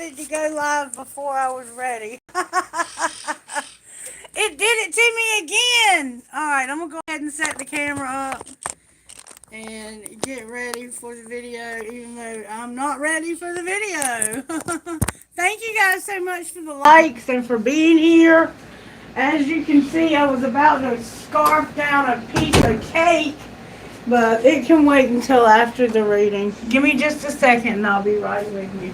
decided to go live before I was ready. It did it to me again. Alright, I'm going to go ahead and set the camera up and get ready for the video, even though I'm not ready for the video. Thank you guys so much for the likes and for being here. As you can see, I was about to scarf down a piece of cake, but it can wait until after the reading. Give me just a second and I'll be right with you.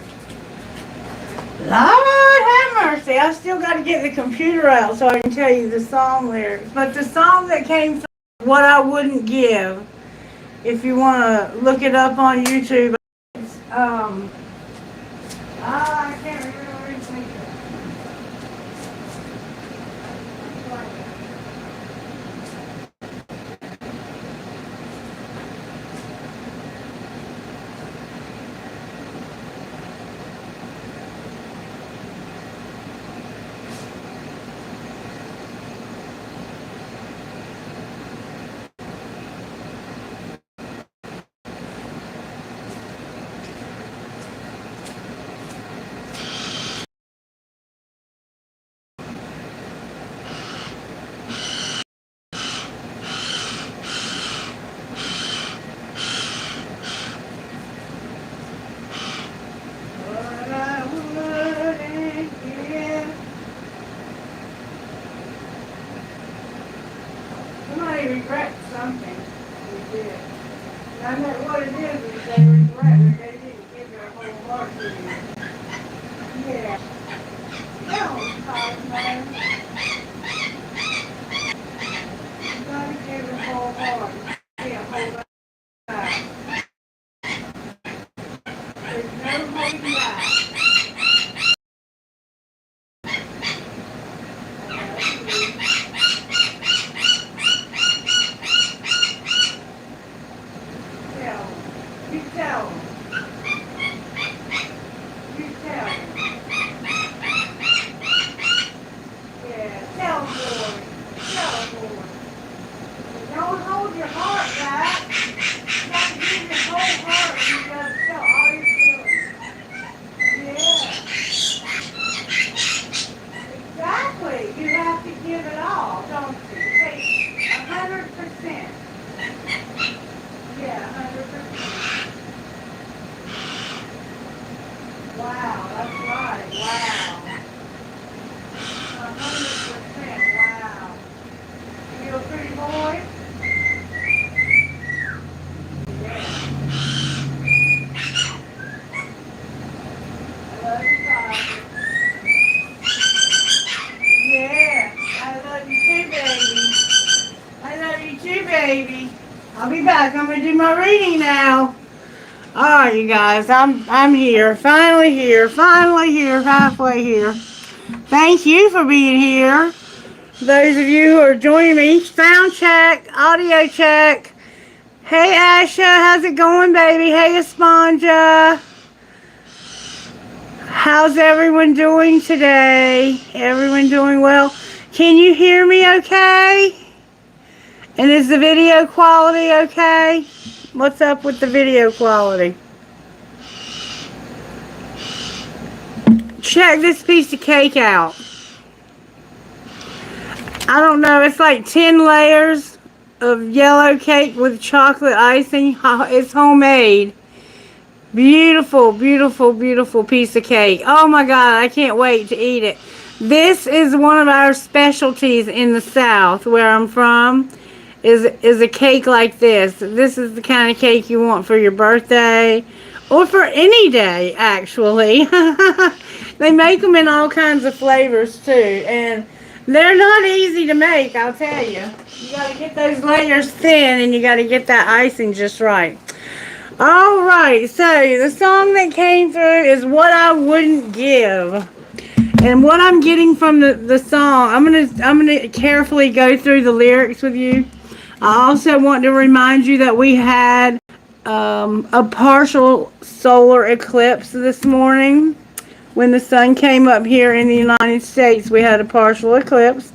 Lord have mercy, I still got to get the computer out so I can tell you the song lyrics. But the song that came from What I Wouldn't Give, if you want to look it up on YouTube, I can't remember anything. Somebody regrets something we did. I know what it is they regret that they didn't give their whole heart to you. Yeah. No, man. You gotta give your whole heart. You can't hold it back. There's no holding back. You tell them. You tell them. Yeah, tell them, boy. Tell them, boy. Don't hold your heart back. You got to give your whole heart. You got to tell all your feelings. Yeah. Exactly. You have to give it all, don't you? Take 100%. Yeah, 100%. Wow, that's right. Wow. 100%. Wow. You a pretty boy? Yeah. I love you, Father. Yeah. I love you too, baby. I love you too, baby. I'll be back. I'm going to do my reading now. Alright, you guys, I'm here. Finally here, halfway here. Thank you for being here. Those of you who are joining me, sound check, audio check. Hey Asha, how's it going, baby? Hey Esponja. How's everyone doing today? Everyone doing well? Can you hear me okay? And is the video quality okay? What's up with the video quality? Check this piece of cake out. I don't know, it's like 10 layers of yellow cake with chocolate icing. It's homemade. Beautiful, beautiful, beautiful piece of cake. Oh my God, I can't wait to eat it. This is one of our specialties in the South, where I'm from, is a cake like this. This is the kind of cake you want for your birthday, or for any day, actually. They make them in all kinds of flavors, too, and they're not easy to make, I'll tell you. You got to get those layers thin, and you got to get that icing just right. Alright, so the song that came through is What I Wouldn't Give. And what I'm getting from the song, I'm gonna carefully go through the lyrics with you. I also want to remind you that we had a partial solar eclipse this morning. When the sun came up here in the United States, we had a partial eclipse.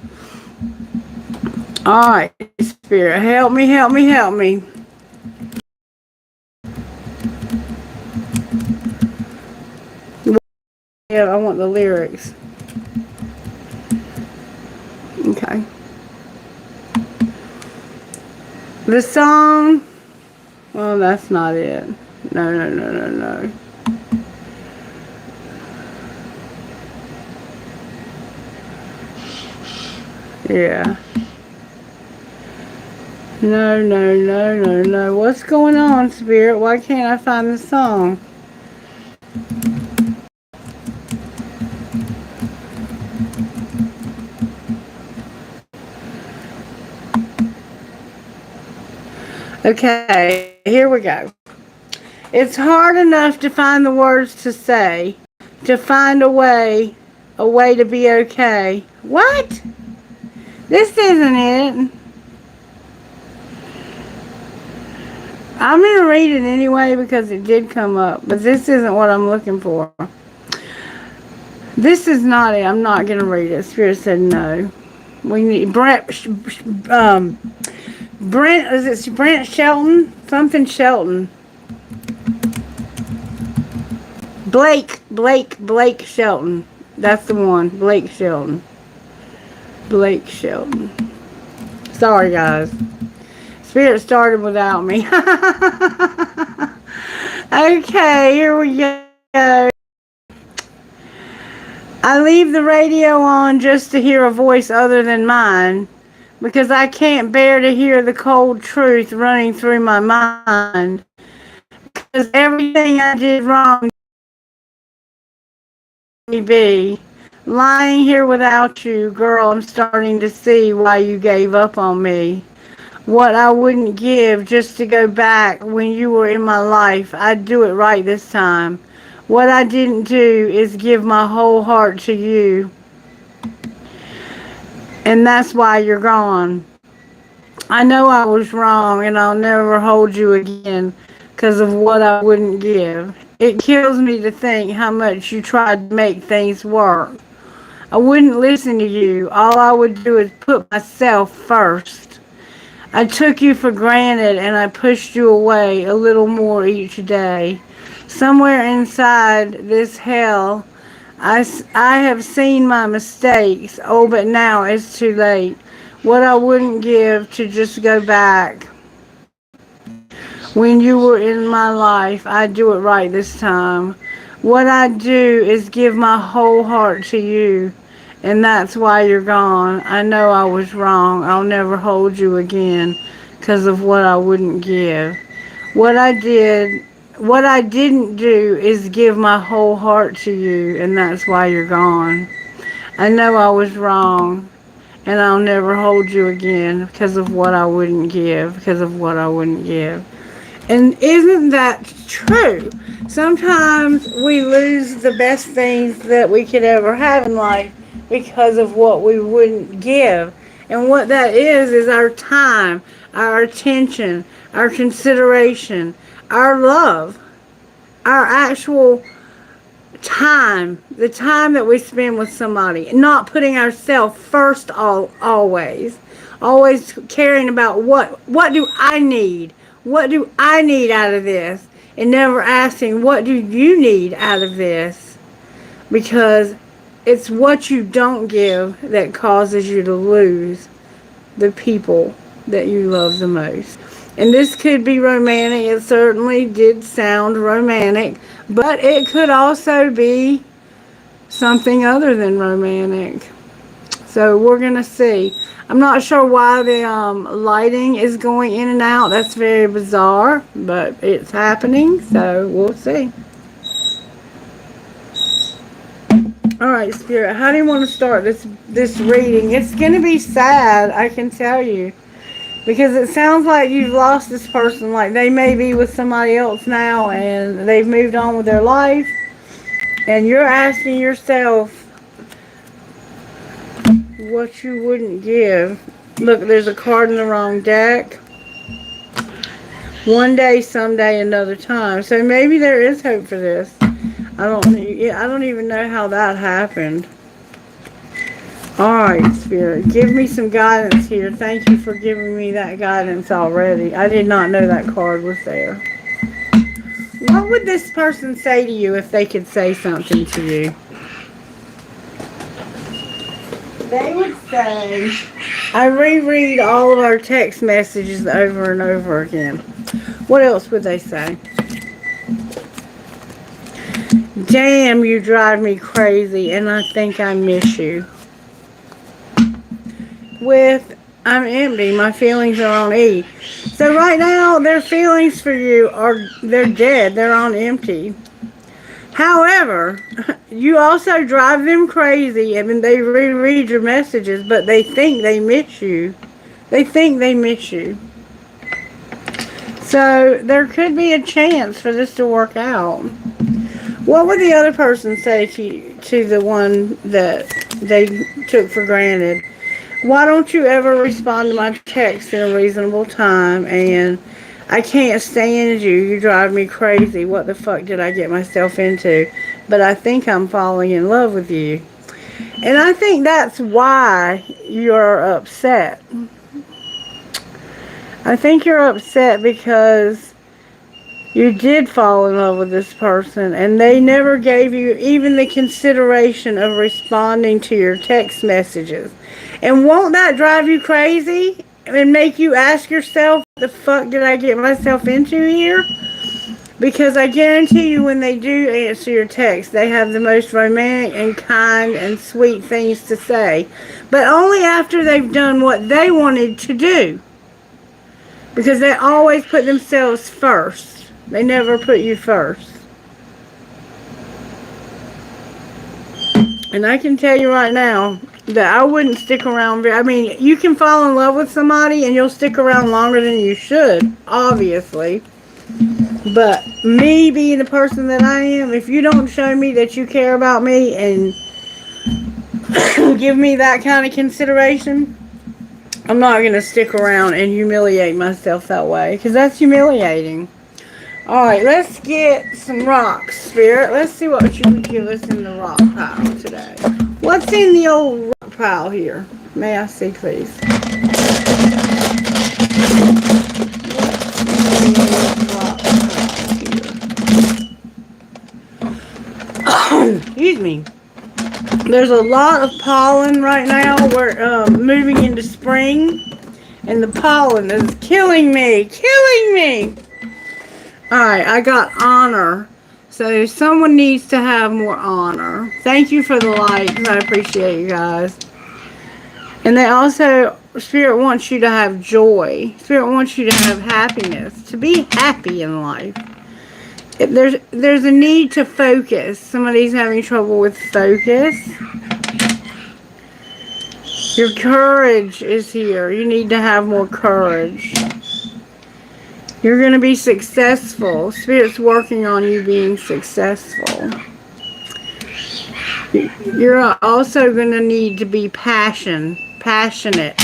Alright, Spirit, help me, help me, help me. I want the lyrics. Okay. The song, well, that's not it. No. Yeah. No. What's going on, Spirit? Why can't I find the song? Okay, here we go. It's hard enough to find the words to say, to find a way to be okay. What? This isn't it. I'm going to read it anyway because it did come up, but this isn't what I'm looking for. This is not it. I'm not going to read it. Spirit said no. We need Brent, is it Brent Shelton? Something Shelton. Blake Shelton. That's the one. Blake Shelton. Sorry, guys. Spirit started without me. Okay, here we go. I leave the radio on just to hear a voice other than mine, because I can't bear to hear the cold truth running through my mind. Because everything I did wrong be. Lying here without you, girl, I'm starting to see why you gave up on me. What I wouldn't give just to go back when you were in my life, I'd do it right this time. What I didn't do is give my whole heart to you. And that's why you're gone. I know I was wrong, and I'll never hold you again because of what I wouldn't give. It kills me to think how much you tried to make things work. I wouldn't listen to you. All I would do is put myself first. I took you for granted, and I pushed you away a little more each day. Somewhere inside this hell, I have seen my mistakes. Oh, but now it's too late. What I wouldn't give to just go back. When you were in my life, I'd do it right this time. What I'd do is give my whole heart to you. And that's why you're gone. I know I was wrong. I'll never hold you again because of what I wouldn't give. What I didn't do is give my whole heart to you, and that's why you're gone. I know I was wrong, and I'll never hold you again because of what I wouldn't give, And isn't that true? Sometimes we lose the best things that we could ever have in life because of what we wouldn't give. And what that is our time, our attention, our consideration, our love, our actual time, the time that we spend with somebody, not putting ourselves first always caring about what do I need? What do I need out of this? And never asking, what do you need out of this? Because it's what you don't give that causes you to lose the people that you love the most. And this could be romantic. It certainly did sound romantic, but it could also be something other than romantic. So we're going to see. I'm not sure why the lighting is going in and out. That's very bizarre, but it's happening, so we'll see. Alright, Spirit, how do you want to start this reading? It's going to be sad, I can tell you. Because it sounds like you've lost this person. Like they may be with somebody else now and they've moved on with their life. And you're asking yourself what you wouldn't give. Look, there's a card in the wrong deck. One day, someday, another time. So maybe there is hope for this. I don't even know how that happened. Alright, Spirit, give me some guidance here. Thank you for giving me that guidance already. I did not know that card was there. What would this person say to you if they could say something to you? They would say, I reread all of our text messages over and over again. What else would they say? Damn, you drive me crazy, and I think I miss you. With, I'm empty, my feelings are on E. So right now, their feelings for you they're dead, they're on empty. However, you also drive them crazy, and they reread your messages, but they think they miss you. They think they miss you. So there could be a chance for this to work out. What would the other person say to the one that they took for granted? Why don't you ever respond to my text in a reasonable time? And I can't stand you. You drive me crazy. What the fuck did I get myself into? But I think I'm falling in love with you. And I think that's why you're upset. I think you're upset because you did fall in love with this person and they never gave you even the consideration of responding to your text messages. And won't that drive you crazy and make you ask yourself, what the fuck did I get myself into here? Because I guarantee you when they do answer your text, they have the most romantic and kind and sweet things to say. But only after they've done what they wanted to do. Because they always put themselves first. They never put you first. And I can tell you right now that I wouldn't stick around. I mean, you can fall in love with somebody and you'll stick around longer than you should, obviously. But me being the person that I am, if you don't show me that you care about me and give me that kind of consideration, I'm not going to stick around and humiliate myself that way, because that's humiliating. Alright, let's get some rocks, Spirit. Let's see what you would give us in the rock pile today. What's in the old rock pile here? May I see, please? Excuse me. There's a lot of pollen right now. We're moving into spring, and the pollen is killing me. Killing me! Alright, I got honor. So someone needs to have more honor. Thank you for the likes. I appreciate you guys. And they also, Spirit wants you to have joy. Spirit wants you to have happiness. To be happy in life. There's a need to focus. Somebody's having trouble with focus. Your courage is here. You need to have more courage. You're going to be successful. Spirit's working on you being successful. You're also going to need to be passionate.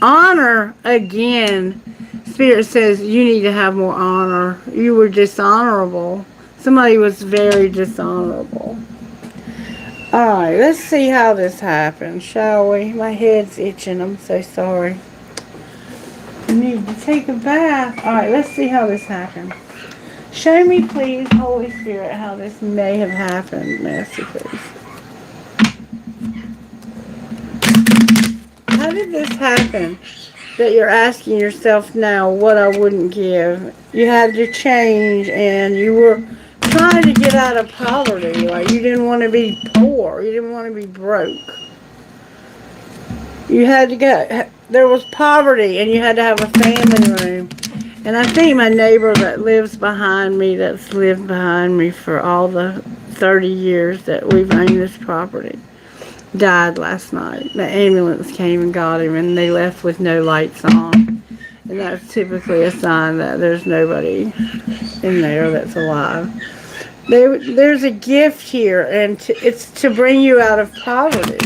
Honor, again. Spirit says you need to have more honor. You were dishonorable. Somebody was very dishonorable. Alright, let's see how this happens, shall we? My head's itching. I'm so sorry. I need to take a bath. Alright, let's see how this happened. Show me, please, Holy Spirit, how this may have happened. Mercy, please. How did this happen? That you're asking yourself now what I wouldn't give. You had to change and you were trying to get out of poverty. Like you didn't want to be poor. You didn't want to be broke. You had to go. There was poverty and you had to have a family room. And I think my neighbor that lives behind me, that's lived behind me for all the 30 years that we've owned this property, died last night. The ambulance came and got him and they left with no lights on. And that's typically a sign that there's nobody in there that's alive. There's a gift here and it's to bring you out of poverty.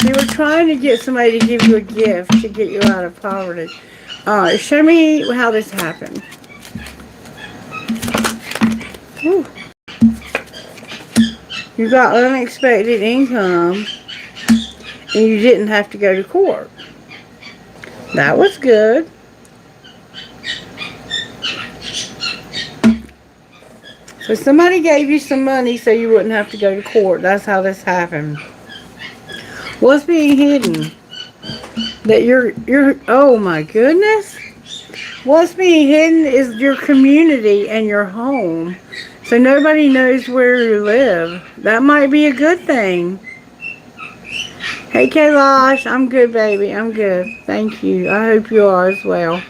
You were trying to get somebody to give you a gift to get you out of poverty. Alright, show me how this happened. Whew. You got unexpected income. And you didn't have to go to court. That was good. So somebody gave you some money so you wouldn't have to go to court. That's how this happened. What's being hidden? That you're, oh my goodness. What's being hidden is your community and your home. So nobody knows where you live. That might be a good thing. Hey Kailash, I'm good, baby. I'm good. Thank you. I hope you are as well.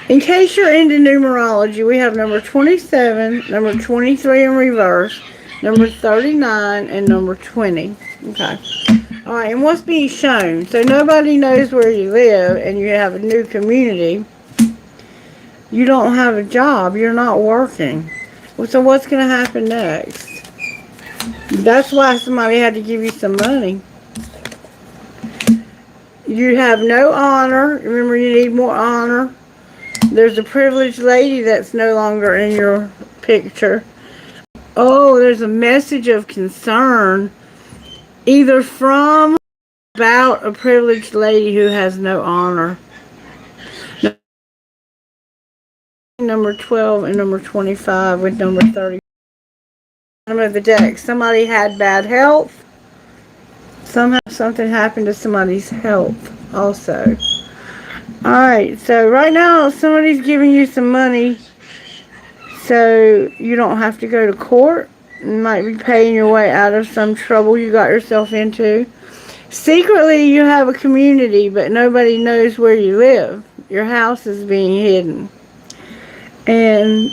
In case you're into numerology, we have number 27, number 23 in reverse, number 39, and number 20. Okay. Alright, and what's being shown? So nobody knows where you live and you have a new community. You don't have a job. You're not working. So what's going to happen next? That's why somebody had to give you some money. You have no honor. Remember, you need more honor. There's a privileged lady that's no longer in your picture. Oh, there's a message of concern. Either from or about a privileged lady who has no honor. Number 12 and number 25 with number 30. Of the deck. Somebody had bad health. Somehow something happened to somebody's health also. Alright, so right now somebody's giving you some money so you don't have to go to court. You might be paying your way out of some trouble you got yourself into. Secretly you have a community, but nobody knows where you live. Your house is being hidden. And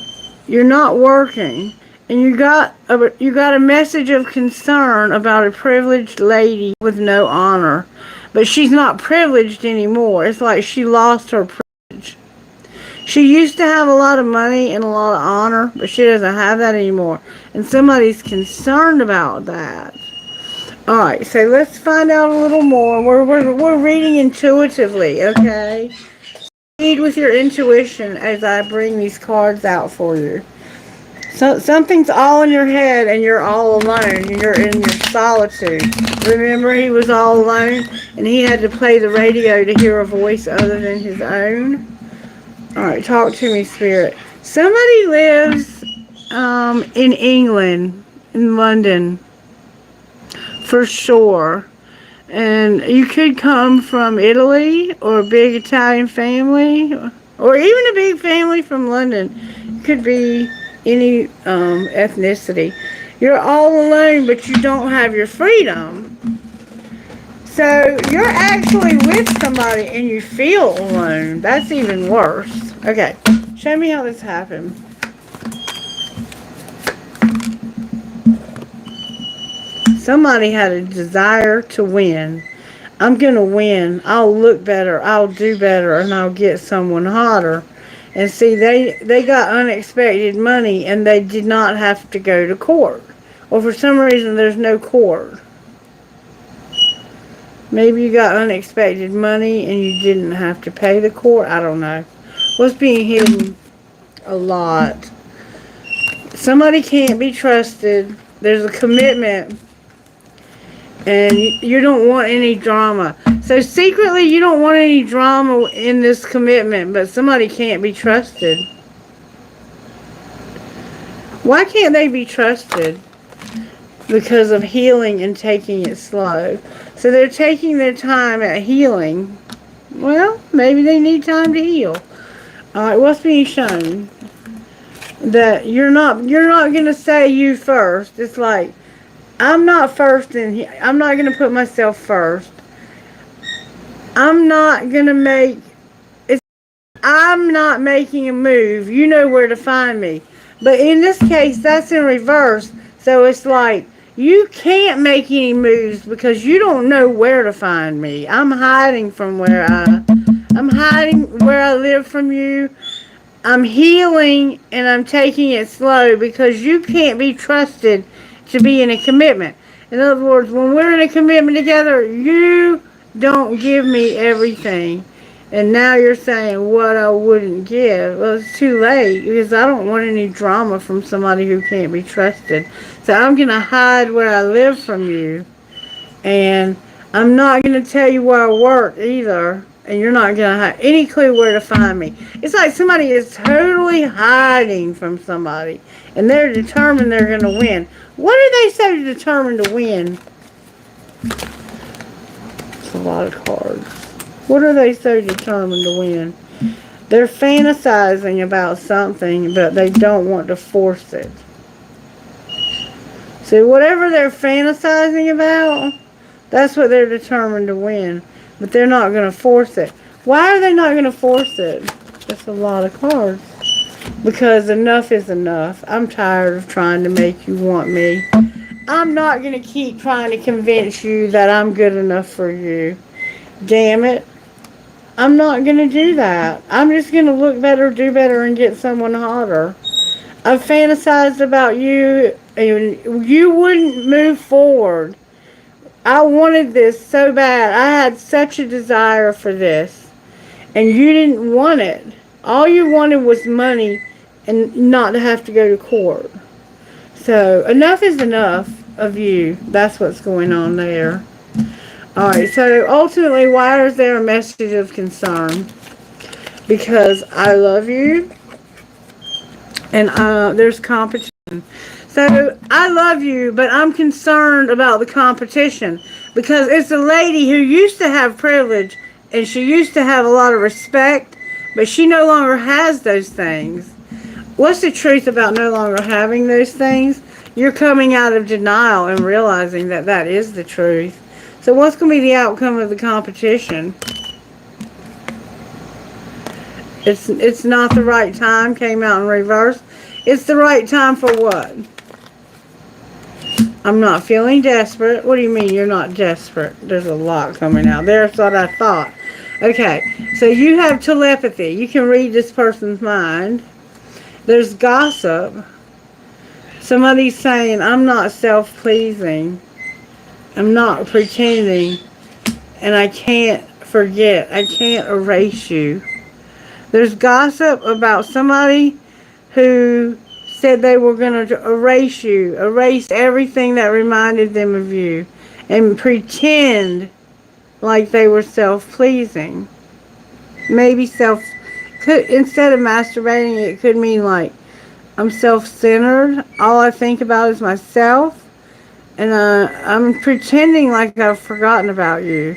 you're not working. And you got a message of concern about a privileged lady with no honor. But she's not privileged anymore. It's like she lost her privilege. She used to have a lot of money and a lot of honor, but she doesn't have that anymore. And somebody's concerned about that. Alright, so let's find out a little more. We're reading intuitively, okay? Read with your intuition as I bring these cards out for you. So something's all in your head and you're all alone. You're in your solitude. Remember, he was all alone and he had to play the radio to hear a voice other than his own. Alright, talk to me, Spirit. Somebody lives in England, in London, for sure. And you could come from Italy or a big Italian family or even a big family from London. It could be any ethnicity. You're all alone, but you don't have your freedom. So you're actually with somebody and you feel alone. That's even worse. Okay, show me how this happened. Somebody had a desire to win. I'm going to win. I'll look better. I'll do better. And I'll get someone hotter. And see, they got unexpected money and they did not have to go to court. Or for some reason there's no court. Maybe you got unexpected money and you didn't have to pay the court. I don't know. What's being hidden? A lot. Somebody can't be trusted. There's a commitment. And you don't want any drama. So secretly you don't want any drama in this commitment, but somebody can't be trusted. Why can't they be trusted? Because of healing and taking it slow. So they're taking their time at healing. Well, maybe they need time to heal. Alright, what's being shown? That you're not going to say you first. It's like, I'm not first in here. I'm not going to put myself first. I'm not making a move. You know where to find me. But in this case, that's in reverse. So it's like, you can't make any moves because you don't know where to find me. I'm hiding where I live from you. I'm healing and I'm taking it slow because you can't be trusted to be in a commitment. In other words, when we're in a commitment together, you don't give me everything. And now you're saying what I wouldn't give. Well, it's too late because I don't want any drama from somebody who can't be trusted. So I'm going to hide where I live from you. And I'm not going to tell you where I work either. And you're not going to have any clue where to find me. It's like somebody is totally hiding from somebody. And they're determined they're going to win. What are they so determined to win? That's a lot of cards. What are they so determined to win? They're fantasizing about something, but they don't want to force it. So whatever they're fantasizing about, that's what they're determined to win. But they're not going to force it. Why are they not going to force it? That's a lot of cards. Because enough is enough. I'm tired of trying to make you want me. I'm not going to keep trying to convince you that I'm good enough for you. Damn it. I'm not going to do that. I'm just going to look better, do better, and get someone hotter. I've fantasized about you, and you wouldn't move forward. I wanted this so bad. I had such a desire for this. And you didn't want it. All you wanted was money and not to have to go to court. So, enough is enough of you. That's what's going on there. Alright, so ultimately, why is there a message of concern? Because I love you. And there's competition. So, I love you, but I'm concerned about the competition. Because it's a lady who used to have privilege, and she used to have a lot of respect, but she no longer has those things. What's the truth about no longer having those things? You're coming out of denial and realizing that that is the truth. So what's going to be the outcome of the competition? It's not the right time, came out in reverse. It's the right time for what? I'm not feeling desperate. What do you mean you're not desperate? There's a lot coming out. There's what I thought. Okay, so you have telepathy. You can read this person's mind. There's gossip. Somebody's saying, I'm not self-pleasing. I'm not pretending. And I can't forget. I can't erase you. There's gossip about somebody who said they were going to erase you, erase everything that reminded them of you, and pretend like they were self-pleasing. Maybe instead of masturbating, it could mean like, I'm self-centered, all I think about is myself, and I'm pretending like I've forgotten about you.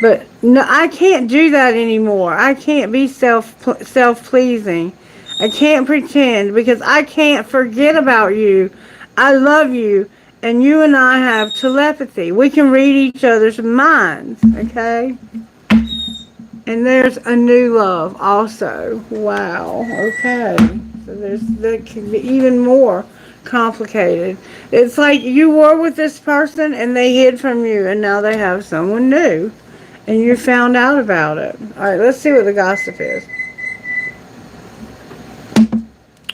But no, I can't do that anymore. I can't be self-pleasing. I can't pretend because I can't forget about you. I love you, and you and I have telepathy. We can read each other's minds, okay? And there's a new love also. Wow, okay. So that can be even more complicated. It's like you were with this person and they hid from you, and now they have someone new. And you found out about it. Alright, let's see what the gossip is.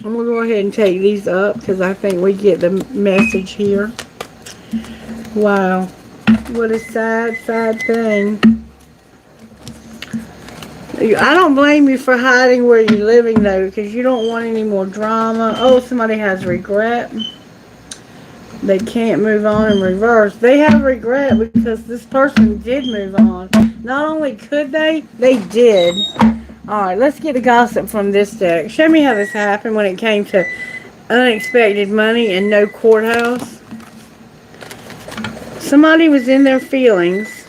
I'm going to go ahead and take these up because I think we get the message here. Wow. What a sad, sad thing. I don't blame you for hiding where you're living though, because you don't want any more drama. Oh, somebody has regret. They can't move on in reverse. They have regret because this person did move on. Not only could they did. Alright, let's get the gossip from this deck. Show me how this happened when it came to unexpected money and no courthouse. Somebody was in their feelings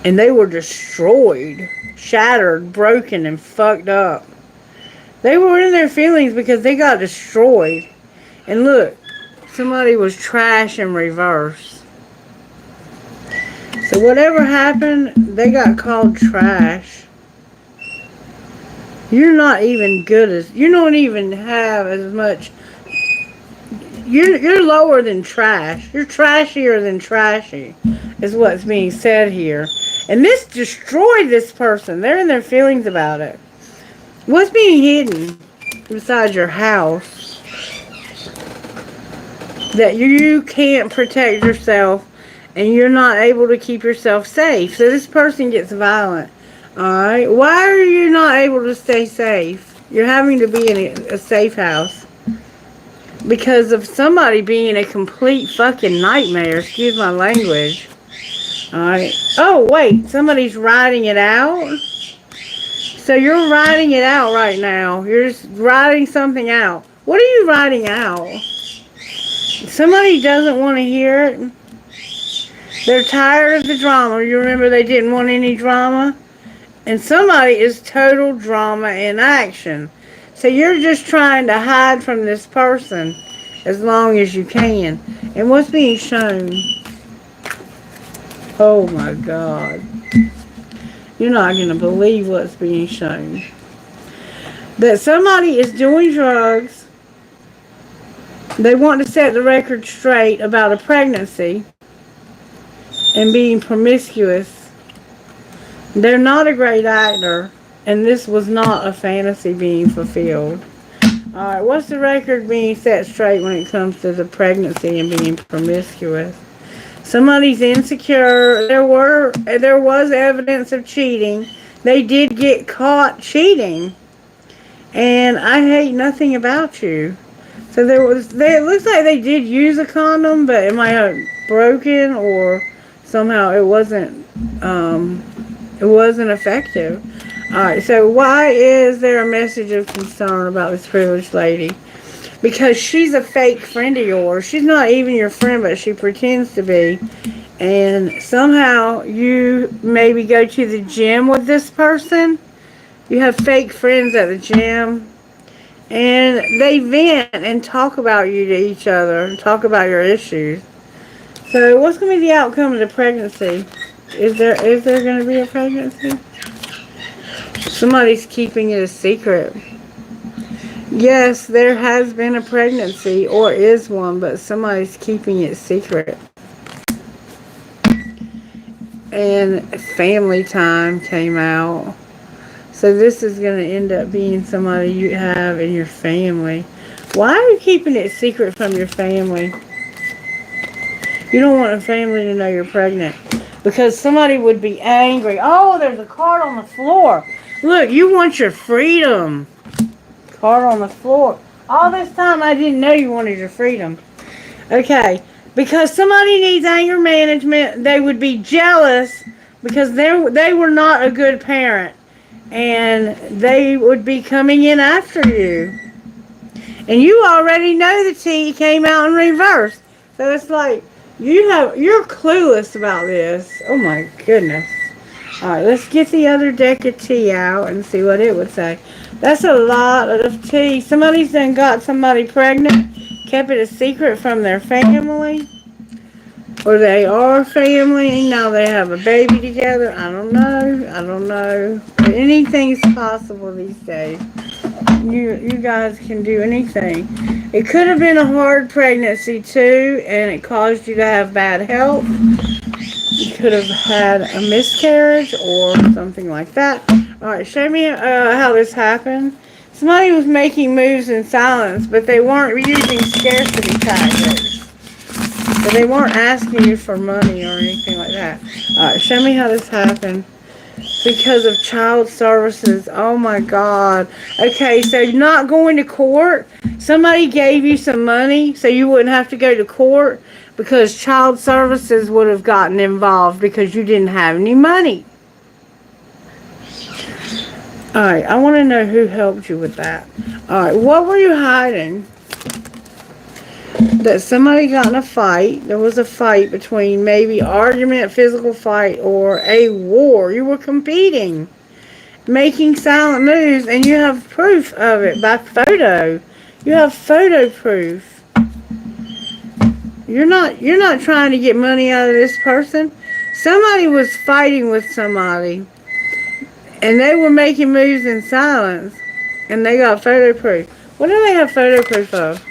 and they were destroyed, shattered, broken, and fucked up. They were in their feelings because they got destroyed. And look, somebody was trash in reverse. So whatever happened, they got called trash. You're not even good as... You don't even have as much... You're lower than trash. You're trashier than trashy, is what's being said here. And this destroyed this person. They're in their feelings about it. What's being hidden inside your house that you can't protect yourself and you're not able to keep yourself safe? So this person gets violent. Alright? Why are you not able to stay safe? You're having to be in a safe house because of somebody being a complete fucking nightmare. Excuse my language. Alright. Oh, wait. Somebody's writing it out? So you're writing it out right now. You're just writing something out. What are you writing out? Somebody doesn't want to hear it. They're tired of the drama. You remember they didn't want any drama? And somebody is total drama in action. So you're just trying to hide from this person as long as you can. And what's being shown? Oh my God. You're not going to believe what's being shown. That somebody is doing drugs. They want to set the record straight about a pregnancy and being promiscuous. They're not a great actor, and this was not a fantasy being fulfilled. Alright, what's the record being set straight when it comes to the pregnancy and being promiscuous? Somebody's insecure. There was evidence of cheating. They did get caught cheating. And I hate nothing about you. So it looks like they did use a condom, but it might have broken, or somehow it wasn't effective. Alright, so why is there a message of concern about this privileged lady? Because she's a fake friend of yours. She's not even your friend, but she pretends to be. And somehow you maybe go to the gym with this person. You have fake friends at the gym. And they vent and talk about you to each other. And talk about your issues. So what's going to be the outcome of the pregnancy? Is there going to be a pregnancy? Somebody's keeping it a secret. Yes, there has been a pregnancy, or is one, but somebody's keeping it secret. And family time came out. So this is going to end up being somebody you have in your family. Why are you keeping it secret from your family? You don't want a family to know you're pregnant. Because somebody would be angry. Oh, there's a card on the floor. Look, you want your freedom. Card on the floor. All this time I didn't know you wanted your freedom. Okay. Because somebody needs anger management. They would be jealous because they were not a good parent. And they would be coming in after you. And you already know the tea came out in reverse. So it's like, you're clueless about this. Oh my goodness. Alright, let's get the other deck of tea out and see what it would say. That's a lot of tea. Somebody's done got somebody pregnant, kept it a secret from their family. Or they are family, now they have a baby together. I don't know. But anything's possible these days. You guys can do anything. It could have been a hard pregnancy too, and it caused you to have bad health. You could have had a miscarriage or something like that. Alright, show me how this happened. Somebody was making moves in silence, but they weren't using scarcity tactics. So they weren't asking you for money or anything like that. Alright, show me how this happened. Because of child services. Oh my God. Okay, so you're not going to court. Somebody gave you some money so you wouldn't have to go to court, because child services would have gotten involved because you didn't have any money. Alright, I want to know who helped you with that. Alright, what were you hiding? That somebody got in a fight. There was a fight between maybe argument, physical fight, or a war. You were competing. Making silent moves, and you have proof of it by photo. You have photo proof. You're not trying to get money out of this person. Somebody was fighting with somebody, and they were making moves in silence, and they got photo proof. What do they have photo proof of?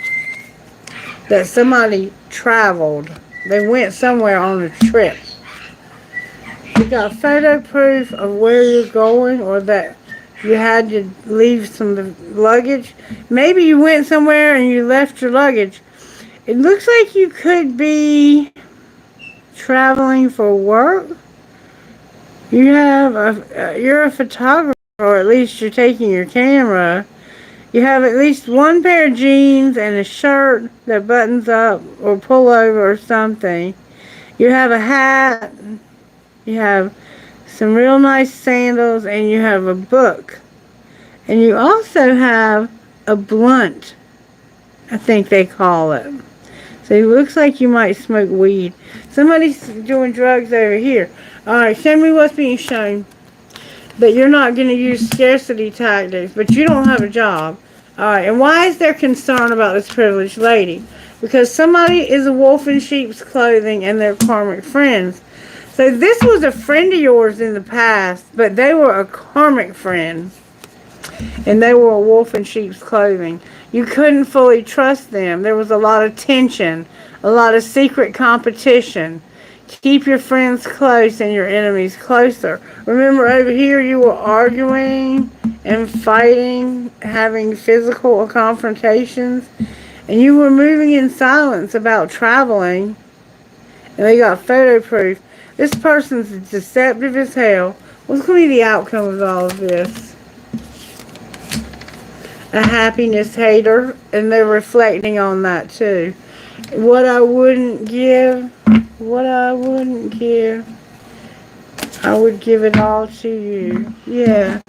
That somebody traveled. They went somewhere on a trip. You got photo proof of where you're going, or that you had to leave some luggage. Maybe you went somewhere and you left your luggage. It looks like you could be traveling for work. You're a photographer, or at least you're taking your camera. You have at least one pair of jeans and a shirt that buttons up or pull over or something. You have a hat. You have some real nice sandals, and you have a book. And you also have a blunt, I think they call it. So it looks like you might smoke weed. Somebody's doing drugs over here. Alright, show me what's being shown. But you're not going to use scarcity tactics. But you don't have a job. Alright, and why is there concern about this privileged lady? Because somebody is a wolf in sheep's clothing and they're karmic friends. So this was a friend of yours in the past, but they were a karmic friend. And they were a wolf in sheep's clothing. You couldn't fully trust them. There was a lot of tension, a lot of secret competition. Keep your friends close and your enemies closer. Remember over here you were arguing and fighting, having physical confrontations. And you were moving in silence about traveling. And they got photo proof. This person's deceptive as hell. What's going to be the outcome of all of this? A happiness hater. And they're reflecting on that too. What I wouldn't give. I would give it all to you. Yeah.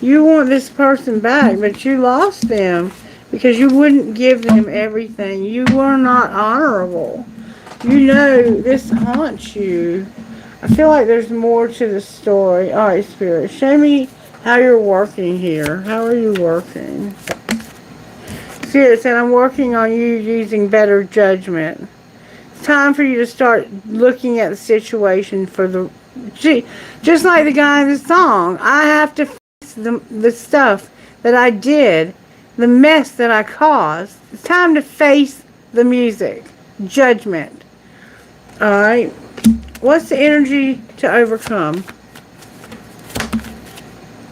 You want this person back, but you lost them. Because you wouldn't give them everything. You were not honorable. You know, this haunts you. I feel like there's more to the story. Alright, Spirit, show me how you're working here. How are you working? Spirit said, I'm working on you using better judgment. It's time for you to start looking at the situation for the... Just like the guy in the song. I have to face the stuff that I did. The mess that I caused. It's time to face the music. Judgment. Alright. What's the energy to overcome?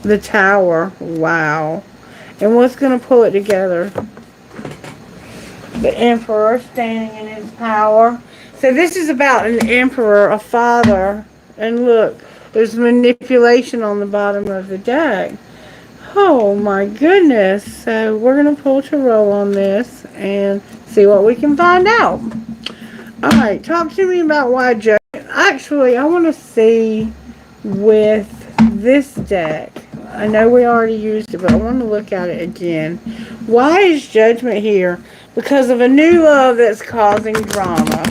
The Tower. Wow. And what's going to pull it together? The Emperor standing in his power. So this is about an emperor, a father. And look, there's manipulation on the bottom of the deck. Oh my goodness. So we're going to pull tarot on this and see what we can find out. Alright, talk to me about why judgment. Actually, I want to see with this deck. I know we already used it, but I want to look at it again. Why is judgment here? Because of a new love that's causing drama.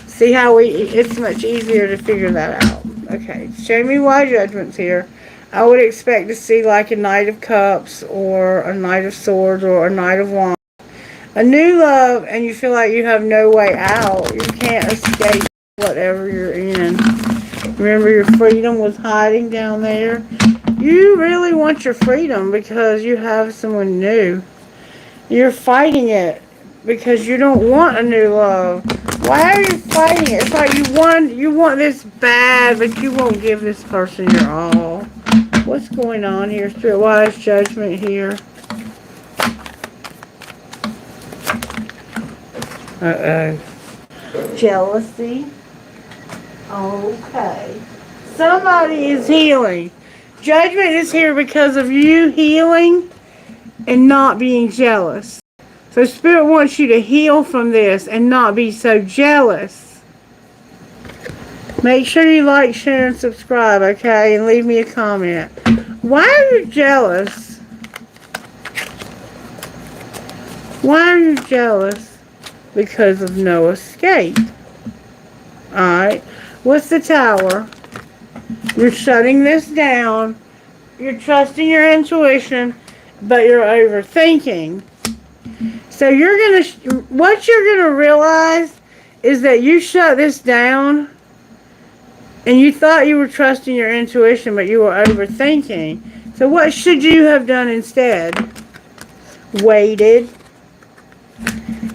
See how it's much easier to figure that out. Okay, show me why judgment's here. I would expect to see like a Knight of Cups or a Knight of Swords or a Knight of Wands. A new love and you feel like you have no way out. You can't escape whatever you're in. Remember your freedom was hiding down there. You really want your freedom because you have someone new. You're fighting it because you don't want a new love. Why are you fighting it? It's like you want this bad, but you won't give this person your all. What's going on here, Spirit? Why is judgment here? Uh-oh. Jealousy. Okay. Somebody is healing. Judgment is here because of you healing and not being jealous. So Spirit wants you to heal from this and not be so jealous. Make sure you like, share, and subscribe, okay? And leave me a comment. Why are you jealous? Why are you jealous? Because of no escape. Alright. What's the Tower? You're shutting this down. You're trusting your intuition, but you're overthinking. So what you're gonna realize is that you shut this down and you thought you were trusting your intuition, but you were overthinking. So what should you have done instead? Waited.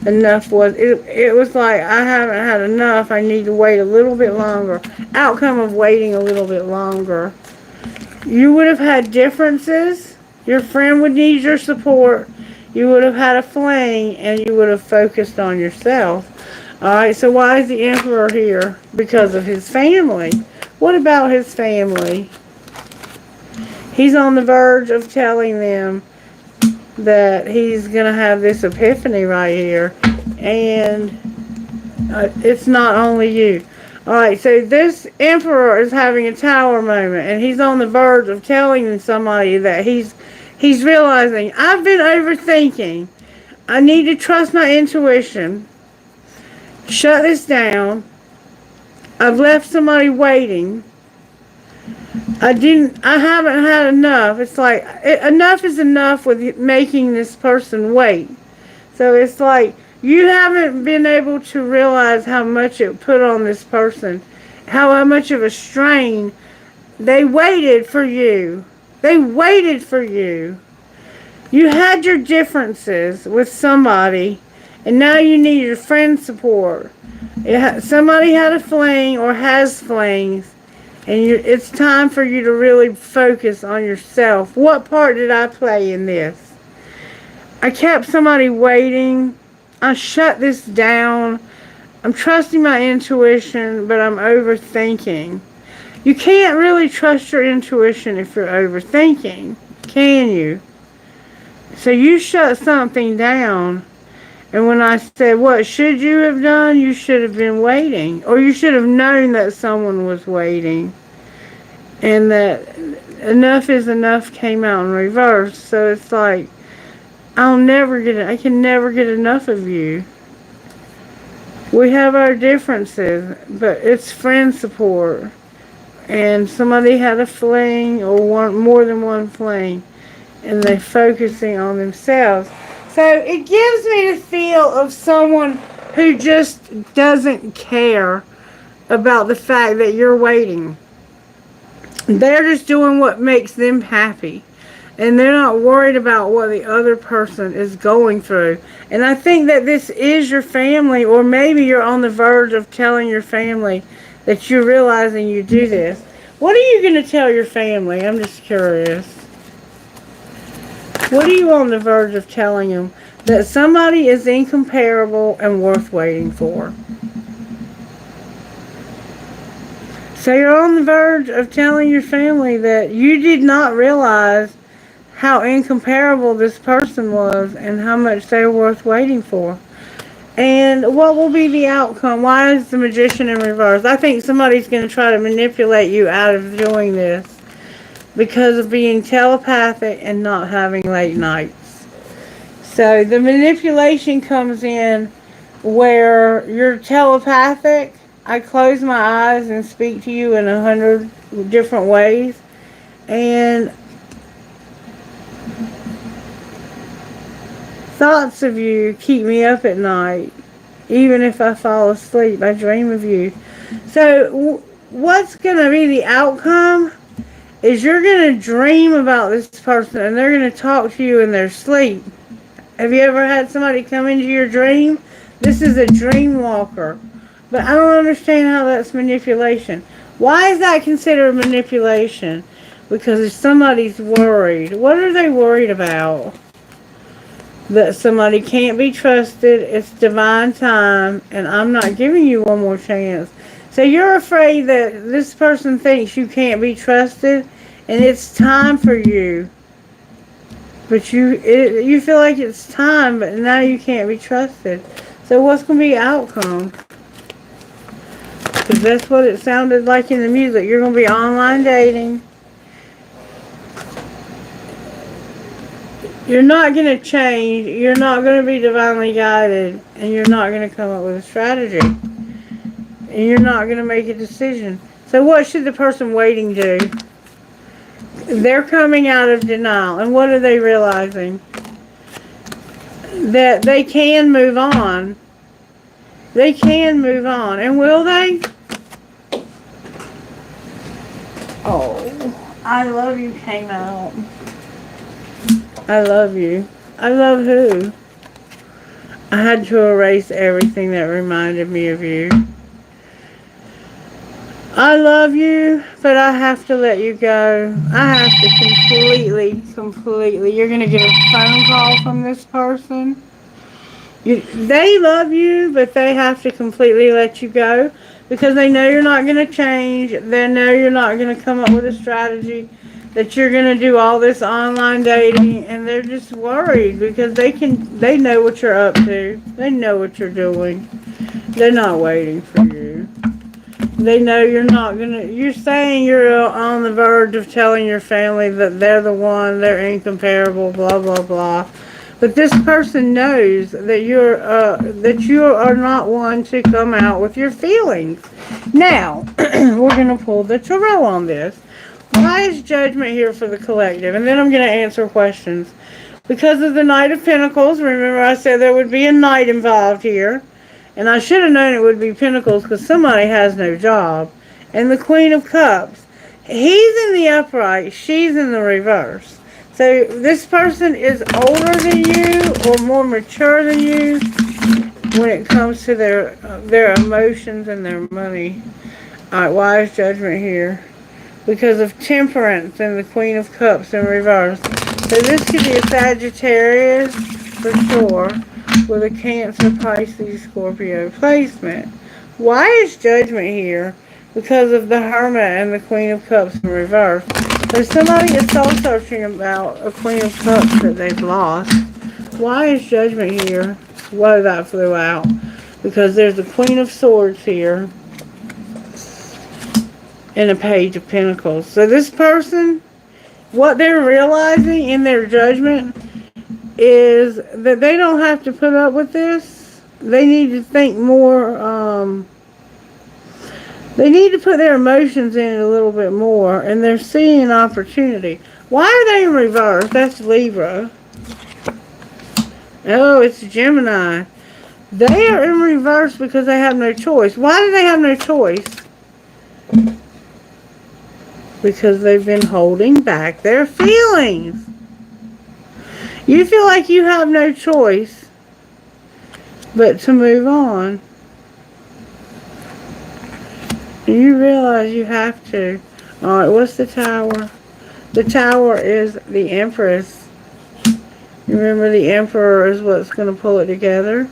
Enough was, it was like, I haven't had enough. I need to wait a little bit longer. Outcome of waiting a little bit longer. You would have had differences. Your friend would need your support. You would have had a fling and you would have focused on yourself. Alright, so why is the Emperor here? Because of his family. What about his family? He's on the verge of telling them that he's going to have this epiphany right here. And it's not only you. Alright, so this Emperor is having a Tower moment. And he's on the verge of telling somebody that he's realizing, I've been overthinking. I need to trust my intuition. Shut this down. I've left somebody waiting. I haven't had enough. It's like, enough is enough with making this person wait. So it's like, you haven't been able to realize how much it put on this person. How much of a strain. They waited for you. They waited for you. You had your differences with somebody, and now you need your friend support. Somebody had a fling or has flings, and it's time for you to really focus on yourself. What part did I play in this? I kept somebody waiting. I shut this down. I'm trusting my intuition, but I'm overthinking. You can't really trust your intuition if you're overthinking, can you? So you shut something down. And when I said, what should you have done? You should have been waiting. Or you should have known that someone was waiting. And that enough is enough came out in reverse. So it's like, I can never get enough of you. We have our differences, but it's friend support. And somebody had a fling or more than one fling. And they're focusing on themselves. So it gives me the feel of someone who just doesn't care about the fact that you're waiting. They're just doing what makes them happy. And they're not worried about what the other person is going through. And I think that this is your family, or maybe you're on the verge of telling your family that you're realizing you do this. What are you going to tell your family? I'm just curious. What are you on the verge of telling them? That somebody is incomparable and worth waiting for. So you're on the verge of telling your family that you did not realize how incomparable this person was and how much they were worth waiting for. And what will be the outcome? Why is the Magician in reverse? I think somebody's going to try to manipulate you out of doing this because of being telepathic and not having late nights. So the manipulation comes in where you're telepathic. I close my eyes and speak to you in 100 different ways. And thoughts of you keep me up at night. Even if I fall asleep, I dream of you. So what's going to be the outcome is you're going to dream about this person and they're going to talk to you in their sleep. Have you ever had somebody come into your dream? This is a dream walker. But I don't understand how that's manipulation. Why is that considered manipulation? Because if somebody's worried, what are they worried about? That somebody can't be trusted, it's divine time, and I'm not giving you one more chance. So you're afraid that this person thinks you can't be trusted, and it's time for you. But you feel like it's time, but now you can't be trusted. So what's going to be the outcome? Because that's what it sounded like in the music. You're going to be online dating. You're not going to change. You're not going to be divinely guided. And you're not going to come up with a strategy. And you're not going to make a decision. So what should the person waiting do? They're coming out of denial. And what are they realizing? That they can move on. They can move on. And will they? Oh, I love you came out. I love you. I love who? I had to erase everything that reminded me of you. I love you, but I have to let you go. I have to completely. You're going to get a phone call from this person. They love you, but they have to completely let you go because they know you're not going to change. They know you're not going to come up with a strategy, that you're going to do all this online dating, and they're just worried because they know what you're up to. They know what you're doing. They're not waiting for you. They know you're not going to, you're saying you're on the verge of telling your family that they're the one, they're incomparable, blah, blah, blah. But this person knows that you are not one to come out with your feelings. Now, we're going to pull the tarot on this. Why is judgment here for the collective? And then I'm going to answer questions. Because of the Knight of Pentacles, remember I said there would be a knight involved here. And I should have known it would be Pentacles because somebody has no job. And the Queen of Cups. He's in the upright, she's in the reverse. So this person is older than you or more mature than you when it comes to their emotions and their money. Alright, why is judgment here? Because of Temperance and the Queen of Cups in reverse. So this could be a Sagittarius for sure with a Cancer, Pisces, Scorpio placement. Why is judgment here? Because of the Hermit and the Queen of Cups in reverse. So somebody is soul searching about a Queen of Cups that they've lost. Why is judgment here? Whoa, that flew out. Because there's a Queen of Swords here and a Page of Pentacles. So this person, what they're realizing in their judgment is that they don't have to put up with this. They need to think more, they need to put their emotions in it a little bit more, and they're seeing an opportunity. Why are they in reverse? That's Libra. Oh, it's Gemini. They are in reverse because they have no choice. Why do they have no choice? Because they've been holding back their feelings. You feel like you have no choice but to move on. And you realize you have to. Alright, what's the Tower? The Tower is the Empress. Remember, the Emperor is what's going to pull it together.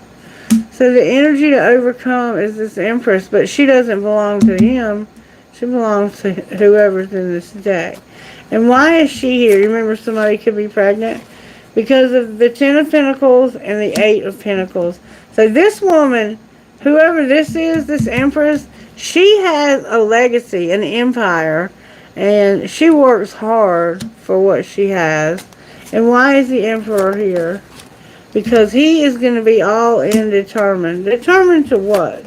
So the energy to overcome is this Empress, but she doesn't belong to him. She belongs to whoever's in this deck. And why is she here? You remember somebody could be pregnant? Because of the Ten of Pentacles and the Eight of Pentacles. So this woman, whoever this is, this Empress, she has a legacy, an empire, and she works hard for what she has. And why is the Emperor here? Because he is going to be all in determined. Determined to what?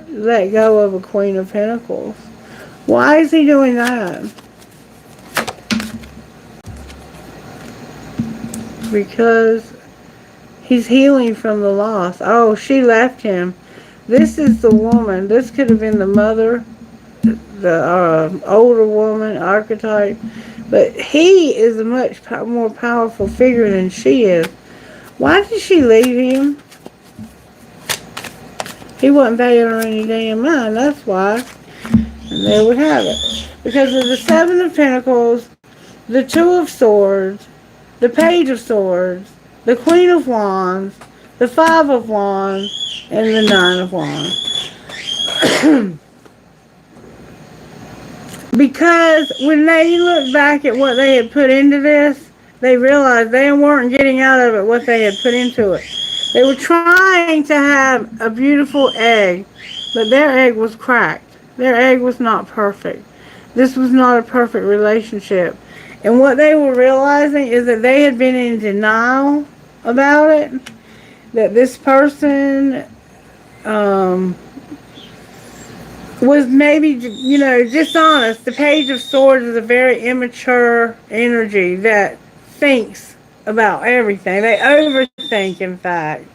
Let go of a Queen of Pentacles. Why is he doing that? Because he's healing from the loss. Oh, she left him. This is the woman. This could have been the mother, the older woman archetype. But he is a much more powerful figure than she is. Why did she leave him? He wasn't paying her any damn mind. That's why. And there we have it. Because of the Seven of Pentacles, the Two of Swords, the Page of Swords, the Queen of Wands, the Five of Wands, and the Nine of Wands. Because when they look back at what they had put into this, they realized they weren't getting out of it what they had put into it. They were trying to have a beautiful egg, but their egg was cracked. Their egg was not perfect. This was not a perfect relationship. And what they were realizing is that they had been in denial about it. That this person was maybe, you know, dishonest. The Page of Swords is a very immature energy that thinks about everything. They overthink, in fact.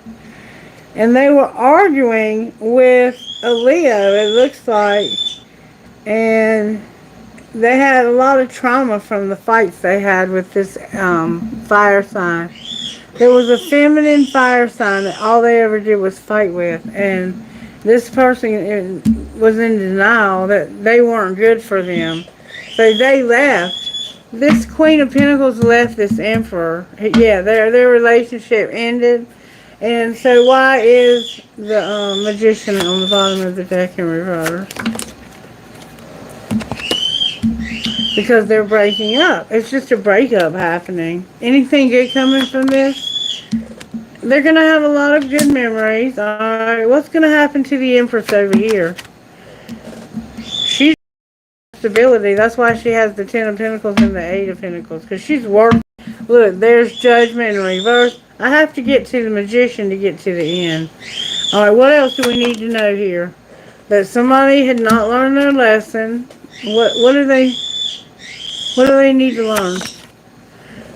And they were arguing with a Leo, it looks like. And they had a lot of trauma from the fights they had with this fire sign. There was a feminine fire sign that all they ever did was fight with. And this person was in denial that they weren't good for them. So they left. This Queen of Pentacles left this Emperor. Yeah, their relationship ended. And so why is the Magician on the bottom of the deck in reverse? Because they're breaking up. It's just a breakup happening. Anything good coming from this? They're going to have a lot of good memories. Alright, what's going to happen to the Empress over here? She's stability. That's why she has the Ten of Pentacles and the Eight of Pentacles. Because she's working. Look, there's Judgment in reverse. I have to get to the Magician to get to the end. Alright, what else do we need to know here? That somebody had not learned their lesson. What do they need to learn?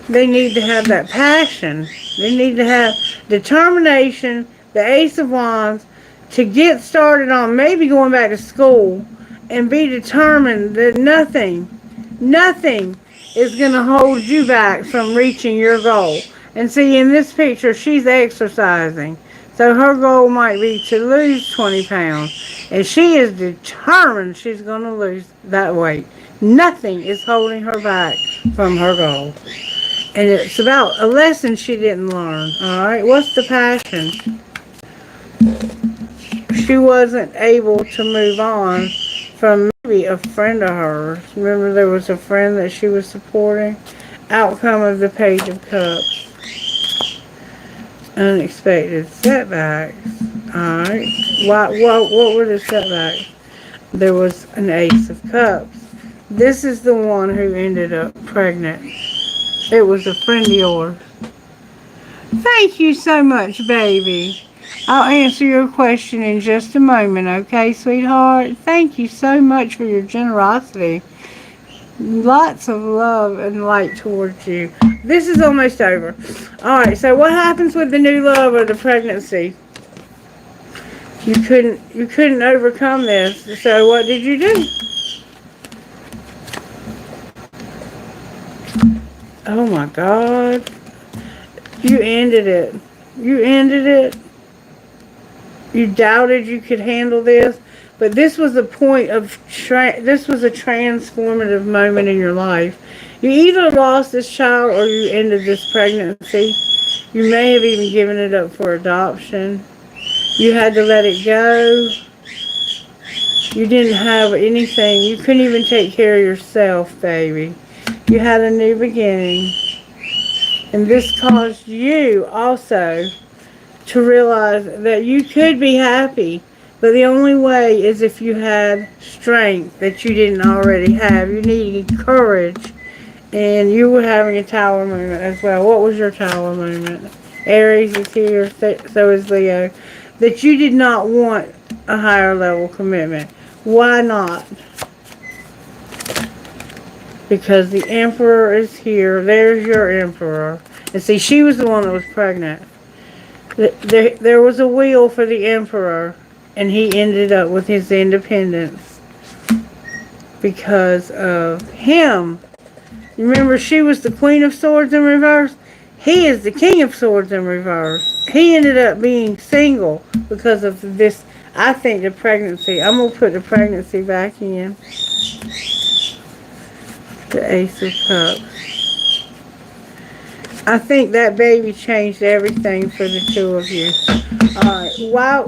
They need to have that passion. They need to have determination, the Ace of Wands, to get started on maybe going back to school and be determined that nothing is going to hold you back from reaching your goal. And see, in this picture, she's exercising. So her goal might be to lose 20 pounds. And she is determined she's going to lose that weight. Nothing is holding her back from her goal. And it's about a lesson she didn't learn. Alright, what's the passion? She wasn't able to move on from maybe a friend of hers. Remember, there was a friend that she was supporting? Outcome of the Page of Cups. Unexpected setbacks. Alright. What were the setbacks? There was an Ace of Cups. This is the one who ended up pregnant. It was a friend of yours. Thank you so much, baby. I'll answer your question in just a moment, okay, sweetheart? Thank you so much for your generosity. Lots of love and light towards you. This is almost over. Alright, so what happens with the new love or the pregnancy? You couldn't overcome this. So what did you do? Oh my God. You ended it. You ended it. You doubted you could handle this. But this was a point of, this was a transformative moment in your life. You either lost this child or you ended this pregnancy. You may have even given it up for adoption. You had to let it go. You didn't have anything. You couldn't even take care of yourself, baby. You had a new beginning. And this caused you also to realize that you could be happy. But the only way is if you had strength that you didn't already have. You needed courage. And you were having a Tower moment as well. What was your Tower moment? Aries is here, so is Leo. That you did not want a higher level commitment. Why not? Because the Emperor is here. There's your Emperor. And see, she was the one that was pregnant. There was a wheel for the Emperor. And he ended up with his independence. Because of him. You remember, she was the Queen of Swords in reverse? He is the King of Swords in reverse. He ended up being single because of this, I think, the pregnancy. I'm going to put the pregnancy back in. The Ace of Cups. I think that baby changed everything for the two of you. Alright,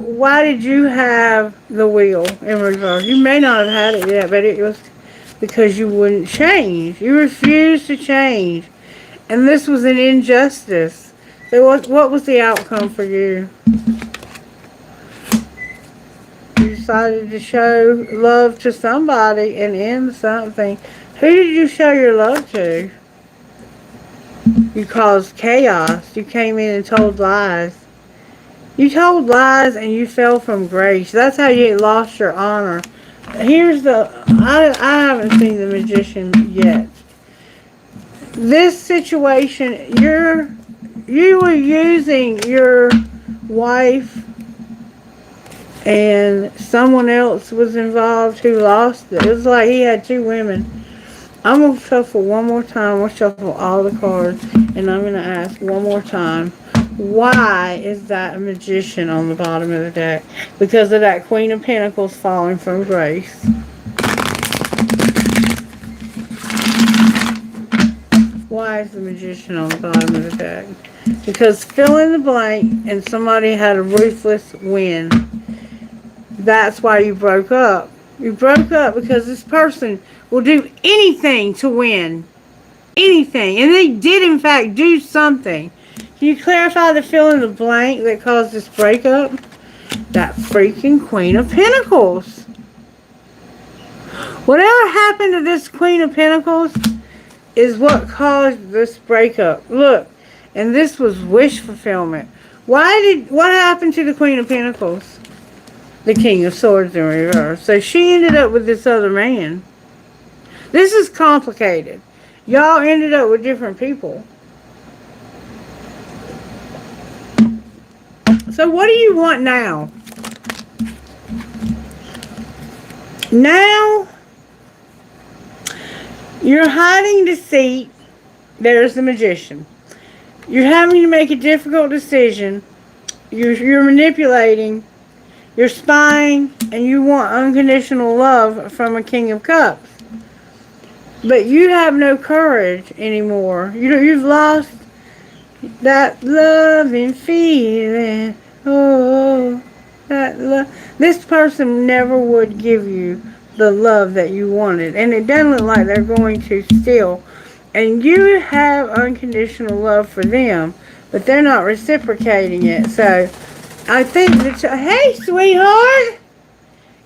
why did you have the wheel in reverse? You may not have had it yet, but it was because you wouldn't change. You refused to change. And this was an injustice. So what was the outcome for you? You decided to show love to somebody and end something. Who did you show your love to? You caused chaos. You came in and told lies. You told lies and you fell from grace. That's how you lost your honor. Here's the... I haven't seen the Magician yet. This situation, you were using your wife and someone else was involved who lost it. It was like he had two women. I'm going to shuffle one more time. I'm going to shuffle all the cards. And I'm going to ask one more time. Why is that a Magician on the bottom of the deck? Because of that Queen of Pentacles falling from grace. Why is the Magician on the bottom of the deck? Because fill in the blank and somebody had a ruthless win. That's why you broke up. You broke up because this person will do anything to win. Anything. And they did, in fact, do something. Can you clarify the fill in the blank that caused this breakup? That freaking Queen of Pentacles. Whatever happened to this Queen of Pentacles is what caused this breakup. Look, and this was wish fulfillment. What happened to the Queen of Pentacles? The King of Swords in reverse. So she ended up with this other man. This is complicated. Y'all ended up with different people. So what do you want now? Now, you're hiding deceit. There's the Magician. You're having to make a difficult decision. You're manipulating. You're spying. And you want unconditional love from a King of Cups. But you have no courage anymore. You've lost that loving feeling. Oh, that love. This person never would give you the love that you wanted. And it doesn't look like they're going to still. And you have unconditional love for them, but they're not reciprocating it. So, I think that, hey, sweetheart.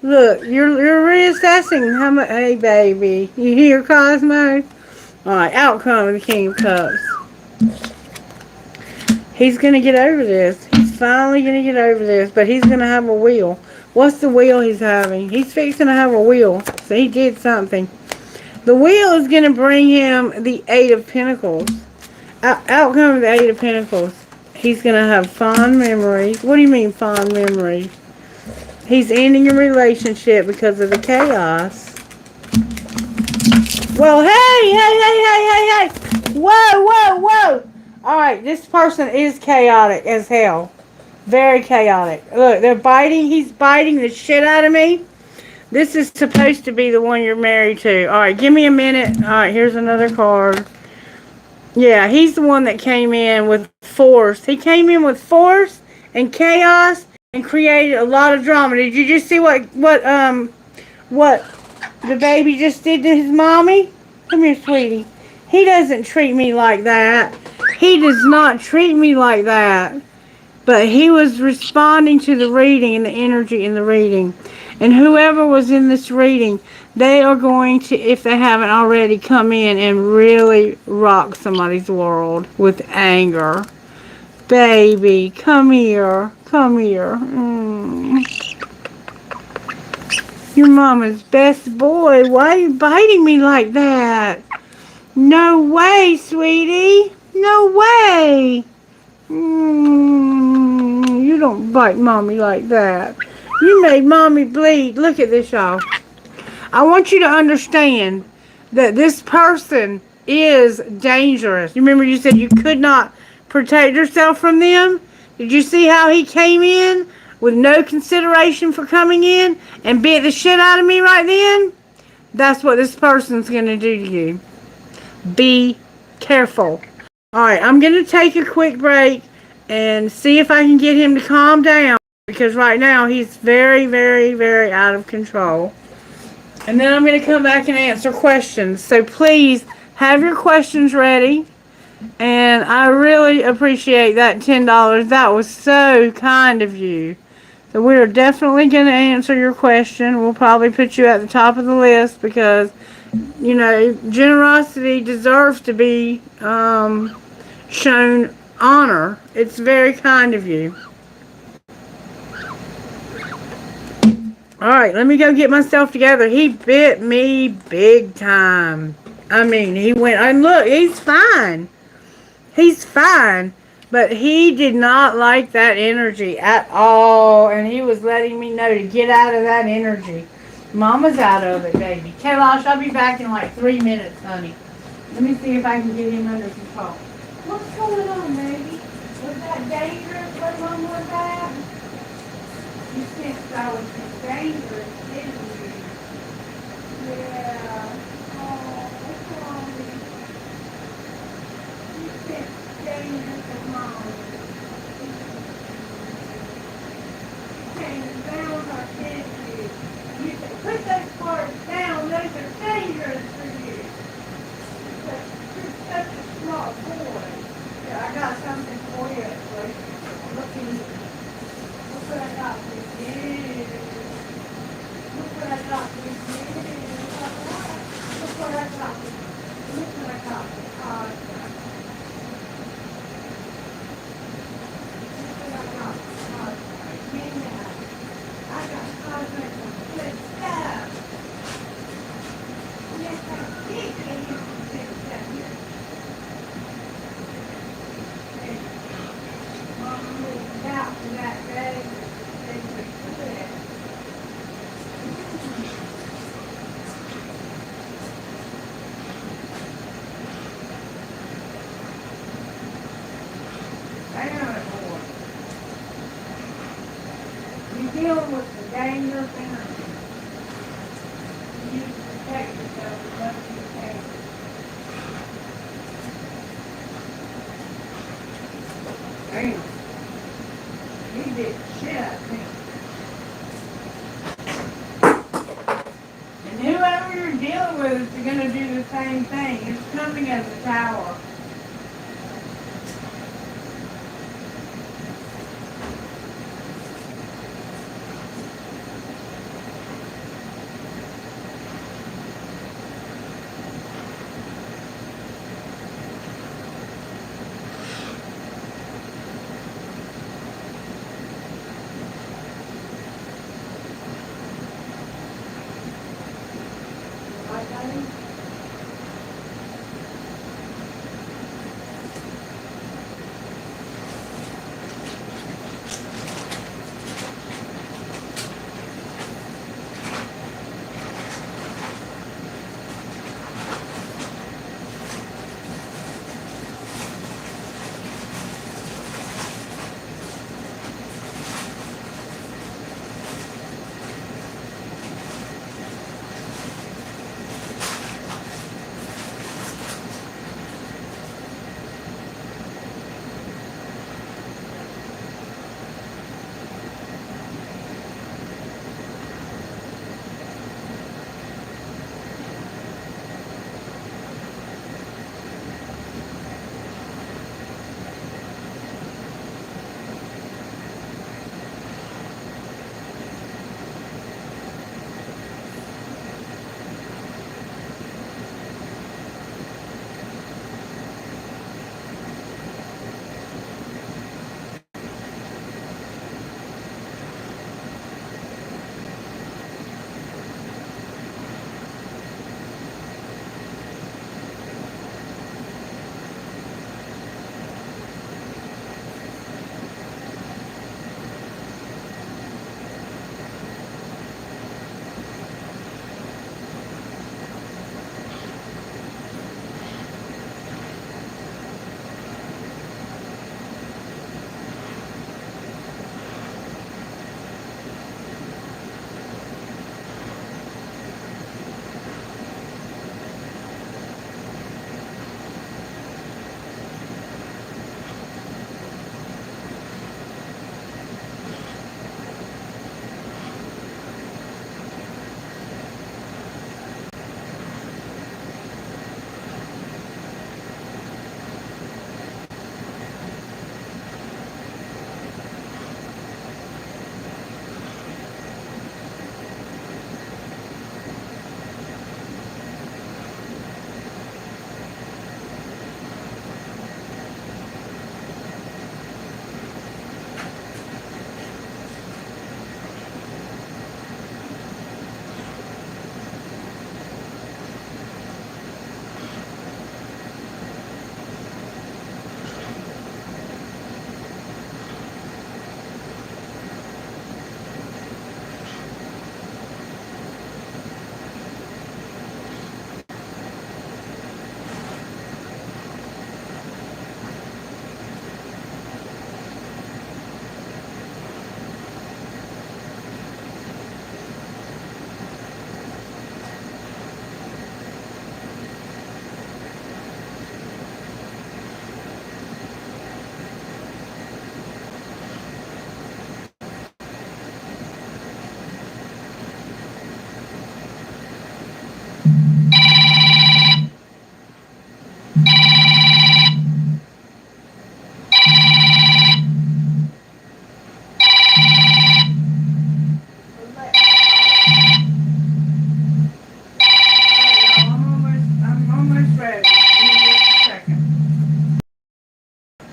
Look, you're reassessing how much, hey, baby. You hear, Cosmo? Alright, outcome of the King of Cups. He's going to get over this. He's finally going to get over this, but he's going to have a wheel. What's the wheel he's having? He's fixing to have a wheel. So he did something. The wheel is going to bring him the Eight of Pentacles. Outcome of the Eight of Pentacles. He's going to have fond memories. What do you mean fond memories? He's ending a relationship because of the chaos. Well, hey. Whoa. Alright, this person is chaotic as hell. Very chaotic. Look, they're biting. He's biting the shit out of me. This is supposed to be the one you're married to. Alright, give me a minute. Alright, here's another card. Yeah, he's the one that came in with force. He came in with force and chaos and created a lot of drama. Did you just see what the baby just did to his mommy? Come here, sweetie. He doesn't treat me like that. He does not treat me like that. But he was responding to the reading and the energy in the reading. And whoever was in this reading, they are going to, if they haven't already, come in and really rock somebody's world with anger. Baby, come here. Come here. Your mama's best boy. Why are you biting me like that? No way, sweetie. No way. You don't bite mommy like that. You made mommy bleed. Look at this, y'all. I want you to understand that this person is dangerous. You remember you said you could not protect yourself from them? Did you see how he came in with no consideration for coming in and beat the shit out of me right then? That's what this person's going to do to you. Be careful. Alright, I'm going to take a quick break and see if I can get him to calm down. Because right now he's very, very, very out of control. And then I'm going to come back and answer questions. So please have your questions ready. And I really appreciate that $10. That was so kind of you. So we are definitely going to answer your question. We'll probably put you at the top of the list because, you know, generosity deserves to be shown honor. It's very kind of you. Alright, let me go get myself together. He bit me big time. I mean, he went, and look, he's fine. He's fine. But he did not like that energy at all. And he was letting me know to get out of that energy. Mama's out of it, baby. Kailash, I'll be back in like 3 minutes, honey. Let me see if I can get him under control. What's going on, baby? Was that dangerous? What one was that? You sensed I was dangerous, didn't you? Yeah. Oh, what's wrong with you? You sensed dangerous as mom. You came down her, didn't you? You said, put those cards down. Those are dangerous for you. You're such a smart boy. Here, I got something for you. Look in here. Look what I got for you. Look what I got for you. that day, they quit. Damn it, boy. You're dealing with the dangerous energy. You need to protect yourself as much as you can. Damn. You did shit out of me. And whoever you're dealing with is going to do the same thing. It's coming as a tower.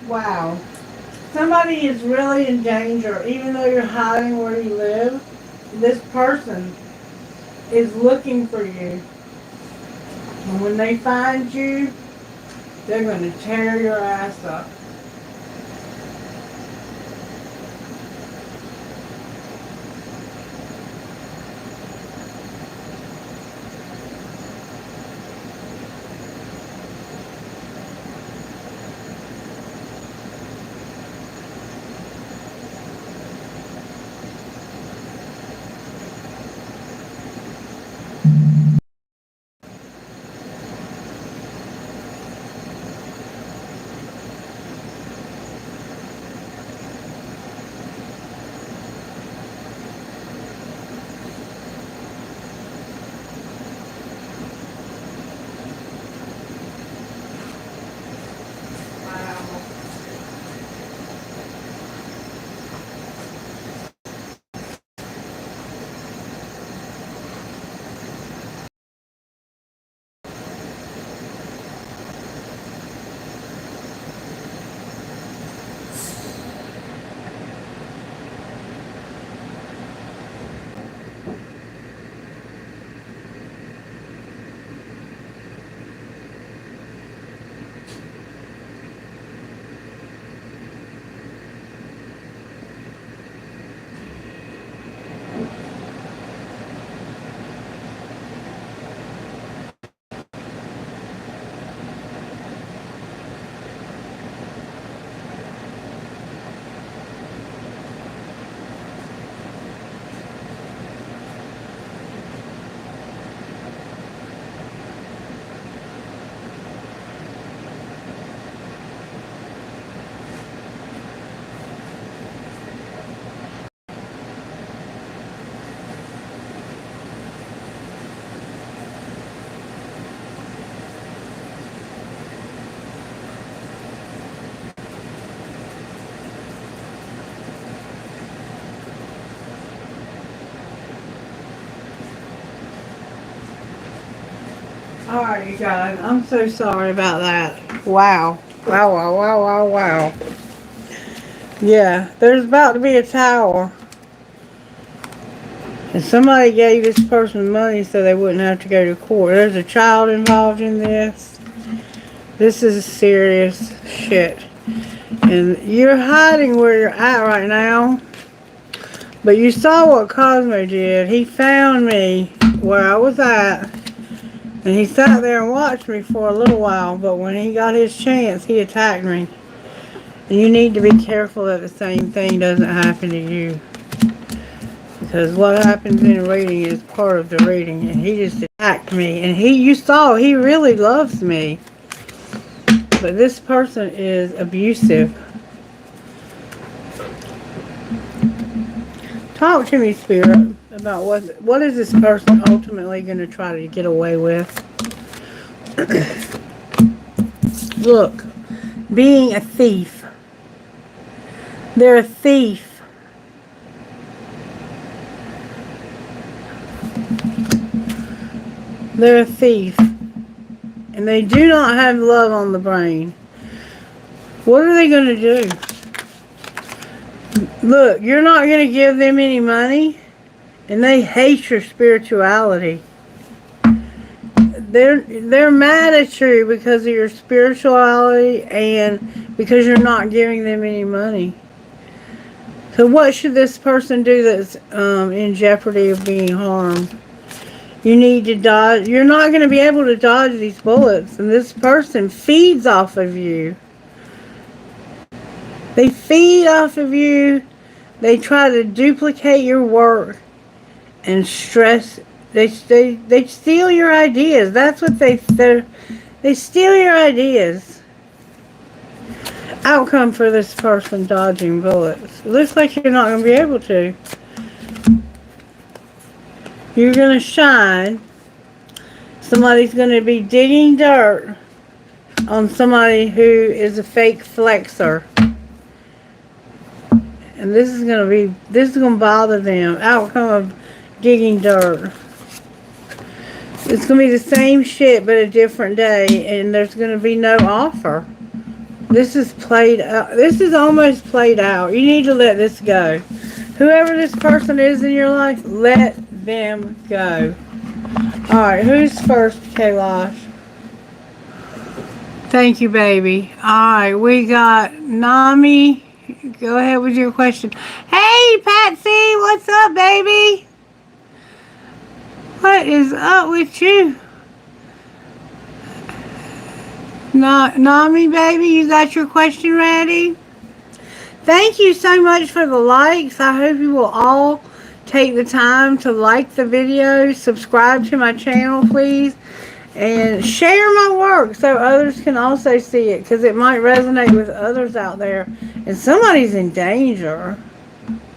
Wow. Somebody is really in danger, even though you're hiding where you live. This person is looking for you. And when they find you, they're going to tear your ass up. Alright, you guys. I'm so sorry about that. Wow. Wow, wow, wow, wow, wow. Yeah, there's about to be a tower. And somebody gave this person money so they wouldn't have to go to court. There's a child involved in this. This is serious shit. And you're hiding where you're at right now. But you saw what Cosmo did. He found me where I was at. And he sat there and watched me for a little while. But when he got his chance, he attacked me. And you need to be careful that the same thing doesn't happen to you. Because what happens in a reading is part of the reading. And he just attacked me. And you saw, he really loves me. But this person is abusive. Talk to me, Spirit, about what is this person ultimately going to try to get away with. Look, being a thief. They're a thief. They're a thief. And they do not have love on the brain. What are they going to do? Look, you're not going to give them any money. And they hate your spirituality. They're mad at you because of your spirituality and because you're not giving them any money. So what should this person do that's in jeopardy of being harmed? You need to dodge. You're not going to be able to dodge these bullets. And this person feeds off of you. They feed off of you. They try to duplicate your work and stress. They steal your ideas. That's what they steal your ideas. Outcome for this person dodging bullets. It looks like you're not going to be able to. You're going to shine. Somebody's going to be digging dirt on somebody who is a fake flexer. And this is going to bother them. Outcome of digging dirt. It's going to be the same shit but a different day. And there's going to be no offer. This is played out. This is almost played out. You need to let this go. Whoever this person is in your life, let them go. Alright, who's first, Kailash? Thank you, baby. Alright, we got Nami. Go ahead with your question. Hey, Patsy, what's up, baby? What is up with you? Nami, baby, you got your question ready? Thank you so much for the likes. I hope you will all take the time to like the video, subscribe to my channel, please, and share my work so others can also see it, because it might resonate with others out there. And somebody's in danger.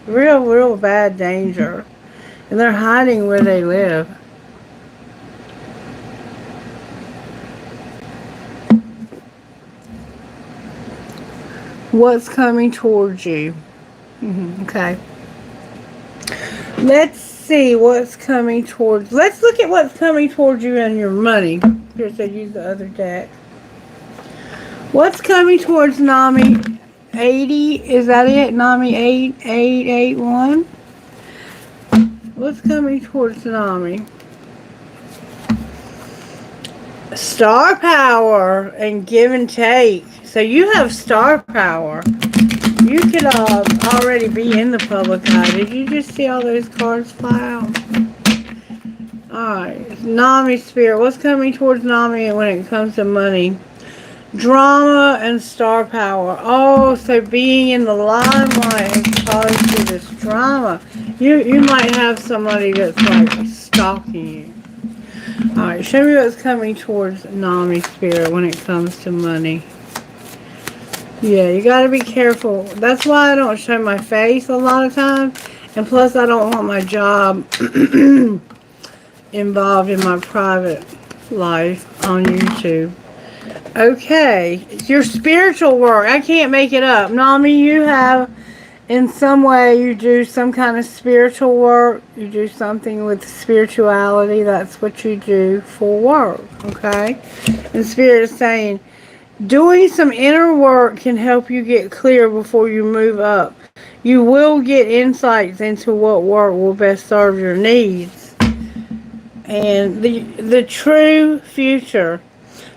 Real bad danger. And they're hiding where they live. What's coming towards you? Okay. Let's see what's coming towards. Let's look at what's coming towards you and your money. Here, so use the other deck. What's coming towards Nami? 80. Is that it? Nami 8881. What's coming towards Nami? Star power and give and take. So you have star power. You could already be in the public eye. Did you just see all those cards fly out? Alright. Nami spirit. What's coming towards Nami when it comes to money? Drama and star power. Oh, so being in the limelight has caused you this drama. You might have somebody that's like stalking you. Alright, show me what's coming towards Nami spirit when it comes to money. Yeah, you gotta be careful. That's why I don't show my face a lot of times. And plus, I don't want my job involved in my private life on YouTube. Okay, it's your spiritual work. I can't make it up. Nami, you have in some way you do some kind of spiritual work, you do something with spirituality, that's what you do for work, okay? And Spirit is saying, doing some inner work can help you get clear before you move up. You will get insights into what work will best serve your needs. And the true future.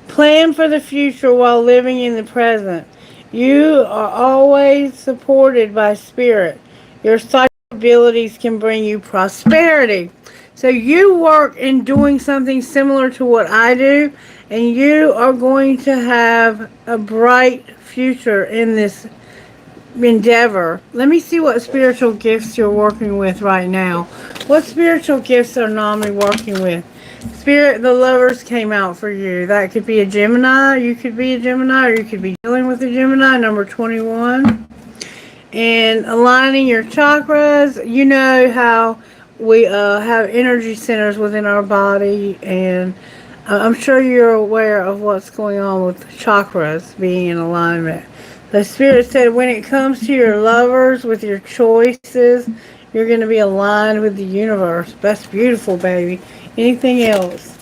Plan for the future while living in the present. You are always supported by Spirit. Your psychic abilities can bring you prosperity. So you work in doing something similar to what I do, and you are going to have a bright future in this endeavor. Let me see what spiritual gifts you're working with right now. What spiritual gifts are Nami working with? Spirit, the Lovers came out for you. That could be a Gemini. You could be a Gemini, or you could be dealing with a Gemini, number 21. And aligning your chakras. You know how we have energy centers within our body, and I'm sure you're aware of what's going on with chakras being in alignment. The Spirit said when it comes to your lovers, with your choices, you're going to be aligned with the universe. That's beautiful, baby. Anything else?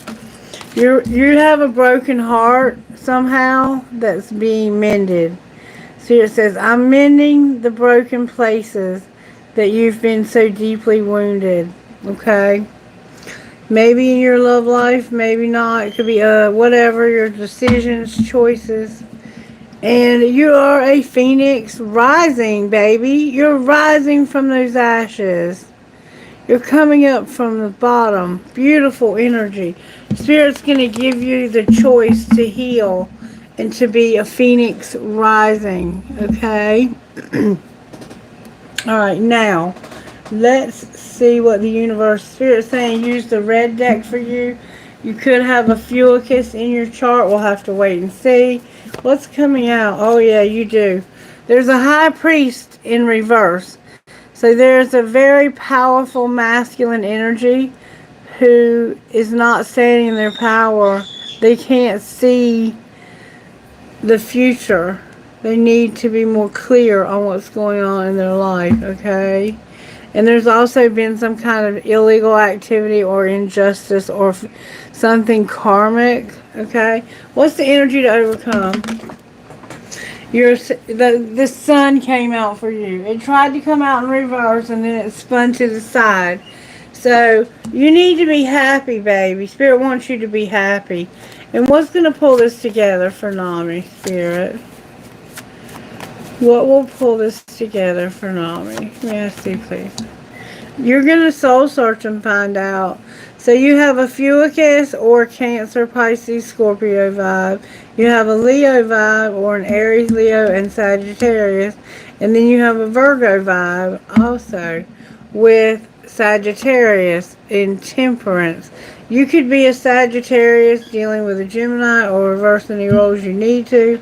You have a broken heart somehow that's being mended. Spirit says, I'm mending the broken places that you've been so deeply wounded. Okay? Maybe in your love life, maybe not. It could be whatever, your decisions, choices. And you are a phoenix rising, baby. You're rising from those ashes. You're coming up from the bottom. Beautiful energy. Spirit's going to give you the choice to heal and to be a phoenix rising. Okay? Alright, now, let's see what the universe Spirit's saying. Use the red deck for you. You could have a Fuicus in your chart. We'll have to wait and see. What's coming out? Oh, yeah, you do. There's a high priest in reverse. So there's a very powerful masculine energy who is not standing in their power. They can't see the future. They need to be more clear on what's going on in their life, okay? And there's also been some kind of illegal activity or injustice or something karmic, okay? What's the energy to overcome? The sun came out for you. It tried to come out in reverse and then it spun to the side. So you need to be happy, baby. Spirit wants you to be happy. And what's going to pull this together for Nami, Spirit? What will pull this together for Nami? May I see, please? You're going to soul search and find out. So you have a Fuicus or Cancer, Pisces, Scorpio vibe. You have a Leo vibe or an Aries, Leo, and Sagittarius. And then you have a Virgo vibe also with Sagittarius in Temperance. You could be a Sagittarius dealing with a Gemini or reverse any roles you need to.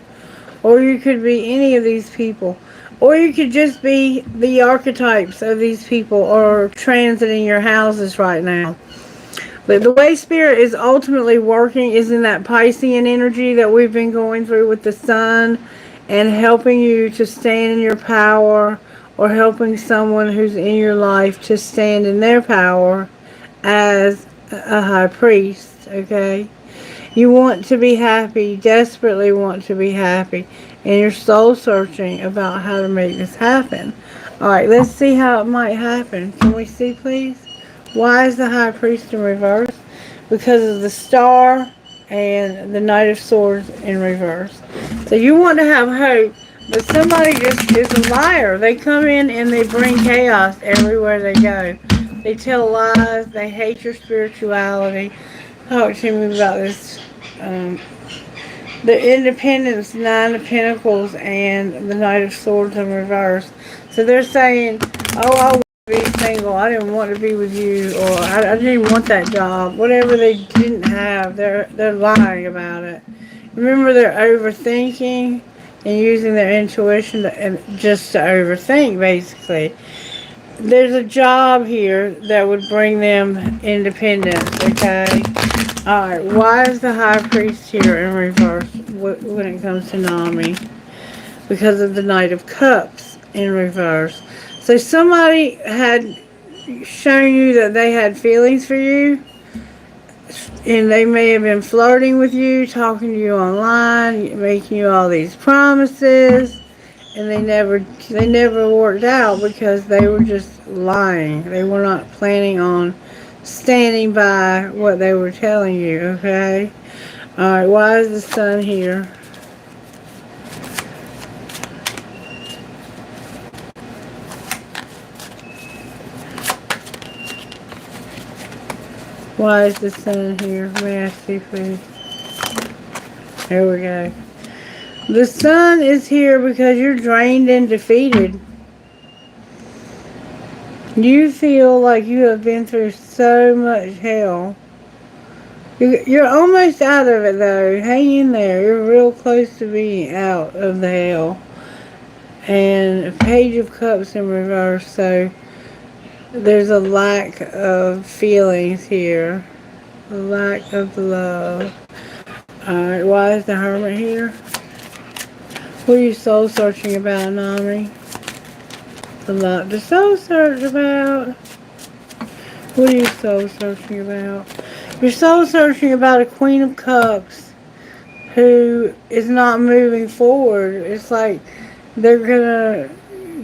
Or you could be any of these people. Or you could just be the archetypes of these people or transiting your houses right now. But the way Spirit is ultimately working is in that Piscean energy that we've been going through with the sun and helping you to stand in your power or helping someone who's in your life to stand in their power as a high priest, okay? You want to be happy, desperately want to be happy, and you're soul searching about how to make this happen. Alright, let's see how it might happen. Can we see, please? Why is the High Priest in reverse? Because of the Star and the Knight of Swords in reverse. So you want to have hope, but somebody just is a liar. They come in and they bring chaos everywhere they go. They tell lies. They hate your spirituality. Talk to me about this. The Independence, Nine of Pentacles, and the Knight of Swords in reverse. So they're saying, oh, I want to be single. I didn't want to be with you, or I didn't want that job. Whatever they didn't have, they're lying about it. Remember, they're overthinking and using their intuition just to overthink, basically. There's a job here that would bring them independence, okay? Alright, why is the High Priest here in reverse when it comes to Nami? Because of the Knight of Cups in reverse. So somebody had shown you that they had feelings for you, and they may have been flirting with you, talking to you online, making you all these promises, and they never worked out because they were just lying. They were not planning on standing by what they were telling you, okay? Alright, why is the sun here? Why is the sun here? May I see, please? There we go. The sun is here because you're drained and defeated. You feel like you have been through so much hell. You're almost out of it, though. Hang in there. You're real close to being out of the hell. And a Page of Cups in reverse, so there's a lack of feelings here. A lack of love. Alright, why is the Hermit here? What are you soul searching about, Nami? A lot to soul search about. What are you soul searching about? You're soul searching about a Queen of Cups who is not moving forward. It's like they're gonna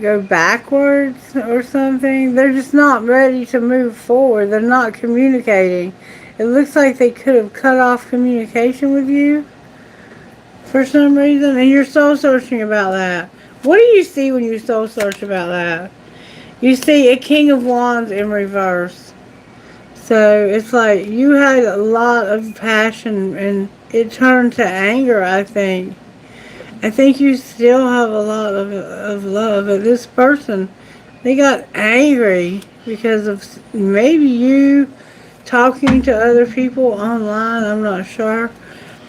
go backwards or something. They're just not ready to move forward. They're not communicating. It looks like they could have cut off communication with you for some reason, and you're soul searching about that. What do you see when you soul search about that? You see a King of Wands in reverse. So it's like you had a lot of passion and it turned to anger, I think. I think you still have a lot of love. But this person, they got angry because of maybe you talking to other people online. I'm not sure.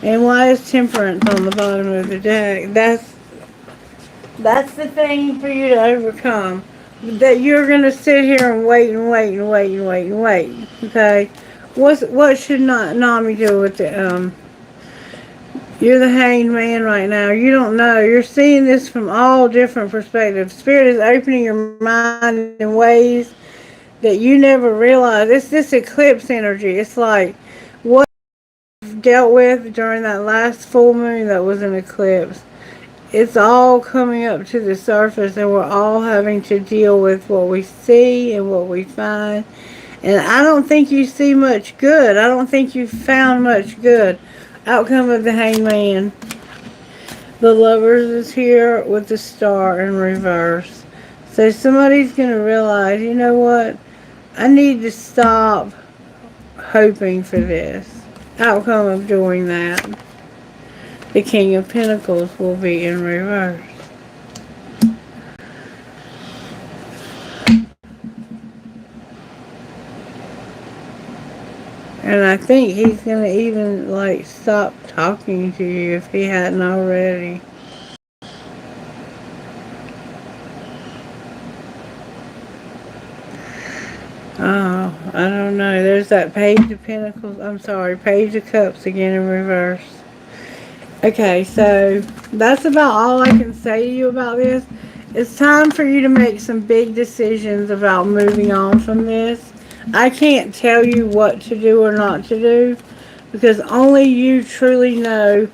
And why is Temperance on the bottom of the deck? That's the thing for you to overcome. That you're going to sit here and wait and wait and wait and wait and wait. Okay? What should not Nami do with the, you're the Hanged Man right now. You don't know. You're seeing this from all different perspectives. Spirit is opening your mind in ways that you never realized. It's this eclipse energy. It's like what you've dealt with during that last full moon that was an eclipse. It's all coming up to the surface, and we're all having to deal with what we see and what we find. And I don't think you see much good. I don't think you found much good. Outcome of the Hanged Man. The Lovers is here with the Star in reverse. So somebody's going to realize, you know what? I need to stop hoping for this. Outcome of doing that. The King of Pentacles will be in reverse. And I think he's going to even, like, stop talking to you if he hadn't already. Oh, I don't know. There's that Page of Pentacles. I'm sorry, Page of Cups again in reverse. Okay, so that's about all I can say to you about this. It's time for you to make some big decisions about moving on from this. I can't tell you what to do or not to do because only you truly know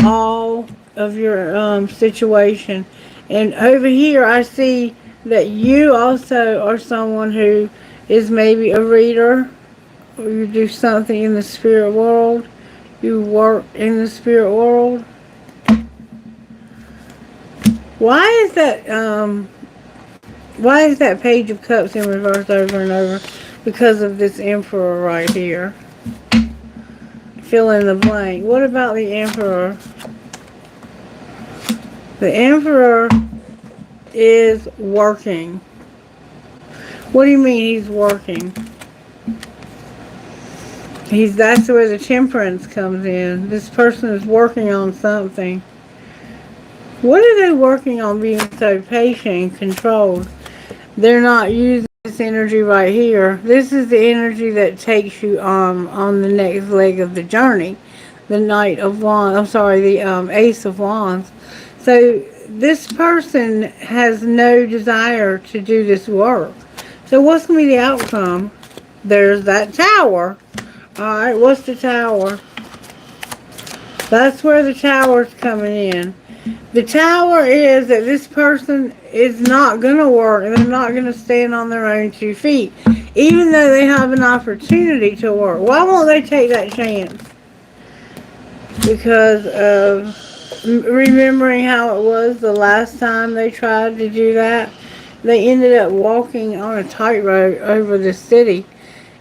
all of your situation. And over here I see that you also are someone who is maybe a reader, or you do something in the spirit world. You work in the spirit world. Why is that Page of Cups in reverse over and over? Because of this Emperor right here. Fill in the blank. What about the Emperor? The Emperor is working. What do you mean he's working? That's where the Temperance comes in. This person is working on something. What are they working on being so patient and controlled? They're not using this energy right here. This is the energy that takes you on the next leg of the journey. The Knight of Wands. I'm sorry, the Ace of Wands. So this person has no desire to do this work. So what's going to be the outcome? There's that tower. Alright, what's the tower? That's where the tower's coming in. The tower is that this person is not going to work. They're not going to stand on their own 2 feet. Even though they have an opportunity to work. Why won't they take that chance? Because of remembering how it was the last time they tried to do that. They ended up walking on a tightrope over the city.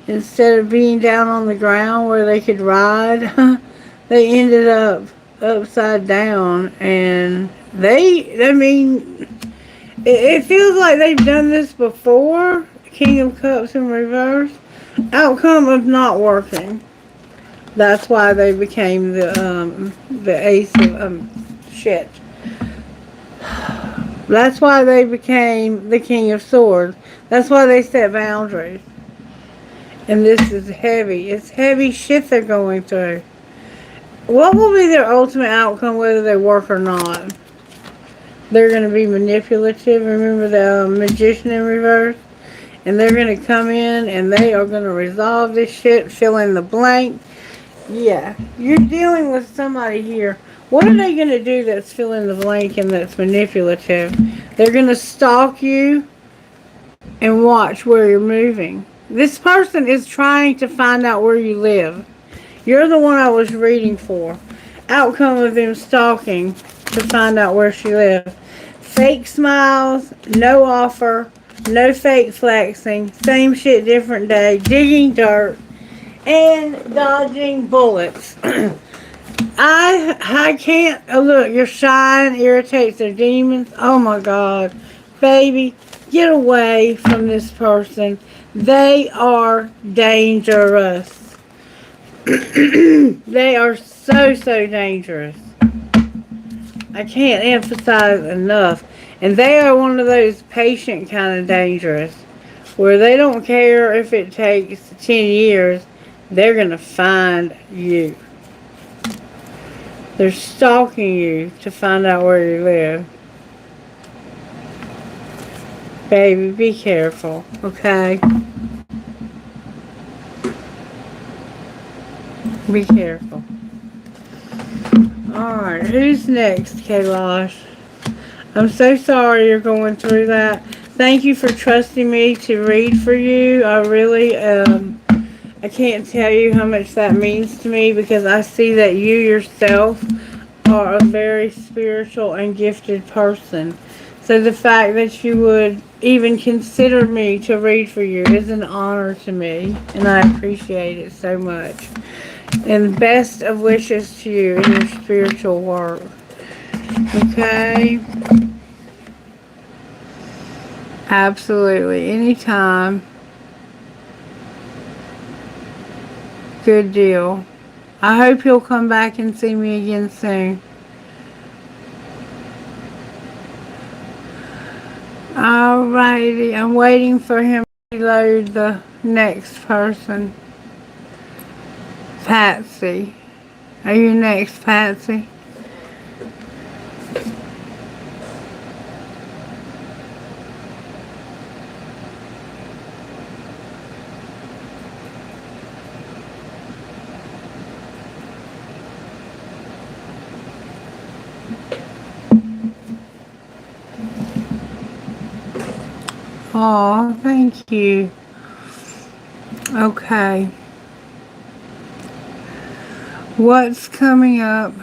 Instead of being down on the ground where they could ride, they ended up upside down. And it feels like they've done this before. King of Cups in reverse. Outcome of not working. That's why they became the ace of shit. That's why they became the King of Swords. That's why they set boundaries. And this is heavy. It's heavy shit they're going through. What will be their ultimate outcome, whether they work or not? They're going to be manipulative. Remember the Magician in reverse? And they're going to come in and they are going to resolve this shit, fill in the blank. Yeah, you're dealing with somebody here. What are they going to do that's fill in the blank and that's manipulative? They're going to stalk you and watch where you're moving. This person is trying to find out where you live. You're the one I was reading for. Outcome of them stalking to find out where she lives. Fake smiles, no offer, no fake flexing, same shit, different day, digging dirt, and dodging bullets. I can't, oh look, your shine irritates their demons. Oh my God. Baby, get away from this person. They are dangerous. They are so dangerous. I can't emphasize enough. And they are one of those patient kind of dangerous. Where they don't care if it takes 10 years. They're going to find you. They're stalking you to find out where you live. Baby, be careful, okay? Be careful. Alright, who's next, Kailash? I'm so sorry you're going through that. Thank you for trusting me to read for you. I really, I can't tell you how much that means to me because I see that you yourself are a very spiritual and gifted person. So the fact that you would even consider me to read for you is an honor to me, and I appreciate it so much. And best of wishes to you in your spiritual work. Okay? Absolutely. Anytime. Good deal. I hope you'll come back and see me again soon. Alrighty, I'm waiting for him to load the next person. Patsy. Are you next, Patsy? Oh, thank you. Okay. What's coming up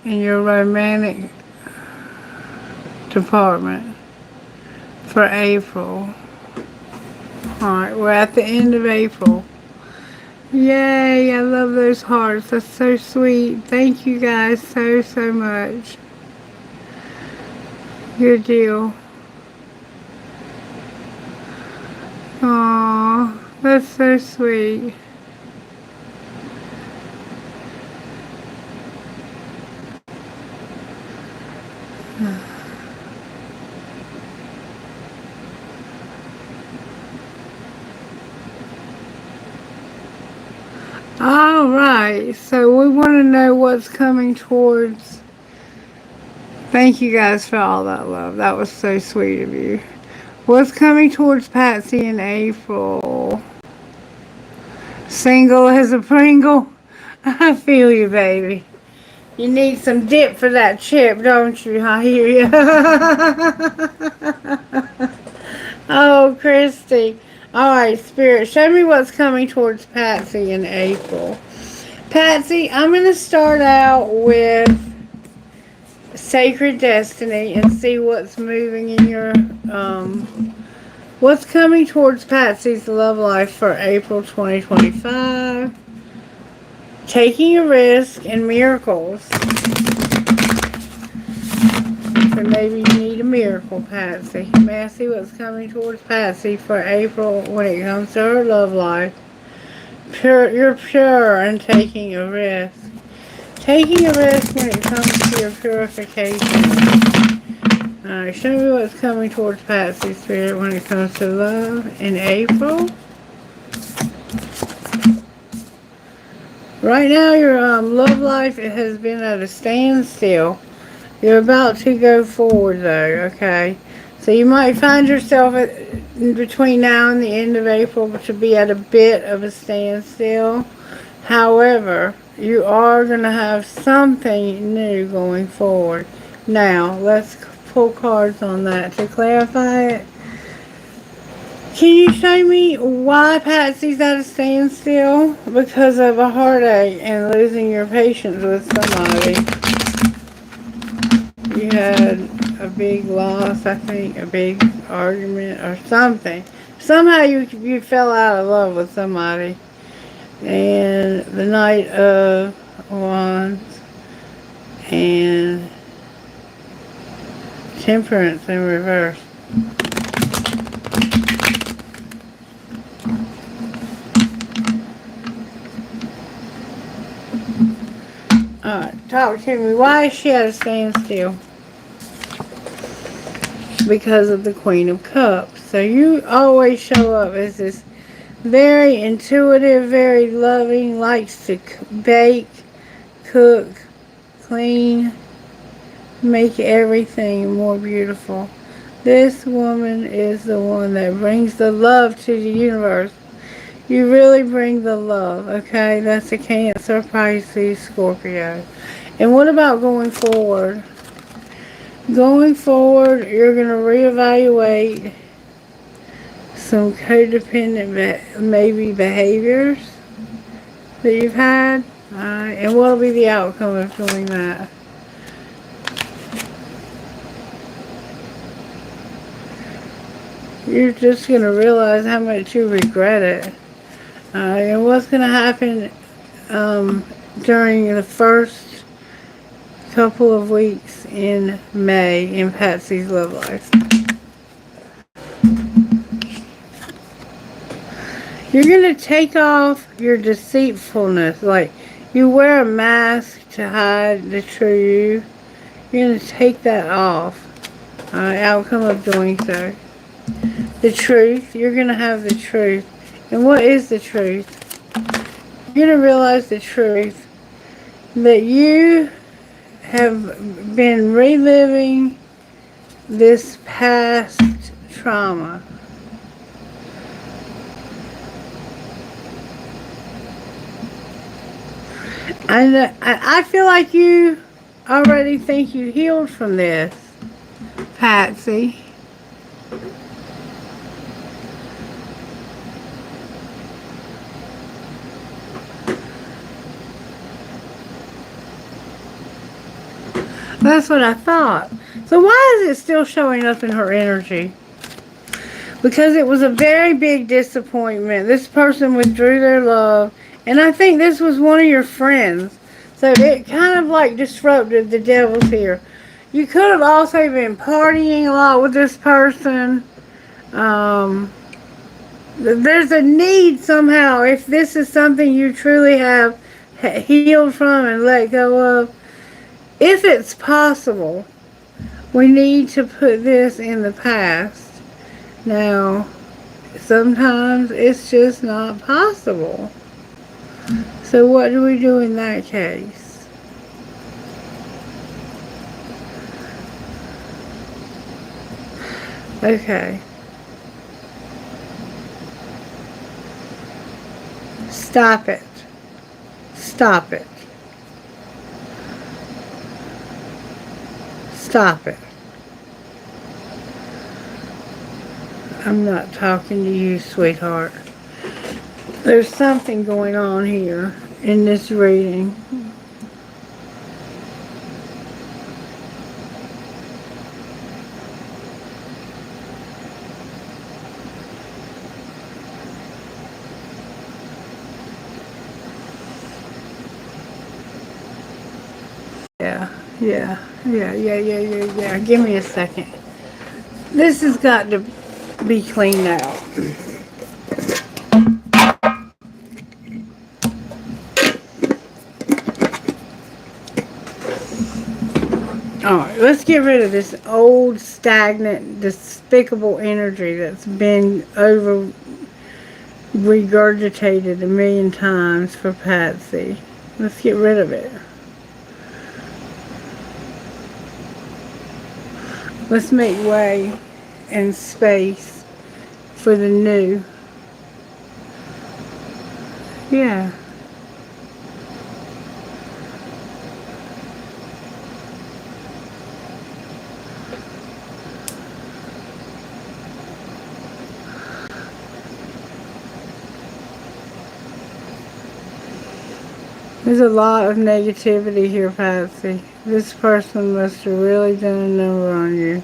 in your romantic department for April? Alright, we're at the end of April. Yay, I love those hearts. That's so sweet. Thank you guys so much. Good deal. Aww, that's so sweet. Alright, so we want to know what's coming towards Thank you guys for all that love. That was so sweet of you. What's coming towards Patsy in April? Single as a Pringle? I feel you, baby. You need some dip for that chip, don't you? I hear you. Oh, Christy. Alright, Spirit, show me what's coming towards Patsy in April. Patsy, I'm going to start out with Sacred Destiny and see what's moving in your, what's coming towards Patsy's love life for April 2025. Taking a risk and miracles. So maybe you need a miracle, Patsy. May I see what's coming towards Patsy for April when it comes to her love life? You're pure and taking a risk. Taking a risk when it comes to your purification. Alright, show me what's coming towards Patsy, Spirit, when it comes to love in April. Right now, your love life has been at a standstill. You're about to go forward, though, okay? So you might find yourself between now and the end of April to be at a bit of a standstill. However, you are going to have something new going forward. Now, let's pull cards on that to clarify it. Can you show me why Patsy's at a standstill? Because of a heartache and losing your patience with somebody. You had a big loss, I think, a big argument or something. Somehow you fell out of love with somebody. And the Knight of Wands and Temperance in reverse. Alright, talk to me. Why is she at a standstill? Because of the Queen of Cups. So you always show up as this very intuitive, very loving, likes to bake, cook, clean, make everything more beautiful. This woman is the one that brings the love to the universe. You really bring the love, okay? That's a Cancer, Pisces, Scorpio. And what about going forward? Going forward, you're going to reevaluate some codependent, maybe behaviors that you've had. And what will be the outcome of doing that? You're just going to realize how much you regret it. And what's going to happen during the first couple of weeks in May in Patsy's love life. You're going to take off your deceitfulness. Like, you wear a mask to hide the true you. You're going to take that off. Outcome of doing so. The truth. You're going to have the truth. And what is the truth? You're going to realize the truth. That you have been reliving this past trauma. And I feel like you already think you healed from this, Patsy. That's what I thought. So why is it still showing up in her energy? Because it was a very big disappointment. This person withdrew their love. And I think this was one of your friends. So it kind of like disrupted the devil's here. You could have also been partying a lot with this person. There's a need somehow, if this is something you truly have healed from and let go of. If it's possible, we need to put this in the past. Now, sometimes it's just not possible. So what do we do in that case? Okay. Stop it. Stop it. Stop it. I'm not talking to you, sweetheart. There's something going on here in this reading. Yeah. Give me a second. This has got to be cleaned out. Alright, let's get rid of this old, stagnant, despicable energy that's been over regurgitated a million times for Patsy. Let's get rid of it. Let's make way and space for the new. Yeah. There's a lot of negativity here, Patsy. This person must have really done a number on you.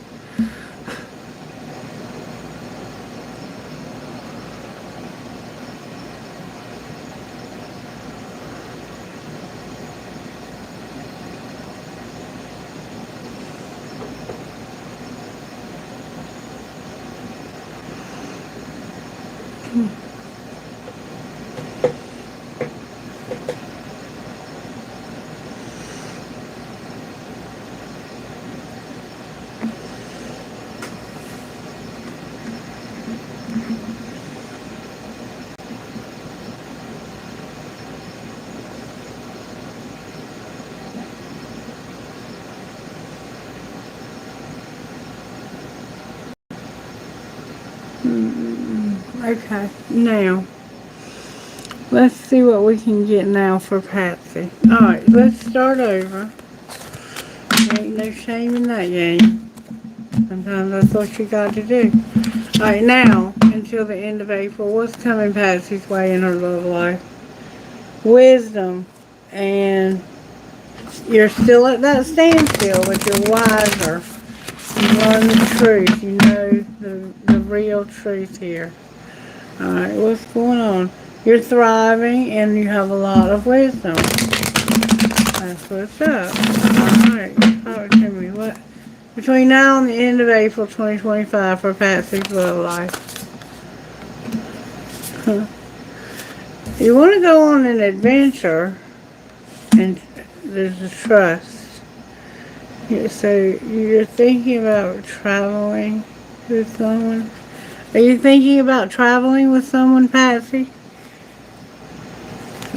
Okay, now, let's see what we can get now for Patsy. Alright, let's start over. There ain't no shame in that game. Sometimes that's what you got to do. Alright, now, until the end of April, what's coming Patsy's way in her love life? Wisdom. And you're still at that standstill, but you're wiser. You learn the truth. You know the real truth here. Alright, what's going on? You're thriving and you have a lot of wisdom. That's what's up. Alright, talk to me. What? Between now and the end of April 2025 for Patsy's love life. You want to go on an adventure and there's a trust. So you're thinking about traveling with someone? Are you thinking about traveling with someone, Patsy?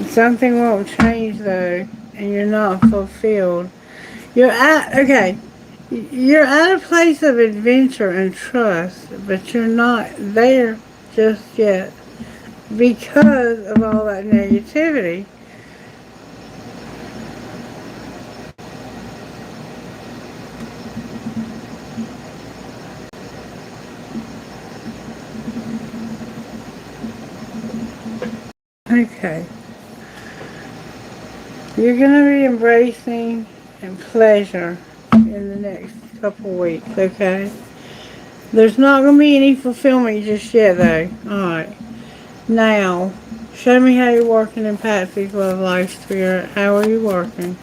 Something won't change though, and you're not fulfilled. You're at a place of adventure and trust, but you're not there just yet because of all that negativity. Okay. You're going to be embracing and pleasure in the next couple weeks, okay? There's not going to be any fulfillment just yet, though. Alright. Now, show me how you're working in Patsy's love life, spirit. How are you working?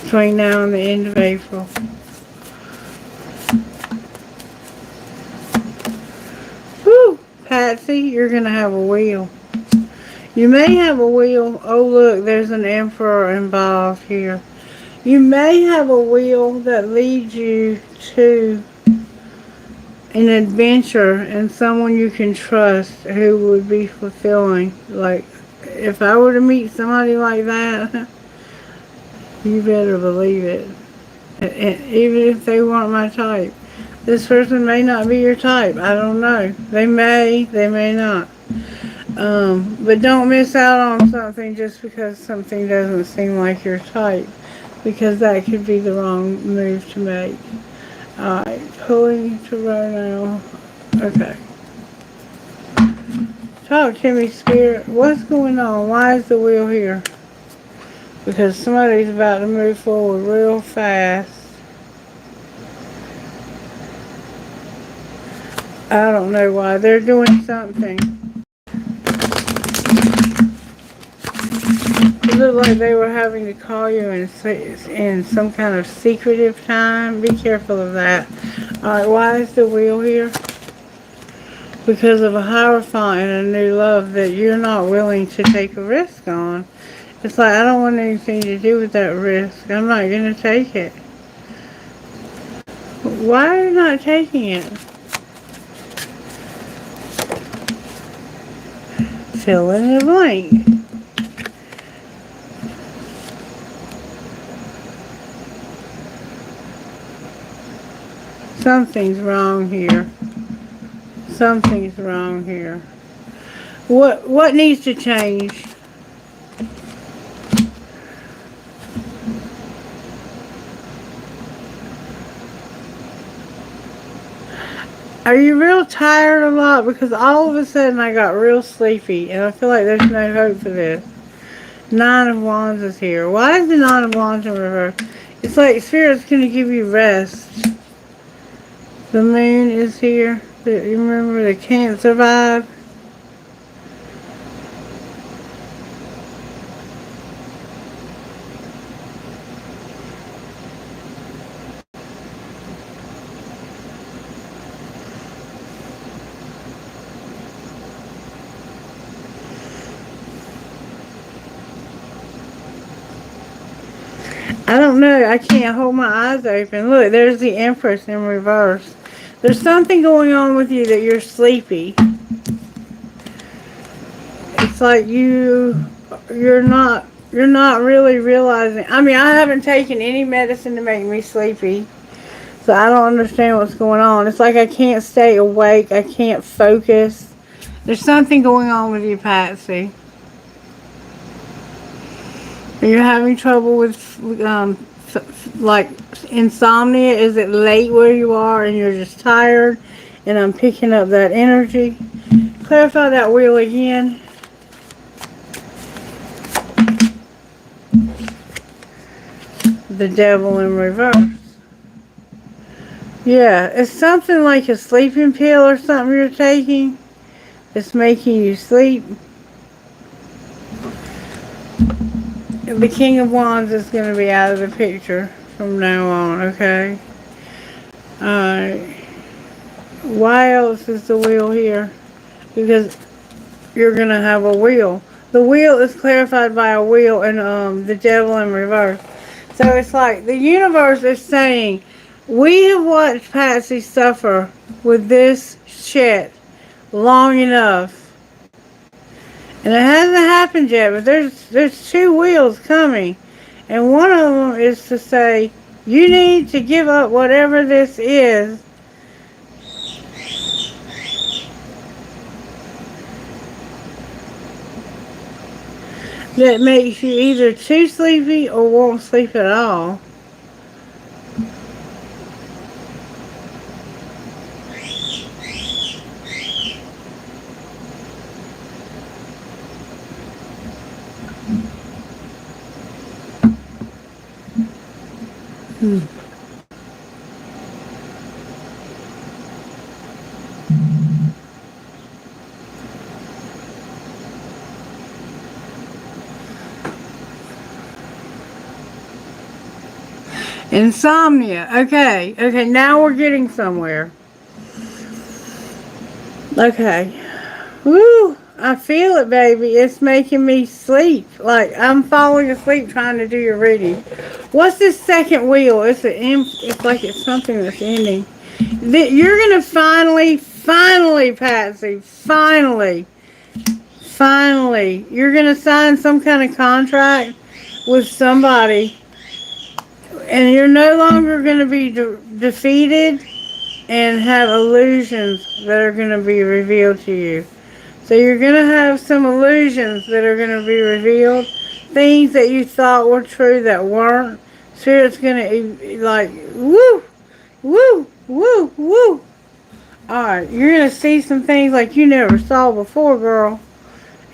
Between now and the end of April. Whew! Patsy, you're going to have a wheel. You may have a wheel. Oh, look, there's an emperor involved here. You may have a wheel that leads you to an adventure and someone you can trust who would be fulfilling. Like, if I were to meet somebody like that, you better believe it. Even if they weren't my type. This person may not be your type. I don't know. They may not. But don't miss out on something just because something doesn't seem like your type, because that could be the wrong move to make. Alright, pulling to row now. Okay. Talk to me, Spirit. What's going on? Why is the wheel here? Because somebody's about to move forward real fast. I don't know why. They're doing something. It looked like they were having to call you in some kind of secretive time. Be careful of that. Alright, why is the wheel here? Because of a Hierophant and a new love that you're not willing to take a risk on. It's like, I don't want anything to do with that risk. I'm not going to take it. Why are you not taking it? Fill in the blank. Something's wrong here. Something's wrong here. What needs to change? Are you real tired a lot? Because all of a sudden I got real sleepy and I feel like there's no hope for this. Nine of Wands is here. Why is the Nine of Wands in reverse? It's like Spirit's going to give you rest. The Moon is here. You remember the Cancer vibe? I don't know. I can't hold my eyes open. Look, there's the Empress in reverse. There's something going on with you that you're sleepy. It's like you're not really realizing. I mean, I haven't taken any medicine to make me sleepy. So I don't understand what's going on. It's like I can't stay awake. I can't focus. There's something going on with you, Patsy. You're having trouble with like insomnia. Is it late where you are and you're just tired? And I'm picking up that energy. Clarify that wheel again. The Devil in reverse. Yeah, it's something like a sleeping pill or something you're taking. It's making you sleep. The King of Wands is going to be out of the picture from now on, okay? Alright. Why else is the wheel here? Because you're going to have a wheel. The wheel is clarified by a wheel and the Devil in reverse. So it's like the universe is saying, we have watched Patsy suffer with this shit long enough. And it hasn't happened yet, but there's two wheels coming. And one of them is to say, you need to give up whatever this is. That makes you either too sleepy or won't sleep at all. Insomnia. Okay. Okay, now we're getting somewhere. Okay. Woo! I feel it, baby. It's making me sleep. Like, I'm falling asleep trying to do your reading. What's this second wheel? It's like it's something that's ending. You're going to finally, Patsy, finally, you're going to sign some kind of contract with somebody. And you're no longer going to be defeated. and have illusions that are going to be revealed to you. So you're going to have some illusions that are going to be revealed. Things that you thought were true that weren't. Spirit's going to, like, woo, woo, woo, woo. Alright, you're going to see some things like you never saw before, girl.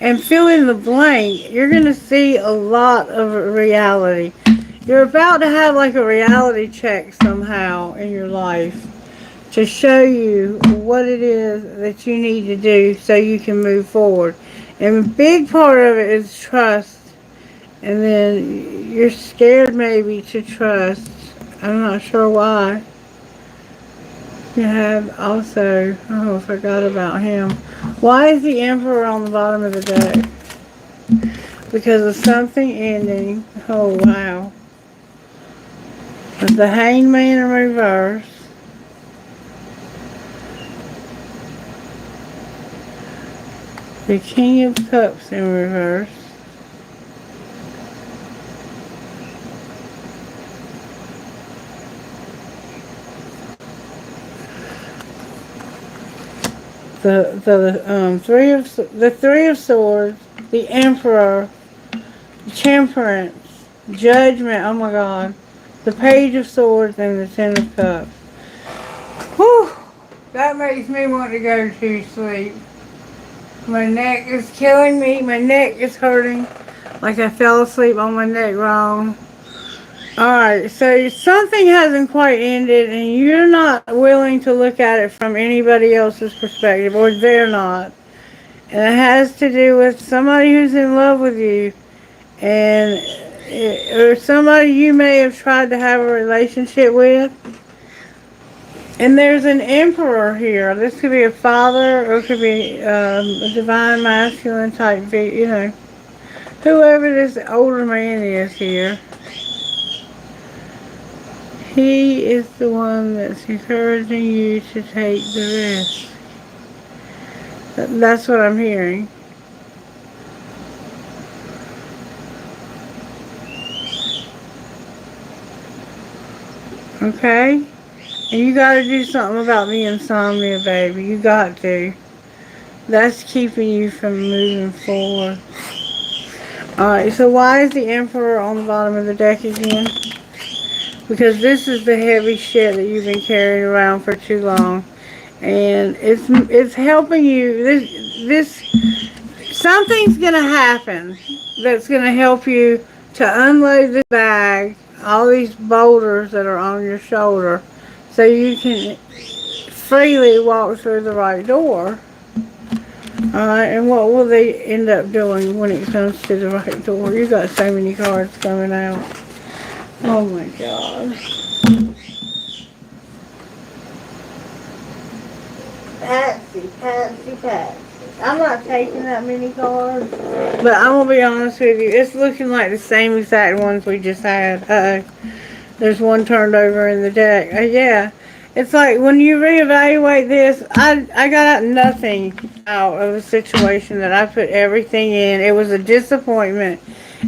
And fill in the blank. You're going to see a lot of reality. You're about to have like a reality check somehow in your life to show you what it is that you need to do so you can move forward. And a big part of it is trust. And then you're scared maybe to trust. I'm not sure why. You have also, oh, I forgot about him. Why is the Emperor on the bottom of the deck? Because of something ending. Oh, wow. The Hangman in reverse. The King of Cups in reverse. The Three of Swords, the Emperor, Temperance, Judgment. Oh my God, the Page of Swords and the Ten of Cups. Whew, that makes me want to go to sleep. My neck is killing me. My neck is hurting, like I fell asleep on my neck wrong. Alright, so something hasn't quite ended and you're not willing to look at it from anybody else's perspective, or they're not. And it has to do with somebody who's in love with you, or somebody you may have tried to have a relationship with. And there's an Emperor here. This could be a father, or it could be a divine masculine type, whoever this older man is here. He is the one that's encouraging you to take the risk. That's what I'm hearing. Okay? And you gotta do something about the insomnia, baby. You got to. That's keeping you from moving forward. Alright, so why is the Emperor on the bottom of the deck again? Because this is the heavy shit that you've been carrying around for too long. And it's helping you. Something's going to happen that's going to help you to unload this bag, all these boulders that are on your shoulder, so you can freely walk through the right door. Alright, and what will they end up doing when it comes to the right door? You got so many cards coming out. Oh my God. Patsy. I'm not taking that many cards. But I'm going to be honest with you. It's looking like the same exact ones we just had. There's one turned over in the deck. Yeah. It's like when you reevaluate this, I got nothing out of a situation that I put everything in. It was a disappointment.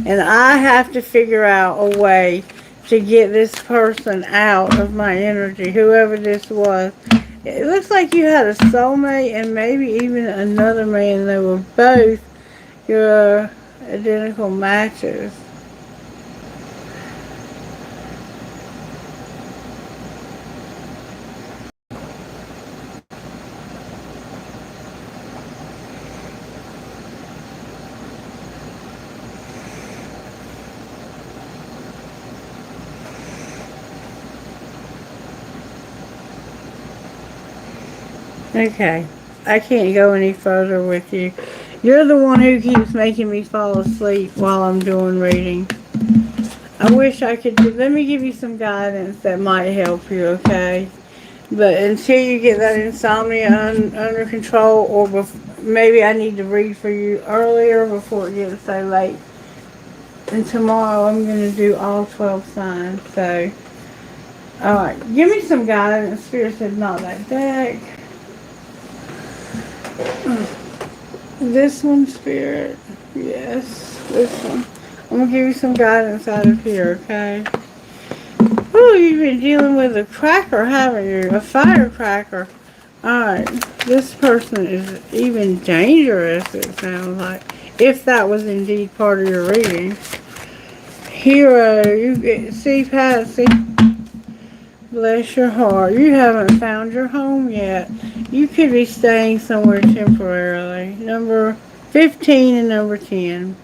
And I have to figure out a way to get this person out of my energy, whoever this was. It looks like you had a soulmate and maybe even another man. They were both your identical matches. Okay, I can't go any further with you. You're the one who keeps making me fall asleep while I'm doing reading. I wish I could let me give you some guidance that might help you, okay? But until you get that insomnia under control, or maybe I need to read for you earlier before it gets so late. And tomorrow I'm going to do all 12 signs, so. Alright, give me some guidance. Spirit said not that deck. This one, Spirit. Yes, this one. I'm going to give you some guidance out of here, okay? Ooh, you've been dealing with a cracker, haven't you? A firecracker. Alright, this person is even dangerous, it sounds like. If that was indeed part of your reading. Hero, you get, see, Patsy, bless your heart. You haven't found your home yet. You could be staying somewhere temporarily. Number 15 and number 10.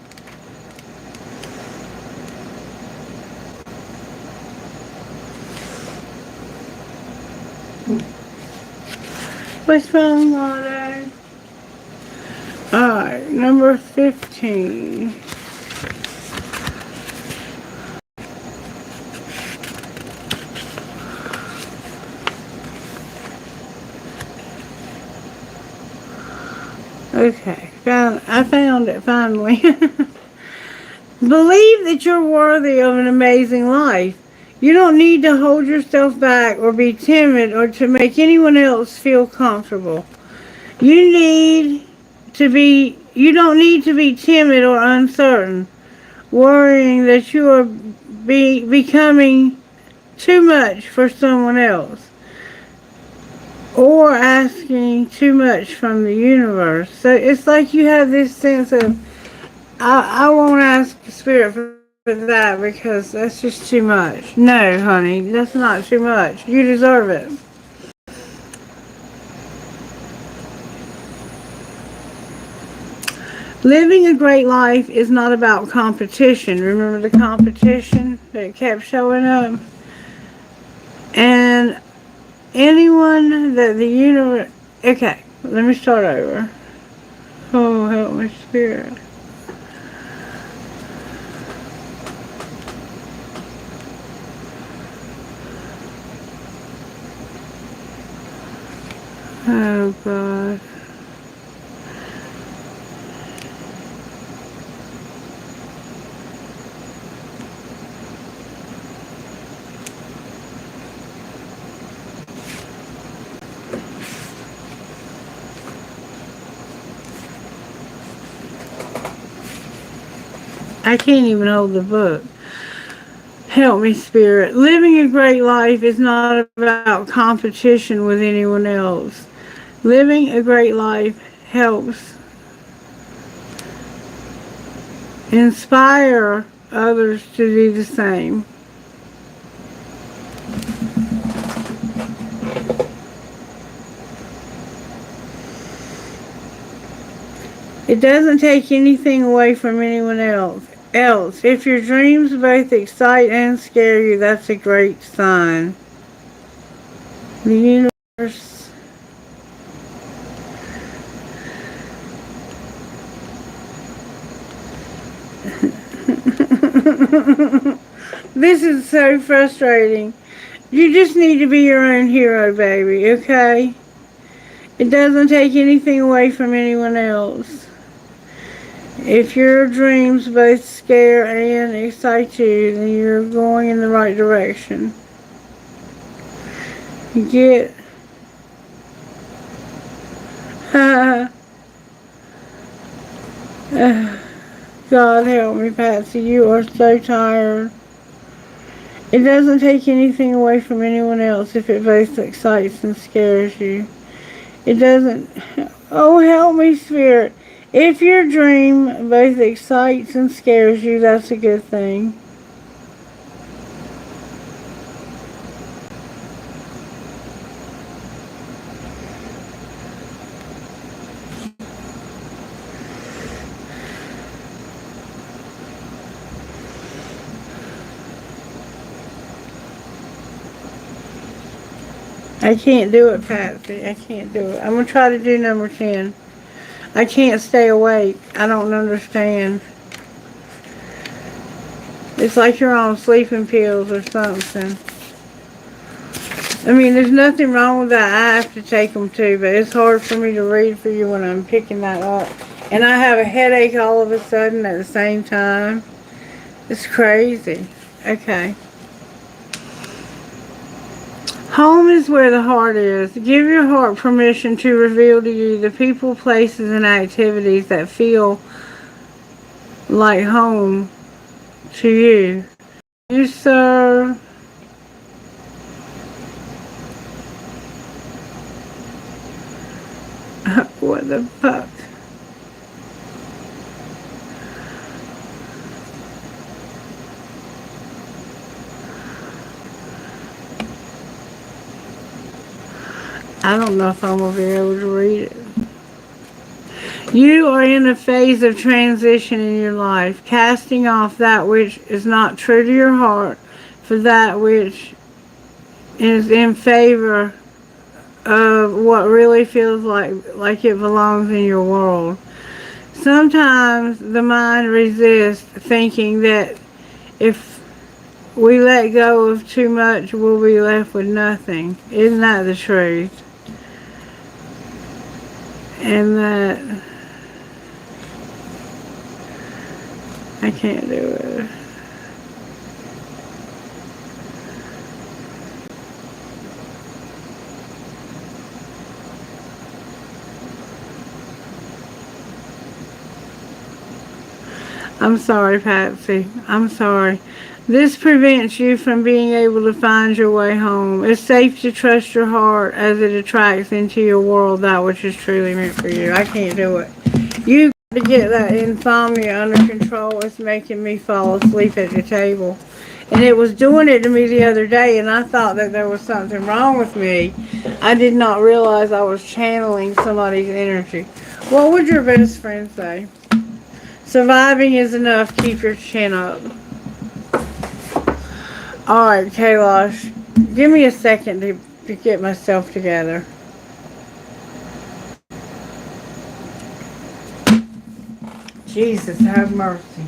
What's wrong, Waldo? Alright, number 15. Okay, I found it finally. Believe that you're worthy of an amazing life. You don't need to hold yourself back or be timid or to make anyone else feel comfortable. You don't need to be timid or uncertain, worrying that you are becoming too much for someone else, or asking too much from the universe. So it's like you have this sense of, I won't ask Spirit for that because that's just too much. No, honey, that's not too much. You deserve it. Living a great life is not about competition. Remember the competition that kept showing up? And anyone that the universe... Okay, let me start over. Oh, help me, Spirit. Oh, God. I can't even hold the book. Help me, Spirit. Living a great life is not about competition with anyone else. Living a great life helps inspire others to do the same. It doesn't take anything away from anyone else. If your dreams both excite and scare you, that's a great sign. The universe This is so frustrating. You just need to be your own hero, baby, okay? It doesn't take anything away from anyone else. If your dreams both scare and excite you, then you're going in the right direction. Get... God help me, Patsy. You are so tired. It doesn't take anything away from anyone else if it both excites and scares you. It doesn't... Oh, help me, Spirit. If your dream both excites and scares you, that's a good thing. I can't do it, Patsy. I can't do it. I'm going to try to do number 10. I can't stay awake. I don't understand. It's like you're on sleeping pills or something. I mean, there's nothing wrong with that. I have to take them too, but it's hard for me to read for you when I'm picking that up. And I have a headache all of a sudden at the same time. It's crazy. Okay. Home is where the heart is. Give your heart permission to reveal to you the people, places, and activities that feel like home to you. You serve What the fuck? I don't know if I'm going to be able to read it. You are in a phase of transition in your life, casting off that which is not true to your heart for that which is in favor of what really feels like it belongs in your world. Sometimes the mind resists, thinking that if we let go of too much, we'll be left with nothing. Isn't that the truth? And that I can't do it. I'm sorry, Patsy. I'm sorry. This prevents you from being able to find your way home. It's safe to trust your heart as it attracts into your world that which is truly meant for you. I can't do it. You got to get that insomnia under control. It's making me fall asleep at the table. And it was doing it to me the other day, and I thought that there was something wrong with me. I did not realize I was channeling somebody's energy. What would your best friend say? Surviving is enough. Keep your chin up. Alright, Kailash. Give me a second to get myself together. Jesus, have mercy.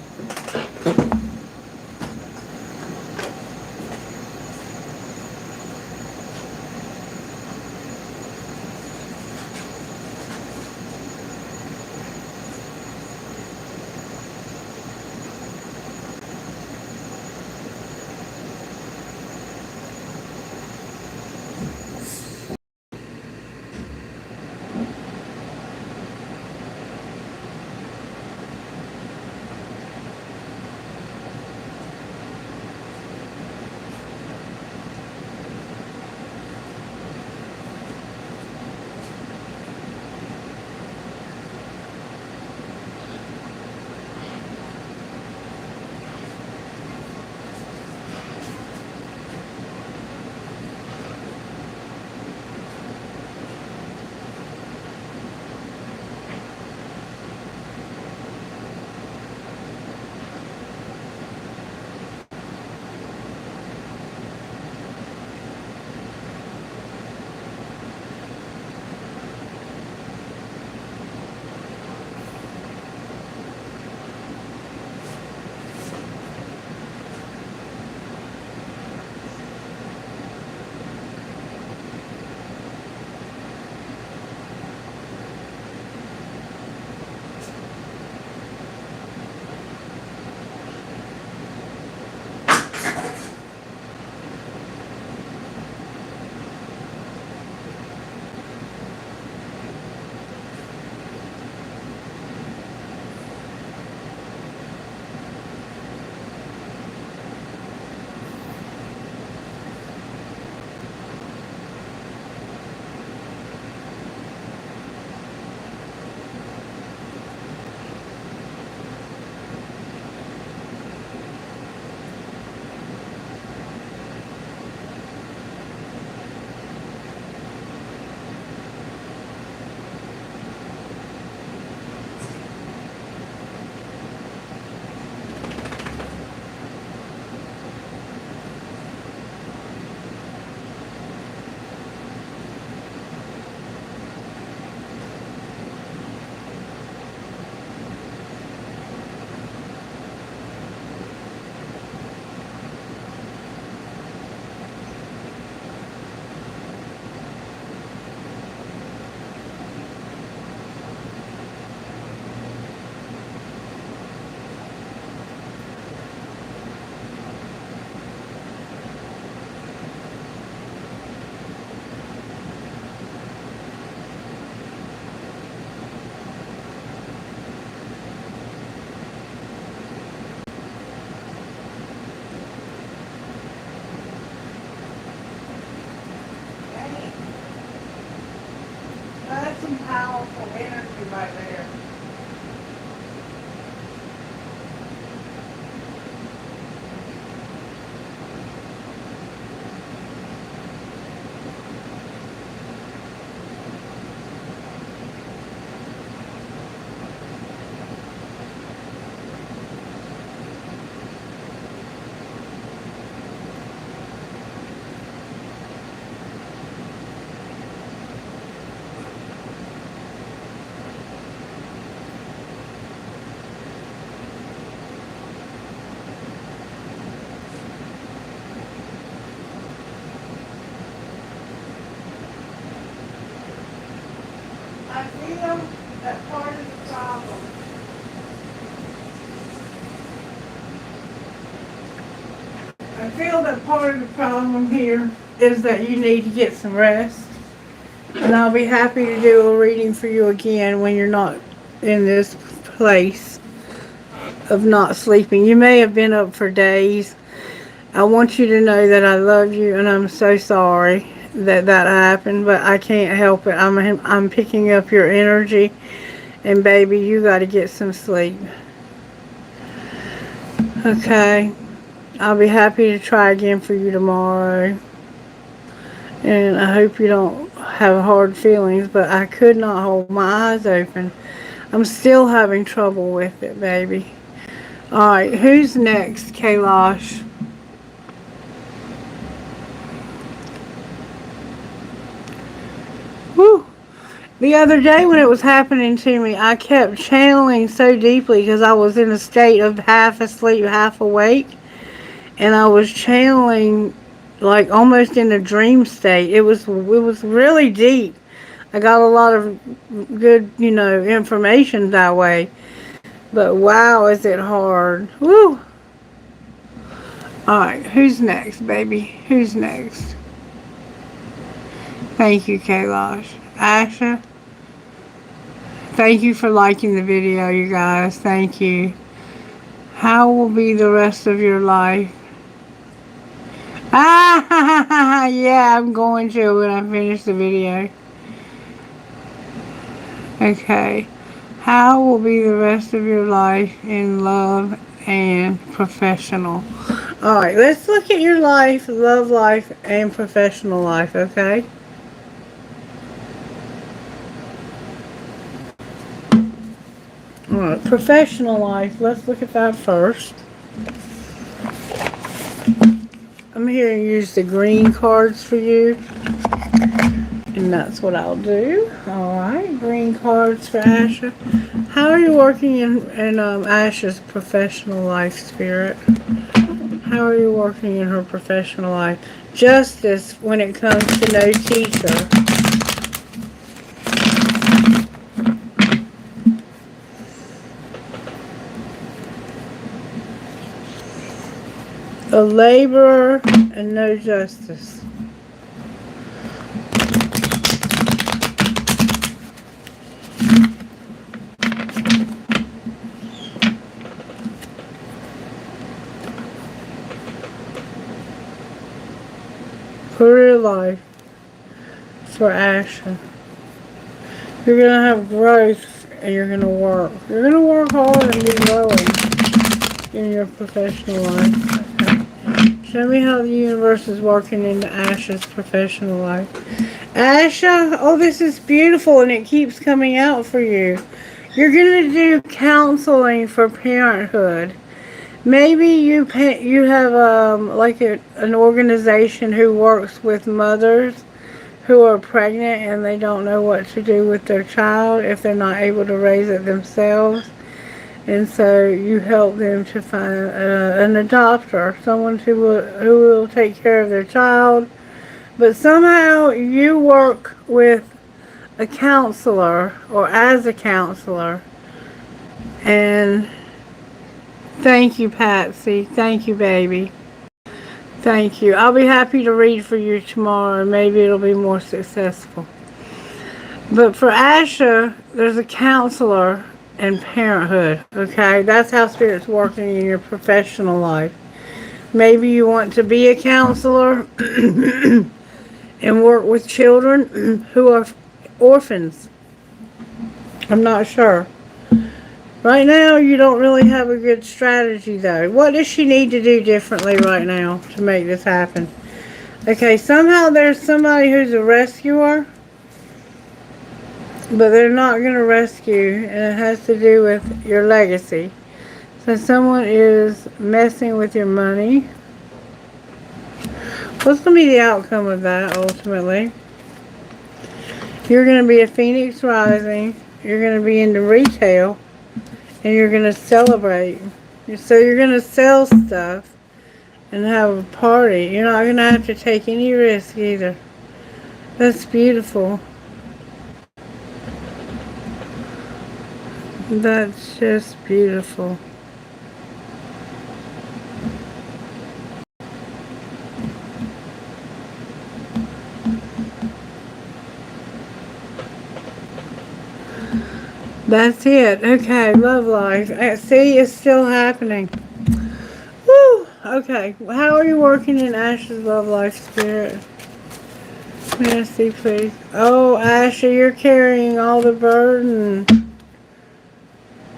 That's some powerful energy. you right there. I feel that part of the problem. I feel that part of the problem here is that you need to get some rest. And I'll be happy to do a reading for you again when you're not in this place of not sleeping. You may have been up for days. I want you to know that I love you and I'm so sorry that that happened, but I can't help it. I'm picking up your energy, and baby, you got to get some sleep. Okay, I'll be happy to try again for you tomorrow, and I hope you don't have hard feelings, but I could not hold my eyes open. I'm still having trouble with it, baby. Alright, who's next, Kailash? Woo! The other day when it was happening to me, I kept channeling so deeply because I was in a state of half asleep, half awake. And I was channeling like almost in a dream state. It was really deep. I got a lot of good, information that way. But wow, is it hard. Woo! Alright, who's next, baby? Who's next? Thank you, Kailash. Asha? Thank you for liking the video, you guys. Thank you. How will be the rest of your life? Ah, yeah, I'm going to when I finish the video. Okay. How will be the rest of your life in love and professional? Alright, let's look at your life, love life, and professional life, okay? Alright, professional life, let's look at that first. I'm here to use the green cards for you. And that's what I'll do. Alright, green cards for Asha. How are you working in Asha's professional life, Spirit? How are you working in her professional life? Justice when it comes to no teacher. A laborer and no justice. Career life for Asha. You're going to have growth and you're going to work. You're going to work hard and be growing in your professional life. Okay. Show me how the universe is working into Asha's professional life. Asha, oh, this is beautiful and it keeps coming out for you. You're going to do counseling for parenthood. Maybe you have like an organization who works with mothers who are pregnant and they don't know what to do with their child if they're not able to raise it themselves. And so you help them to find an adopter, someone who will take care of their child. But somehow you work with a counselor or as a counselor. And thank you, Patsy. Thank you, baby. Thank you. I'll be happy to read for you tomorrow. Maybe it'll be more successful. But for Asha, there's a counselor and parenthood, okay? That's how Spirit's working in your professional life. Maybe you want to be a counselor and work with children who are orphans I'm not sure. Right now, you don't really have a good strategy, though. What does she need to do differently right now to make this happen? Okay, somehow there's somebody who's a rescuer, but they're not going to rescue, and it has to do with your legacy. So someone is messing with your money. What's going to be the outcome of that, ultimately? You're going to be a Phoenix Rising. You're going to be into retail. And you're going to celebrate. So you're going to sell stuff and have a party. You're not going to have to take any risk either. That's beautiful. That's just beautiful. That's it. Okay, love life. See, it's still happening. Woo! Okay, how are you working in Ashley's love life, spirit? May I see, please? Oh, Ashley, you're carrying all the burden.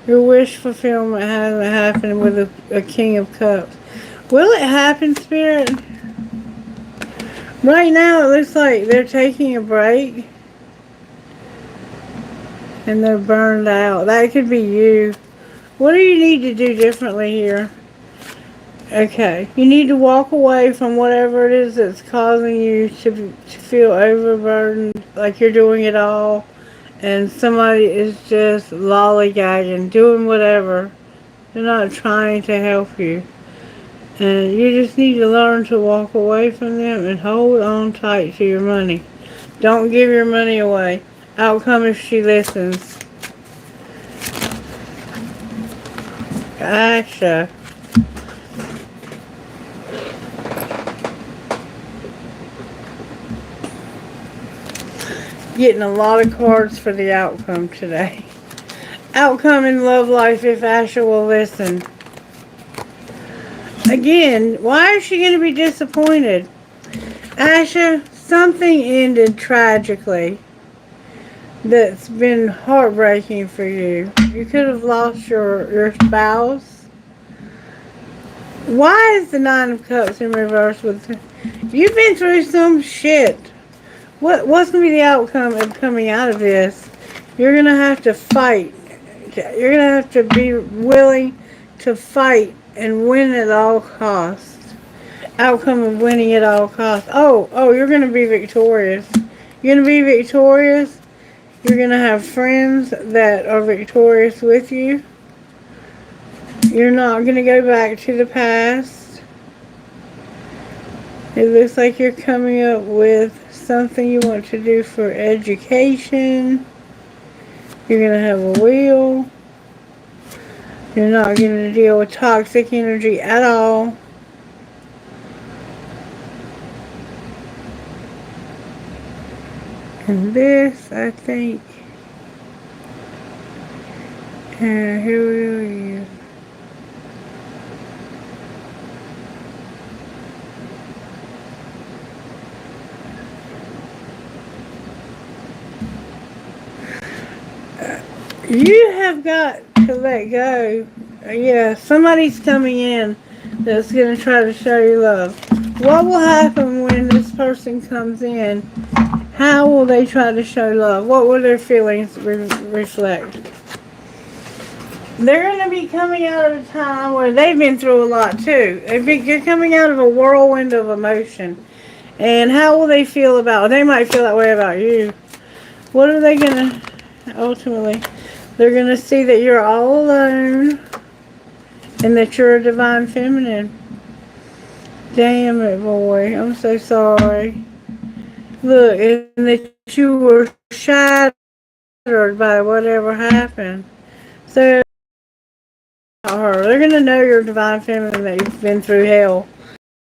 Your wish fulfillment hasn't happened with a King of Cups. Will it happen, Spirit? Right now, it looks like they're taking a break. And they're burned out. That could be you. What do you need to do differently here? Okay. You need to walk away from whatever it is that's causing you to feel overburdened, like you're doing it all. And somebody is just lollygagging, doing whatever. They're not trying to help you. And you just need to learn to walk away from them and hold on tight to your money. Don't give your money away. Outcome if she listens. Asha. Getting a lot of cards for the outcome today. Outcome in love life if Asha will listen. Again, why is she going to be disappointed? Asha, something ended tragically. That's been heartbreaking for you. You could have lost your spouse. Why is the Nine of Cups in reverse with her? You've been through some shit. What's going to be the outcome of coming out of this? You're going to have to fight. You're going to have to be willing to fight and win at all costs. Outcome of winning at all costs. Oh, you're going to be victorious. You're going to be victorious. You're going to have friends that are victorious with you. You're not going to go back to the past. It looks like you're coming up with something you want to do for education. You're going to have a wheel. You're not going to deal with toxic energy at all. And this, I think, here we are. You have got to let go. Yeah, somebody's coming in that's going to try to show you love. What will happen when this person comes in? How will they try to show love? What will their feelings reflect? They're going to be coming out of a time where they've been through a lot too. They're coming out of a whirlwind of emotion. And how will they feel about it? They might feel that way about you. What are they going to, ultimately, they're going to see that you're all alone and that you're a divine feminine. Damn it, boy. I'm so sorry. Look, and that you were shattered by whatever happened. So, they're going to know you're divine feminine, that you've been through hell.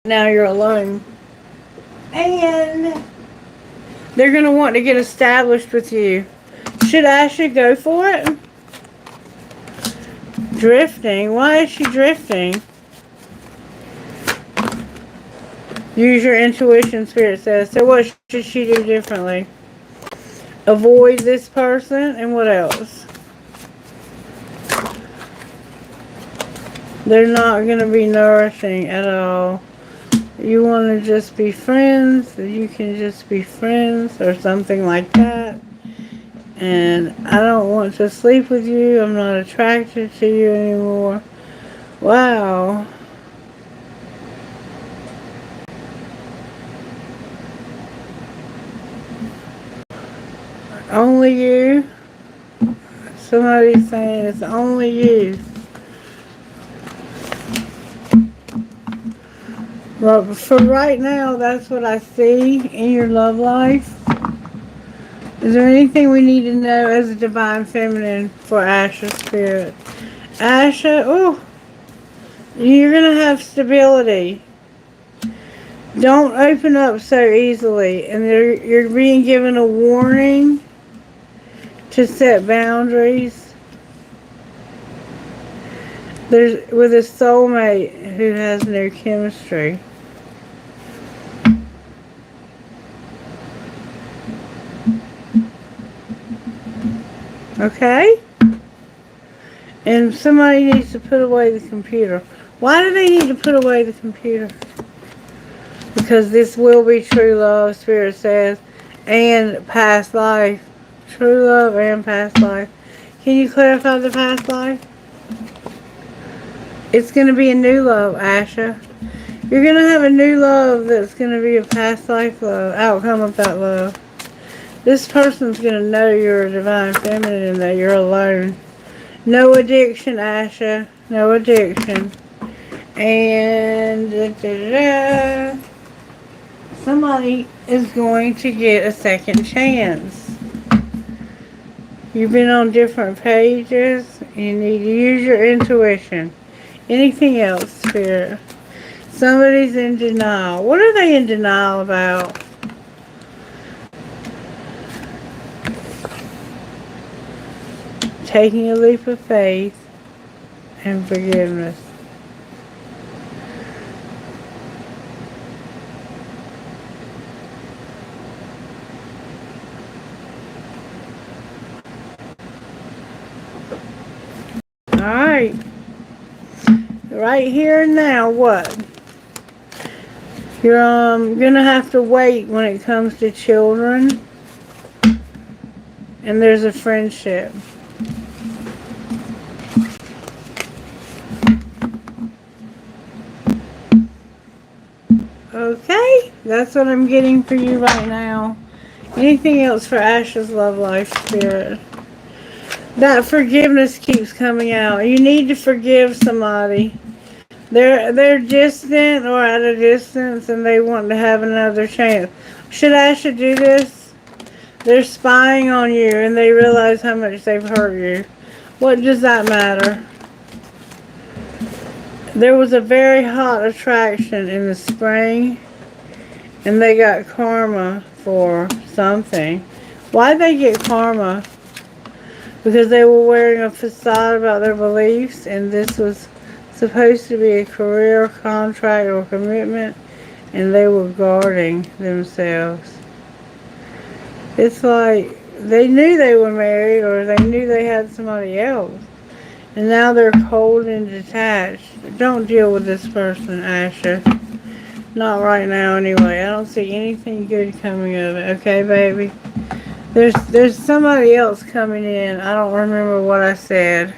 Now you're alone. And they're going to want to get established with you. Should Ashley go for it? Drifting. Why is she drifting? Use your intuition, Spirit says. So what should she do differently? Avoid this person, and what else? They're not going to be nourishing at all. You want to just be friends, you can just be friends or something like that. And I don't want to sleep with you. I'm not attracted to you anymore. Wow. Only you. Somebody's saying it's only you. Well, for right now, that's what I see in your love life. Is there anything we need to know as a divine feminine for Asha's spirit? Asha, oh, you're going to have stability. Don't open up so easily. And you're being given a warning to set boundaries. There's with a soulmate who has no chemistry. Okay? And somebody needs to put away the computer. Why do they need to put away the computer? Because this will be true love, Spirit says, and past life. True love and past life. Can you clarify the past life? It's going to be a new love, Asha. You're going to have a new love that's going to be a past life love, outcome of that love. This person's going to know you're a divine feminine and that you're alone. No addiction, Asha. No addiction. And somebody is going to get a second chance. You've been on different pages. You need to use your intuition. Anything else, Spirit? Somebody's in denial. What are they in denial about? Taking a leap of faith and forgiveness. Alright. Right here and now, what? You're gonna have to wait when it comes to children. And there's a friendship. Okay, that's what I'm getting for you right now. Anything else for Asha's love life, Spirit? That forgiveness keeps coming out. You need to forgive somebody. They're distant or at a distance and they want to have another chance. Should Asha do this? They're spying on you and they realize how much they've hurt you. What does that matter? There was a very hot attraction in the spring and they got karma for something. Why'd they get karma? Because they were wearing a facade about their beliefs and this was supposed to be a career, contract, or commitment, and they were guarding themselves. It's like they knew they were married or they knew they had somebody else, and now they're cold and detached. Don't deal with this person, Asha. Not right now anyway. I don't see anything good coming of it. Okay, baby? There's somebody else coming in. I don't remember what I said,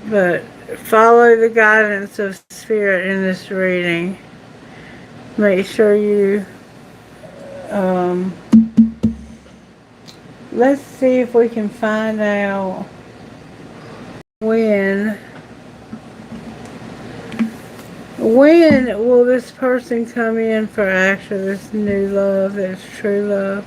but follow the guidance of Spirit in this reading. Make sure you, let's see if we can find out when will this person come in for actually this new love that's true love.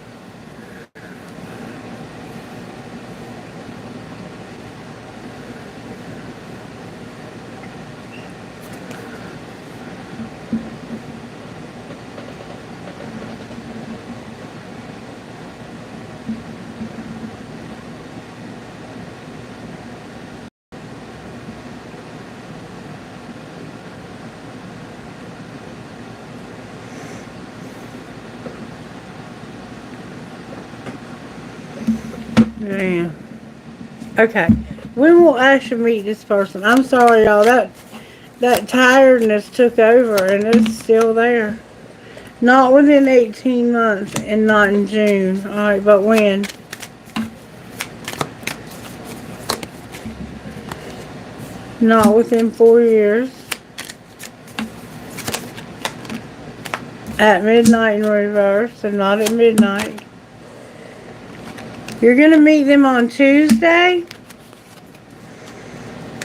Damn. Okay. When will Asha meet this person? I'm sorry, y'all. that tiredness took over and it's still there. Not within 18 months and not in June. Alright, but when? Not within 4 years. At midnight in reverse and not at midnight. You're going to meet them on Tuesday,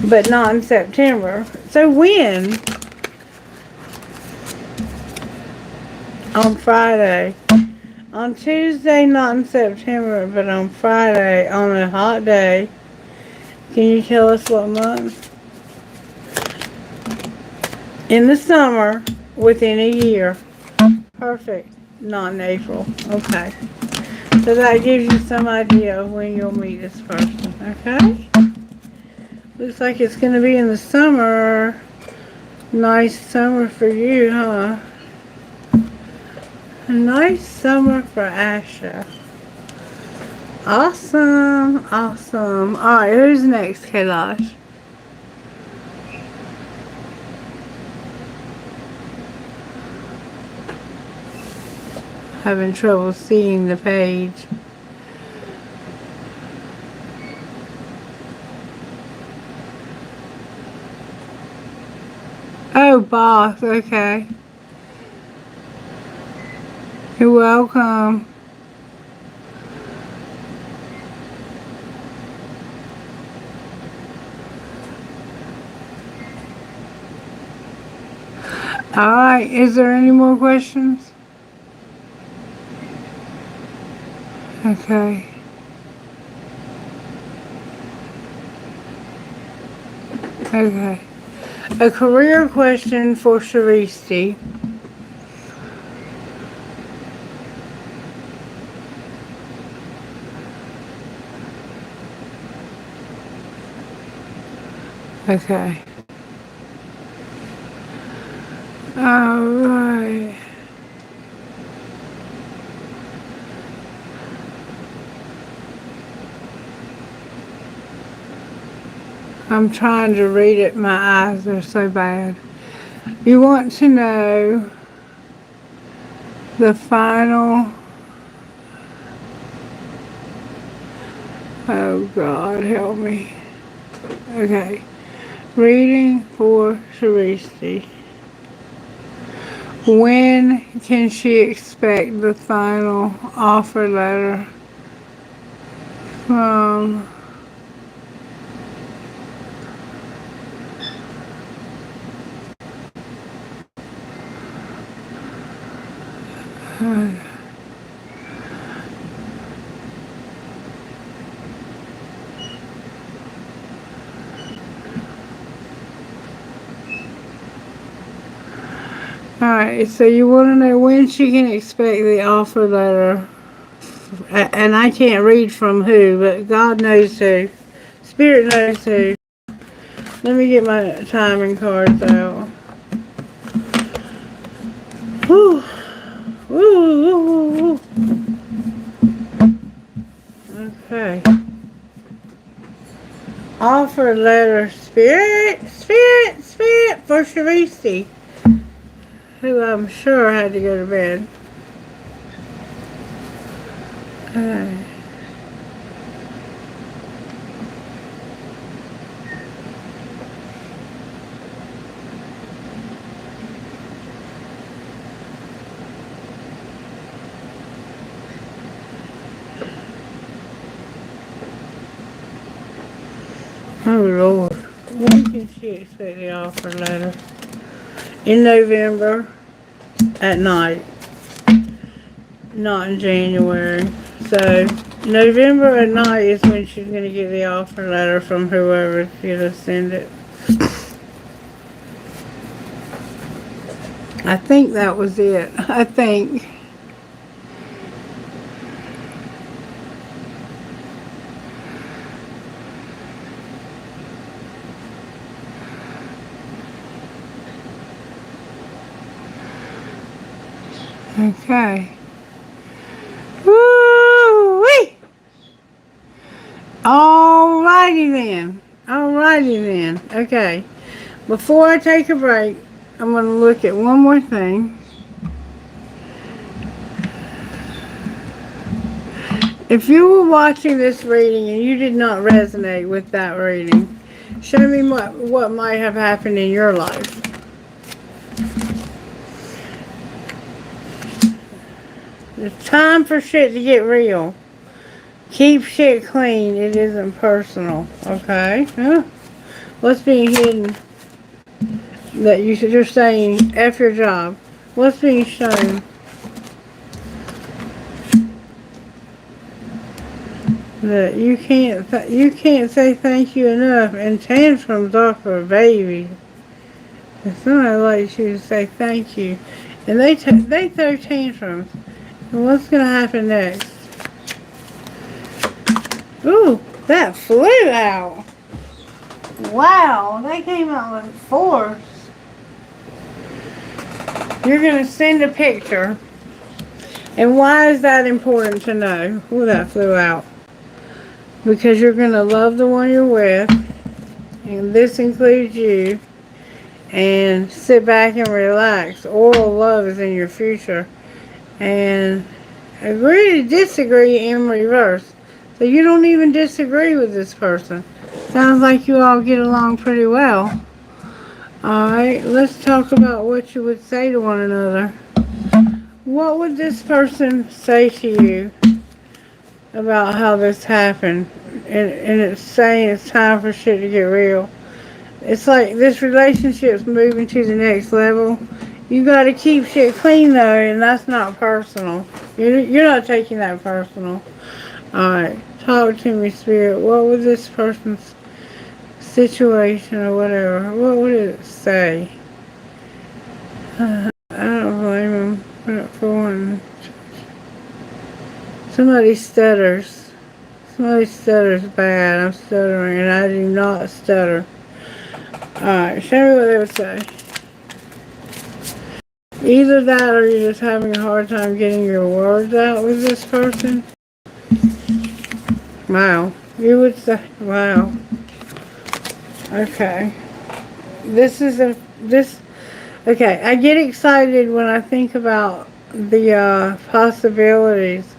but not in September. So when? On Friday. On Tuesday, not in September, but on Friday, on a hot day. Can you tell us what month? In the summer, within a year. Perfect. Not in April. Okay. So that gives you some idea of when you'll meet this person. Okay? Looks like it's going to be in the summer. Nice summer for you, huh? A nice summer for Asha. Awesome. Awesome. Alright, who's next, Kailash? Having trouble seeing the page. Oh, boss. Okay. You're welcome. Alright, is there any more questions? Okay. Okay. A career question for Sharisti. Okay. Alright. I'm trying to read it. My eyes are so bad. You want to know the final... Oh, God, help me. Okay. Reading for Sharisti. When can she expect the final offer letter from... Alright, so you want to know when she can expect the offer letter. And I can't read from who, but God knows who. Spirit knows who. Let me get my timing cards out. Whew. Woo, woo, woo, woo. Okay. Offer letter, Spirit for Sharisti, who I'm sure had to go to bed. Oh, Lord. When can she expect the offer letter? In November at night. Not in January. So, November at night is when she's going to get the offer letter from whoever's going to send it. I think that was it. I think. Okay. Woo-wee! Alrighty then. Alrighty then. Okay. Before I take a break, I'm going to look at one more thing. If you were watching this reading and you did not resonate with that reading, show me what might have happened in your life. It's time for shit to get real. Keep shit clean. It isn't personal. Okay? Huh? What's being hidden that you're saying F your job? What's being shown? That you can't say thank you enough, and tantrums are for babies. And somebody likes you to say thank you, and they throw tantrums. And what's gonna happen next? Ooh, that flew out. Wow, they came out with force. You're gonna send a picture, and why is that important to know? Ooh, that flew out. Because you're going to love the one you're with, and this includes you, and sit back and relax. Oral love is in your future. And agree to disagree in reverse. So you don't even disagree with this person. Sounds like you all get along pretty well. Alright, let's talk about what you would say to one another. What would this person say to you about how this happened? And it's saying it's time for shit to get real. It's like this relationship's moving to the next level. You gotta keep shit clean though, and that's not personal. You're not taking that personal. Alright, talk to me, Spirit. What was this person's situation or whatever? What would it say? I don't blame him for one. Somebody stutters. Somebody stutters bad. I'm stuttering, and I do not stutter. Alright, show me what they would say. Either that or you're just having a hard time getting your words out with this person. Wow. You would say, wow. Okay. Okay, I get excited when I think about the possibilities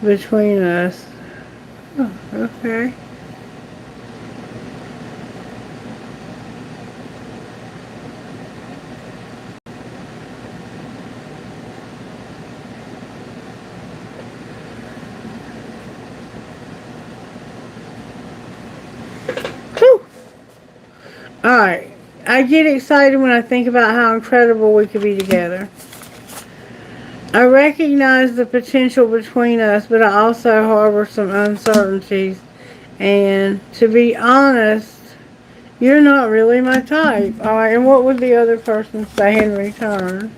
between us. Oh, okay. Whew. Alright. I get excited when I think about how incredible we could be together. I recognize the potential between us, but I also harbor some uncertainties. And to be honest, you're not really my type. Alright, and what would the other person say in return?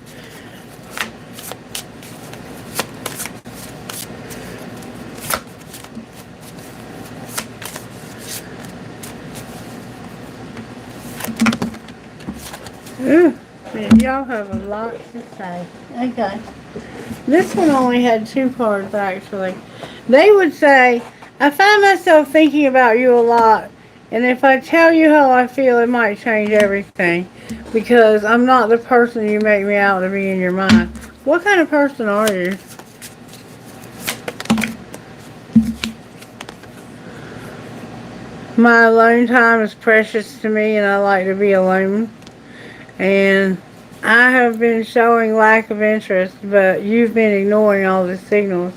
Ooh, y'all have a lot to say. Okay. This one only had 2 cards, actually. They would say, I find myself thinking about you a lot, and if I tell you how I feel, it might change everything, because I'm not the person you make me out to be in your mind. What kind of person are you? My alone time is precious to me, and I like to be alone. And I have been showing lack of interest, but you've been ignoring all the signals.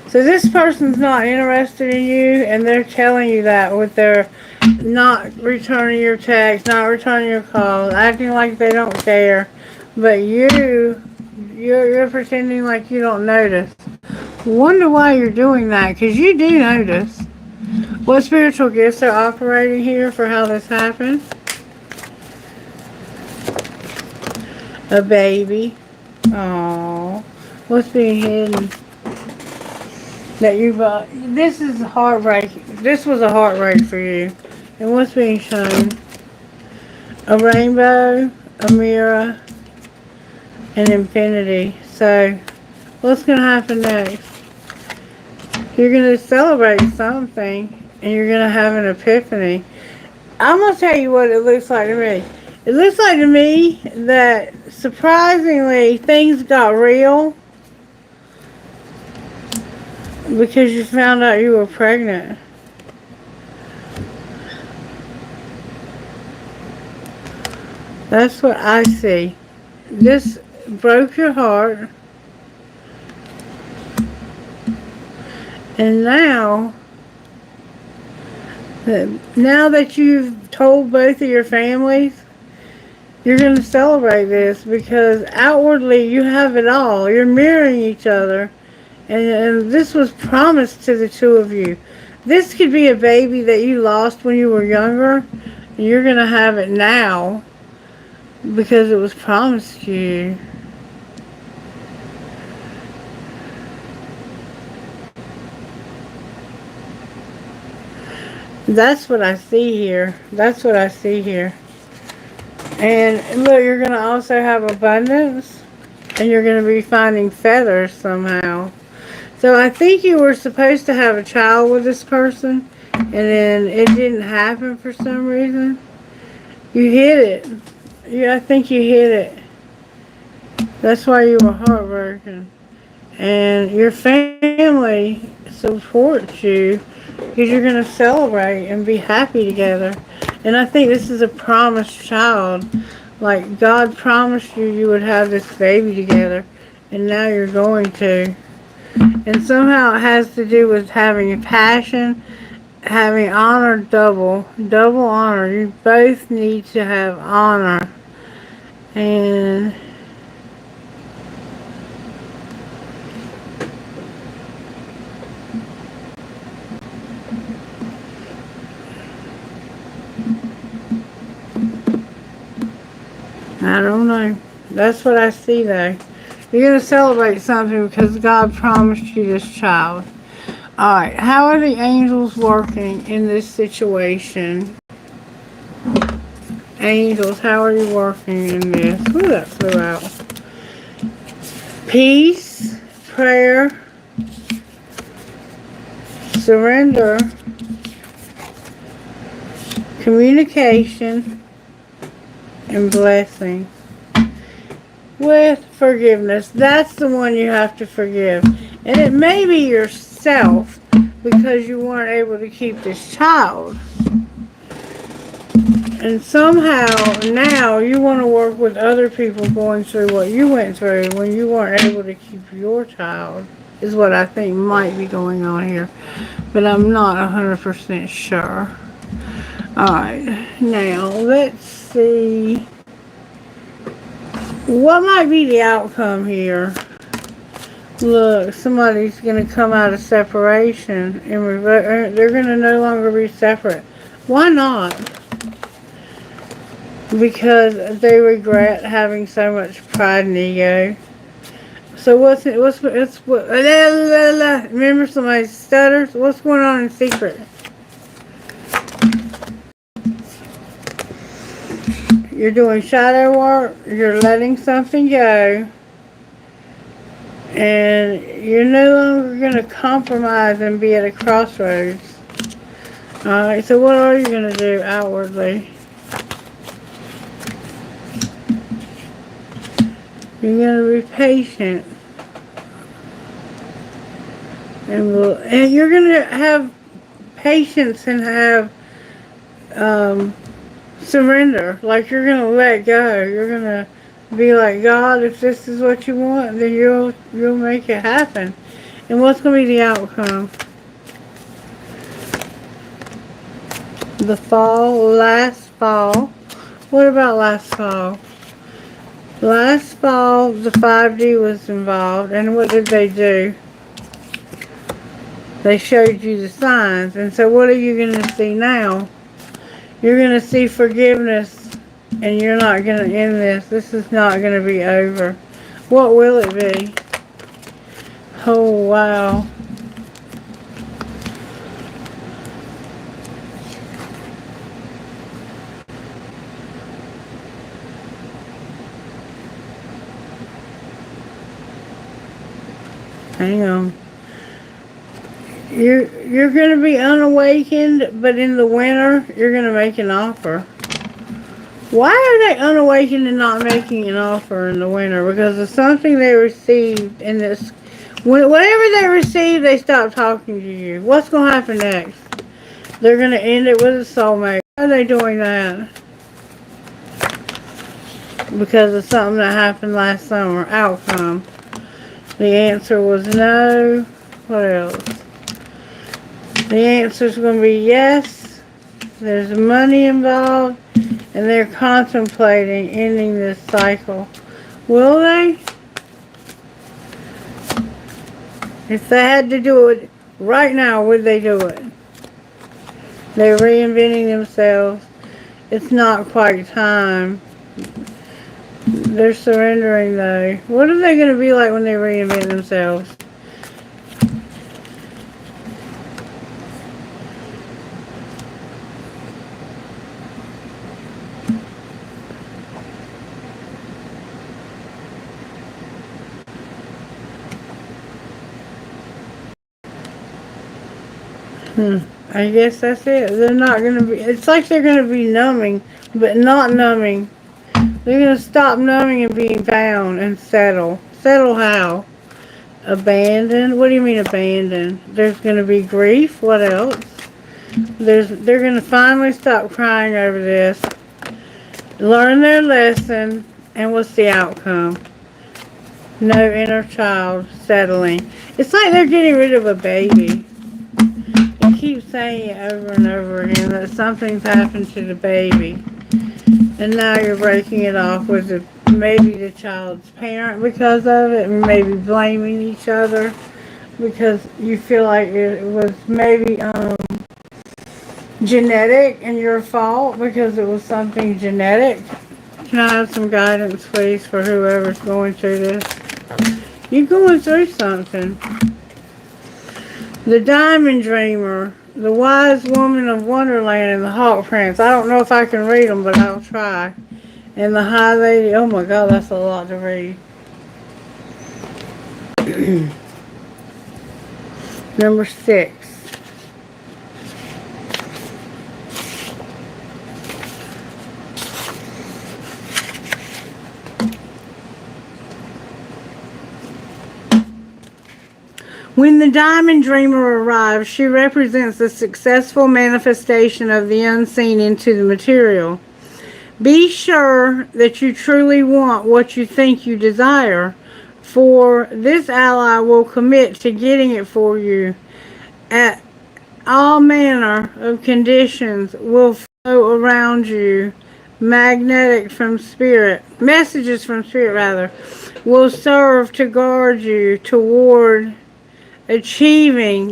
So this person's not interested in you, and they're telling you that with their not returning your text, not returning your calls, acting like they don't care. But you're pretending like you don't notice. Wonder why you're doing that, because you do notice. What spiritual gifts are operating here for how this happened? A baby. Aww. What's being hidden? That you bought. This is heartbreaking. This was a heartbreak for you. And what's being shown? A rainbow, a mirror, and infinity. So, what's going to happen next? You're going to celebrate something, and you're going to have an epiphany. I'm going to tell you what it looks like to me. It looks like to me that surprisingly things got real because you found out you were pregnant. That's what I see. This broke your heart, and now that you've told both of your families, you're going to celebrate this because outwardly you have it all. You're mirroring each other, and this was promised to the two of you. This could be a baby that you lost when you were younger, and you're going to have it now because it was promised to you. That's what I see here. That's what I see here. And look, you're going to also have abundance, and you're going to be finding feathers somehow. So I think you were supposed to have a child with this person, and then it didn't happen for some reason. You hit it. Yeah, I think you hit it. That's why you were heartbroken. And your family supports you because you're going to celebrate and be happy together. And I think this is a promised child. Like God promised you you would have this baby together, and now you're going to. And somehow it has to do with having passion, having honor, double honor. You both need to have honor. And I don't know. That's what I see though. You're going to celebrate something because God promised you this child. Alright, how are the angels working in this situation? Angels, how are you working in this? Ooh, that flew out. Peace, prayer, surrender, communication, and blessing. With forgiveness. That's the one you have to forgive. And it may be yourself because you weren't able to keep this child. And somehow now you want to work with other people going through what you went through when you weren't able to keep your child, is what I think might be going on here. But I'm not 100% sure. Alright, now let's see. What might be the outcome here? Look, somebody's going to come out of separation and they're going to no longer be separate. Why not? Because they regret having so much pride and ego. So remember somebody stutters? What's going on in secret? You're doing shadow work. You're letting something go. And you're no longer going to compromise and be at a crossroads. Alright, so what are you going to do outwardly? You're going to be patient. And you're going to have patience and have surrender. Like you're going to let go. You're going to be like, God, if this is what you want, then you'll make it happen. And what's going to be the outcome? The fall, last fall. What about last fall? Last fall, the 5D was involved, and what did they do? They showed you the signs. And so what are you going to see now? You're going to see forgiveness, and you're not going to end this. This is not going to be over. What will it be? Oh, wow. Hang on. You're gonna be unawakened, but in the winter you're gonna make an offer. Why are they unawakened and not making an offer in the winter? Because of something they received in this. Whatever they received, they stop talking to you. What's gonna happen next? They're gonna end it with a soulmate. Why are they doing that? Because of something that happened last summer. Outcome. The answer was no. What else? The answer is going to be yes. There's money involved, and they're contemplating ending this cycle. Will they? If they had to do it right now, would they do it? They're reinventing themselves. It's not quite time. They're surrendering, though. What are they going to be like when they reinvent themselves? I guess that's it. They're not going to be... It's like they're going to be numbing, but not numbing. They're going to stop numbing and being bound and settle. Settle how? Abandoned? What do you mean abandoned? There's going to be grief. What else? They're going to finally stop crying over this. Learn their lesson. And what's the outcome? No inner child settling. It's like they're getting rid of a baby. You keep saying it over and over again that something's happened to the baby. And now you're breaking it off with maybe the child's parent because of it, and maybe blaming each other because you feel like it was maybe genetic and your fault because it was something genetic. Can I have some guidance, please, for whoever's going through this? You're going through something. The Diamond Dreamer, the Wise Woman of Wonderland, and the Hawk Prince. I don't know if I can read them, but I'll try. And the High Lady. Oh my God, that's a lot to read. Number 6. When the Diamond Dreamer arrives, she represents the successful manifestation of the unseen into the material. Be sure that you truly want what you think you desire, for this ally will commit to getting it for you. At all manner of conditions will flow around you. Messages from spirit rather, will serve to guide you toward achieving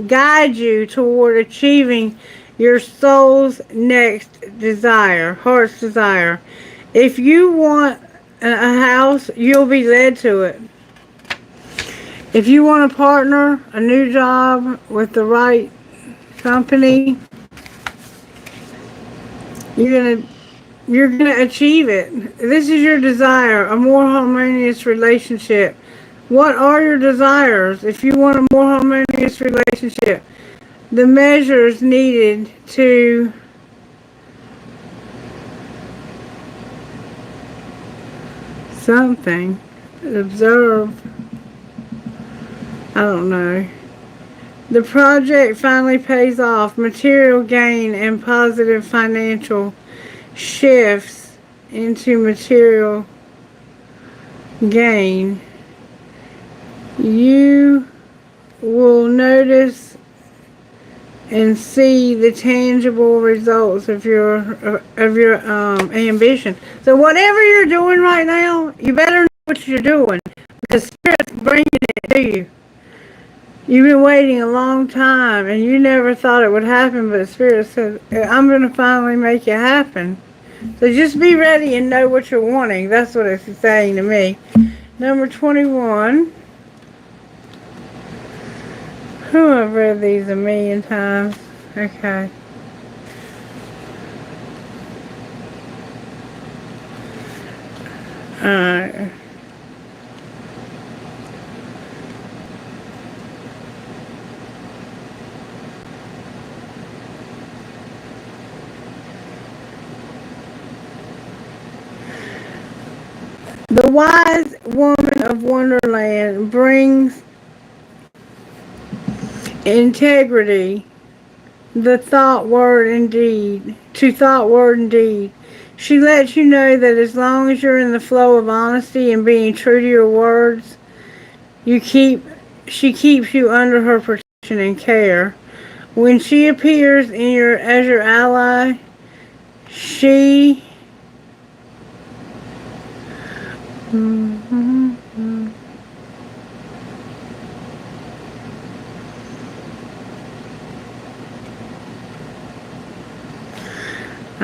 your soul's next desire, heart's desire. If you want a house, you'll be led to it. If you want a partner, a new job with the right company, you're gonna achieve it. This is your desire, a more harmonious relationship. What are your desires? If you want a more harmonious relationship, the measures needed to something, observe, I don't know. The project finally pays off. Material gain and positive financial shifts into material gain. You will notice and see the tangible results of your ambition. So whatever you're doing right now, you better know what you're doing, because Spirit's bringing it to you. You've been waiting a long time, and you never thought it would happen, but Spirit says, I'm going to finally make it happen. So just be ready and know what you're wanting. That's what it's saying to me. Number 21. I've read these a million times. Okay. Alright. The wise woman of Wonderland brings integrity the thought, word, and deed. To thought, word, and deed. She lets you know that as long as you're in the flow of honesty and being true to your words, she keeps you under her protection and care. When she appears as your ally, she I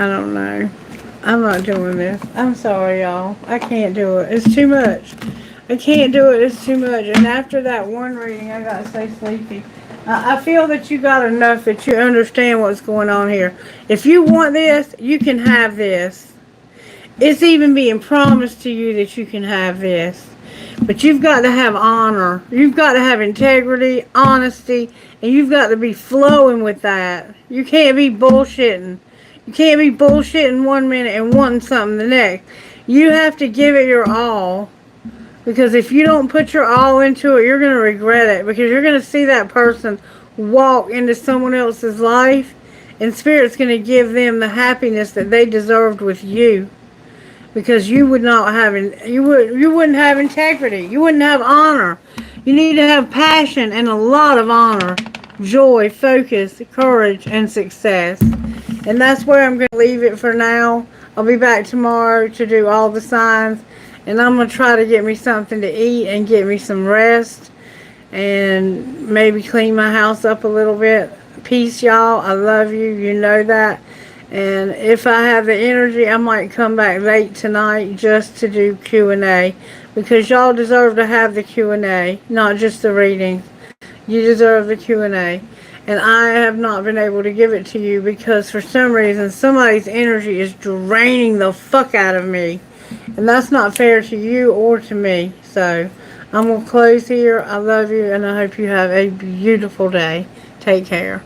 don't know. I'm not doing this. I'm sorry, y'all. I can't do it. It's too much. I can't do it. It's too much. And after that one reading, I got so sleepy. I feel that you got enough that you understand what's going on here. If you want this, you can have this. It's even being promised to you that you can have this. But you've got to have honor. You've got to have integrity, honesty, and you've got to be flowing with that. You can't be bullshitting. You can't be bullshitting 1 minute and wanting something the next. You have to give it your all. Because if you don't put your all into it, you're going to regret it. Because you're going to see that person walk into someone else's life. And Spirit's going to give them the happiness that they deserved with you. Because you would not have, you wouldn't have integrity. You wouldn't have honor. You need to have passion and a lot of honor, joy, focus, courage, and success. And that's where I'm going to leave it for now. I'll be back tomorrow to do all the signs. And I'm going to try to get me something to eat and get me some rest. And maybe clean my house up a little bit. Peace, y'all. I love you. You know that. And if I have the energy, I might come back late tonight just to do Q&A. Because y'all deserve to have the Q&A, not just the readings. You deserve the Q&A. And I have not been able to give it to you because for some reason somebody's energy is draining the fuck out of me. And that's not fair to you or to me. So I'm going to close here. I love you and I hope you have a beautiful day. Take care.